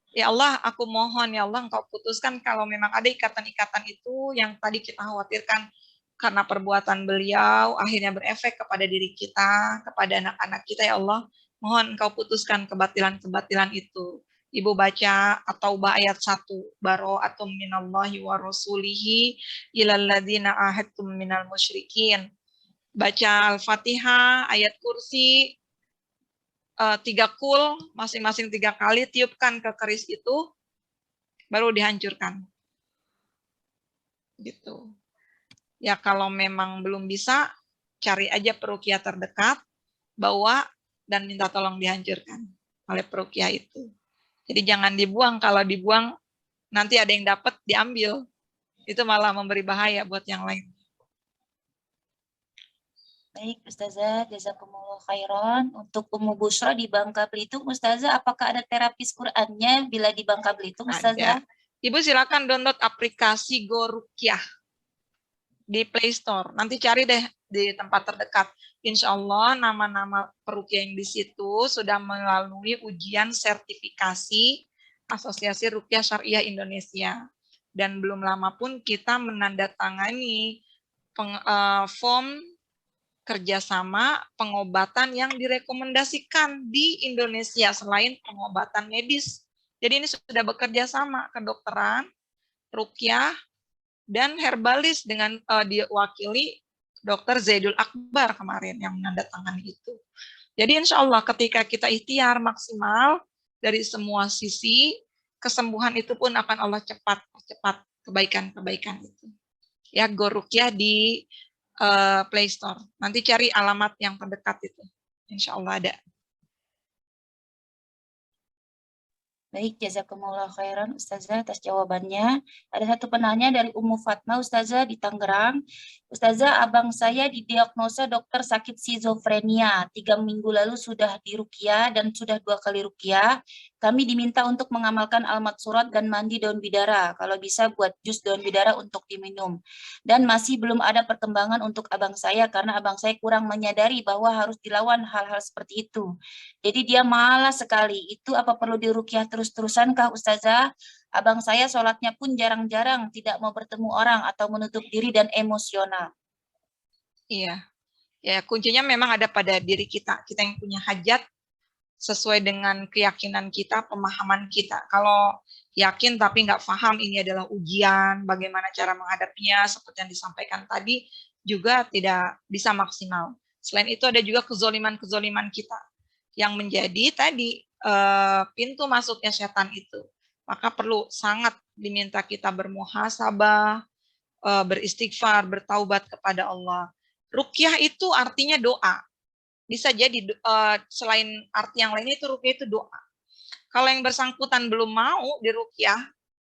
Ya Allah, aku mohon ya Allah Engkau putuskan kalau memang ada ikatan-ikatan itu yang tadi kita khawatirkan karena perbuatan beliau akhirnya berefek kepada diri kita, kepada anak-anak kita ya Allah. Mohon Engkau putuskan kebatilan-kebatilan itu. Ibu baca At-Taubah ayat 1, bara'atum minallahi wa rasulihi ilal ladzina ahadtum minal musyrikin. Baca Al-Fatihah, ayat kursi, 3 kul, masing-masing 3 kali, tiupkan ke keris itu, baru dihancurkan. Gitu. Ya kalau memang belum bisa, cari aja peruqyah terdekat, bawa, dan minta tolong dihancurkan oleh peruqyah itu. Jadi jangan dibuang, kalau dibuang nanti ada yang dapat diambil. Itu malah memberi bahaya buat yang lain. Baik, Ustazah, jazakumullah khairan. Untuk Ummu Bushra di Bangka Belitung, Ustazah, apakah ada terapis Qur'annya bila di Bangka Belitung, Ustazah? Ada. Ibu silakan download aplikasi Goruqyah di Play Store. Nanti cari deh di tempat terdekat. Insya Allah nama-nama peruqyah yang di situ sudah melalui ujian sertifikasi Asosiasi Ruqyah Syariah Indonesia. Dan belum lama pun kita menandatangani form kerjasama pengobatan yang direkomendasikan di Indonesia selain pengobatan medis. Jadi ini sudah bekerja sama kedokteran, ruqyah, dan herbalis dengan diwakili Dr. Zaidul Akbar kemarin yang menandatangani itu. Jadi insya Allah ketika kita ikhtiar maksimal dari semua sisi, kesembuhan itu pun akan Allah cepat kebaikan-kebaikan itu. Ya, Goruqyah di Play Store. Nanti cari alamat yang terdekat itu. Insya Allah ada. Baik, jazakumullah khairan Ustazah atas jawabannya. Ada satu penanya dari Ummu Fatma, Ustazah di Tangerang. Ustazah, abang saya didiagnosa dokter sakit skizofrenia. 3 minggu lalu sudah diruqyah dan sudah 2 kali ruqyah. Kami diminta untuk mengamalkan almat surat dan mandi daun bidara. Kalau bisa buat jus daun bidara untuk diminum. Dan masih belum ada perkembangan untuk abang saya karena abang saya kurang menyadari bahwa harus dilawan hal-hal seperti itu. Jadi dia malas sekali. Itu apa perlu diruqyah terus-terusan kah Ustazah? Abang saya sholatnya pun jarang-jarang, tidak mau bertemu orang atau menutup diri dan emosional. Iya. Ya, kuncinya memang ada pada diri kita. Kita yang punya hajat sesuai dengan keyakinan kita, pemahaman kita. Kalau yakin tapi nggak paham ini adalah ujian, bagaimana cara menghadapinya, seperti yang disampaikan tadi, juga tidak bisa maksimal. Selain itu ada juga kezoliman-kezoliman kita yang menjadi tadi pintu masuknya setan itu. Maka perlu sangat diminta kita bermuhasabah, beristighfar, bertaubat kepada Allah. Ruqyah itu artinya doa. Bisa jadi selain arti yang lainnya itu ruqyah itu doa. Kalau yang bersangkutan belum mau diruqyah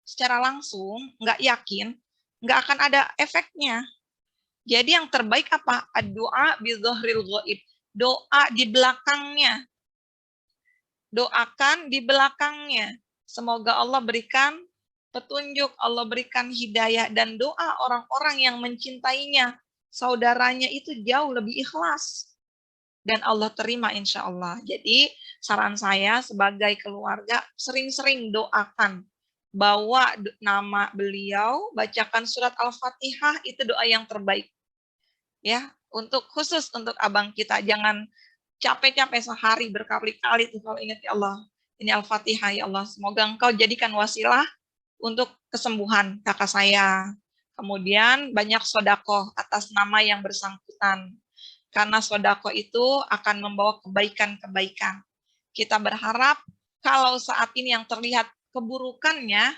secara langsung, nggak yakin, nggak akan ada efeknya. Jadi yang terbaik apa? Doa bi dzahril ghaib. Doa di belakangnya. Doakan di belakangnya. Semoga Allah berikan petunjuk, Allah berikan hidayah, dan doa orang-orang yang mencintainya, saudaranya itu jauh lebih ikhlas. Dan Allah terima insya Allah. Jadi saran saya sebagai keluarga, sering-sering doakan. Bawa nama beliau, bacakan surat Al-Fatihah, itu doa yang terbaik. Ya, khusus untuk abang kita. Jangan capek-capek sehari berkali-kali tuh kalau ingat ya Allah. Ini Al-Fatihah ya Allah. Semoga engkau jadikan wasilah untuk kesembuhan kakak saya. Kemudian banyak sodako atas nama yang bersangkutan. Karena sodako itu akan membawa kebaikan-kebaikan. Kita berharap kalau saat ini yang terlihat keburukannya,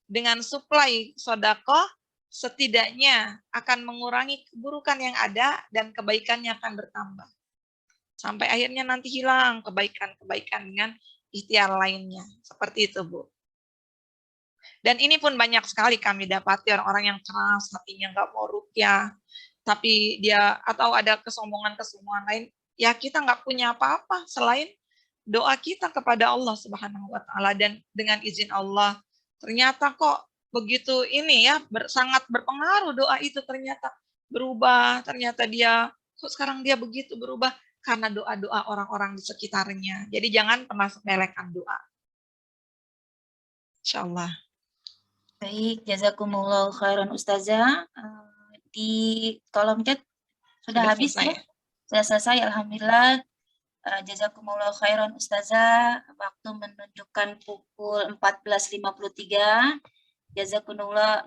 dengan suplai sodako, setidaknya akan mengurangi keburukan yang ada dan kebaikannya akan bertambah. Sampai akhirnya nanti hilang kebaikan-kebaikan dengan ikhtiar lainnya. Seperti itu, Bu. Dan ini pun banyak sekali kami dapati orang-orang yang keras, hatinya nggak mau ruqyah, tapi dia atau ada kesombongan-kesombongan lain, ya kita nggak punya apa-apa selain doa kita kepada Allah Subhanahu wa Ta'ala. Dan dengan izin Allah, ternyata kok begitu ini ya, sangat berpengaruh doa itu, ternyata berubah, ternyata dia, kok sekarang dia begitu berubah, karena doa-doa orang-orang di sekitarnya. Jadi jangan pernah sepelekan doa. Insyaallah. Baik, jazakumullah khairan Ustazah. Di kolom chat sudah habis selesai. ya? Sudah selesai, alhamdulillah. Jazakumullah khairan Ustazah. Waktu menunjukkan pukul 14.53. Jazakumullah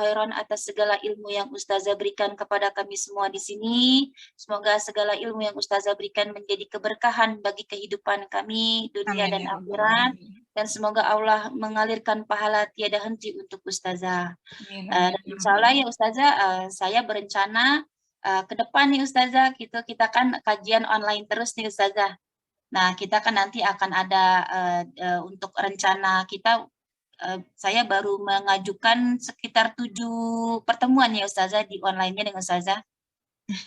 khairan atas segala ilmu yang Ustazah berikan kepada kami semua di sini. Semoga segala ilmu yang Ustazah berikan menjadi keberkahan bagi kehidupan kami dunia dan akhirat. Dan semoga Allah mengalirkan pahala tiada henti untuk Ustazah. Insya Allah ya Ustazah, saya berencana ke depan nih Ustazah, kita kan kajian online terus nih Ustazah. Nah, kita kan nanti akan ada untuk rencana kita, saya baru mengajukan sekitar 7 pertemuan ya Ustazah di online-nya dengan Ustazah.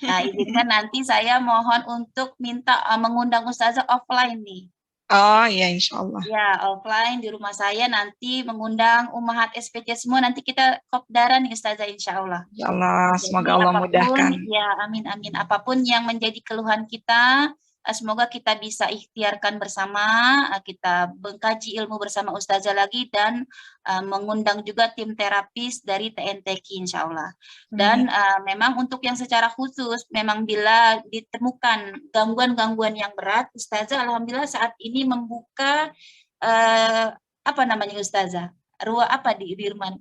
Nah, izinkan nanti saya mohon untuk minta mengundang Ustazah offline nih. Oh ya, insya Allah. Ya, offline di rumah saya, nanti mengundang Ummahat SPC semua, nanti kita kopdaran nih Ustazah insya Allah. Ya Allah, semoga Allah apapun, mudahkan. Ya, amin, amin. Apapun yang menjadi keluhan kita, semoga kita bisa ikhtiarkan bersama, kita mengkaji ilmu bersama Ustazah lagi, dan mengundang juga tim terapis dari TNTQ insya Allah. Dan memang untuk yang secara khusus, memang bila ditemukan gangguan-gangguan yang berat, Ustazah alhamdulillah saat ini membuka apa namanya Ustazah? Ruang apa di rumah?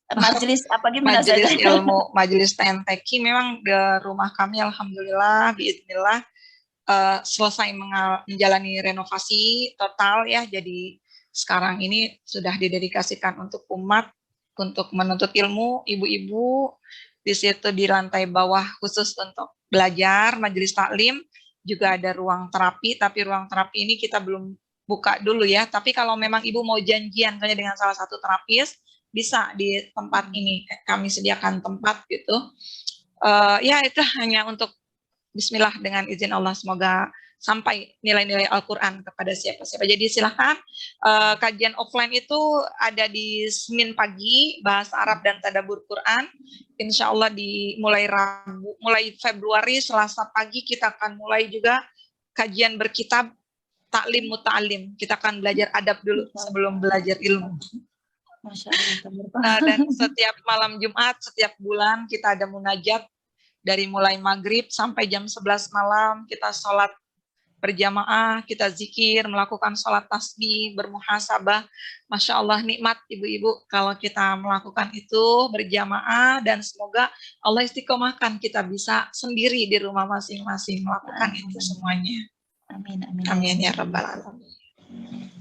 Majelis apa gimana? Majelis ilmu, majelis TNTQ memang di rumah kami alhamdulillah biidznillah selesai menjalani renovasi total ya. Jadi sekarang ini sudah didedikasikan untuk umat, untuk menuntut ilmu, ibu-ibu. Di situ di lantai bawah khusus untuk belajar, majelis taklim, juga ada ruang terapi, tapi ruang terapi ini kita belum buka dulu ya. Tapi kalau memang ibu mau janjian misalnya dengan salah satu terapis, bisa di tempat ini, kami sediakan tempat gitu. Ya itu hanya untuk bismillah dengan izin Allah, semoga sampai nilai-nilai Al-Quran kepada siapa-siapa. Jadi silahkan, kajian offline itu ada di Senin pagi, bahasa Arab dan tadabbur Quran. Insya Allah mulai Februari, Selasa pagi kita akan mulai juga kajian berkitab taklim muta'alim. Kita akan belajar adab dulu sebelum belajar ilmu. Masya Allah. Dan setiap malam Jumat, setiap bulan kita ada munajat dari mulai maghrib sampai jam 11 malam kita sholat berjamaah, kita zikir, melakukan sholat tasbih, bermuhasabah. Masya Allah nikmat ibu-ibu kalau kita melakukan itu berjamaah, dan semoga Allah istiqomahkan kita bisa sendiri di rumah masing-masing melakukan itu semuanya. Amin, amin. Amin ya rabbal alamin.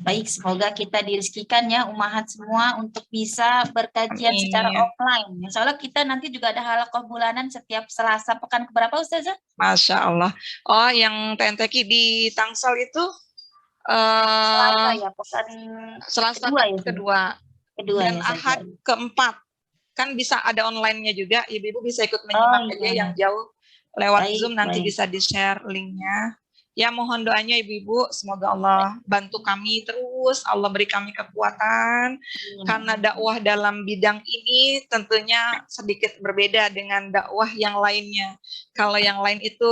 Baik, semoga kita direzekikan ya umahat semua untuk bisa berkajian Amin. secara offline. Soalnya kita nanti juga ada halaqah bulanan setiap Selasa pekan keberapa Ustazah? Masya Allah. Oh, yang TNTQ di Tangsel itu Selasa ya, pekan Selasa kedua ya, kedua ya, dan Ahad Ustazah. keempat. Kan bisa ada online-nya juga, ibu-ibu bisa ikut menyimak aja yang jauh lewat Baik, Zoom, nanti baik. bisa di-share linknya. Ya, mohon doanya ibu-ibu, semoga Allah bantu kami terus, Allah beri kami kekuatan, karena dakwah dalam bidang ini tentunya sedikit berbeda dengan dakwah yang lainnya. Kalau yang lain itu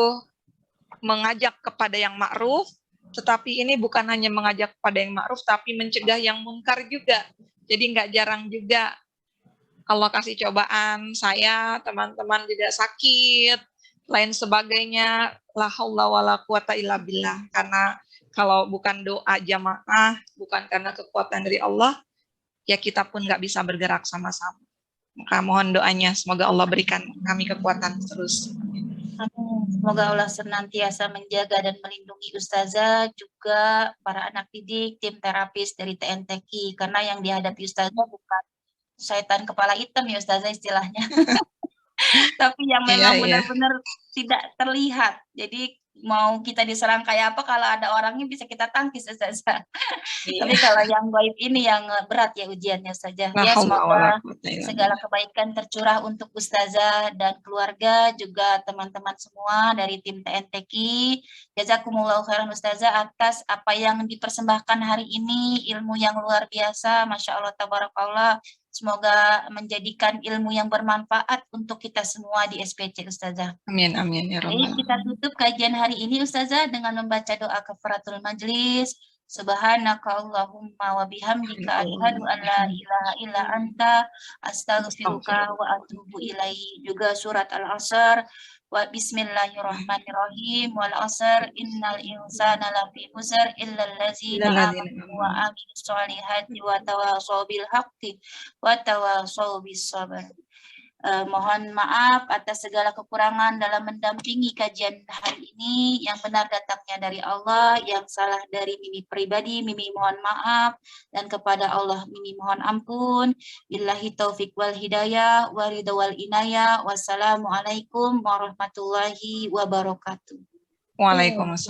mengajak kepada yang ma'ruf, tetapi ini bukan hanya mengajak kepada yang ma'ruf, tapi mencegah yang munkar juga. Jadi nggak jarang juga Allah kasih cobaan, saya, teman-teman juga sakit, lain sebagainya, la haula wala quwata illa billah. Karena kalau bukan doa jamaah, bukan karena kekuatan dari Allah, ya kita pun nggak bisa bergerak sama-sama. Maka mohon doanya, semoga Allah berikan kami kekuatan terus. Amin. Semoga Allah senantiasa menjaga dan melindungi Ustazah, juga para anak didik, tim terapis dari TNTQ, karena yang dihadapi Ustazah bukan setan kepala hitam ya Ustazah istilahnya. Tapi yang memang benar-benar tidak terlihat. Jadi mau kita diserang kayak apa, kalau ada orangnya bisa kita tangkis Ustazah. Tapi kalau yang gaib ini yang berat ya ujiannya Ustazah. Ya, semoga segala kebaikan tercurah untuk Ustazah dan keluarga, juga teman-teman semua dari tim TNTQ. Jazakumullahu khairan Ustazah atas apa yang dipersembahkan hari ini, ilmu yang luar biasa, Masya Allah, tabarakallah. Semoga menjadikan ilmu yang bermanfaat untuk kita semua di SPC Ustazah. Amin, amin ya rabbal alamin. Kita tutup kajian hari ini Ustazah dengan membaca doa kafaratul majlis. Subhanaka Allahumma wa bihamdika asyhadu an la ilaha illa anta astaghfiruka wa atubu ilaihi. Juga surat Al-Asr. Wa bismillahirrahmanirrahim. Wal asr innal insana lafi khusr illa allazina amanu wa amilus solihati wa tawasaw bil haqqi wa tawasaw bis sabr. Mohon maaf atas segala kekurangan dalam mendampingi kajian hari ini. Yang benar datangnya dari Allah, yang salah dari Mimi pribadi, Mimi mohon maaf, dan kepada Allah Mimi mohon ampun. Billahi taufik wal hidayah, wa ridha wal inayah. Wassalamualaikum warahmatullahi wabarakatuh. Waalaikumsalam.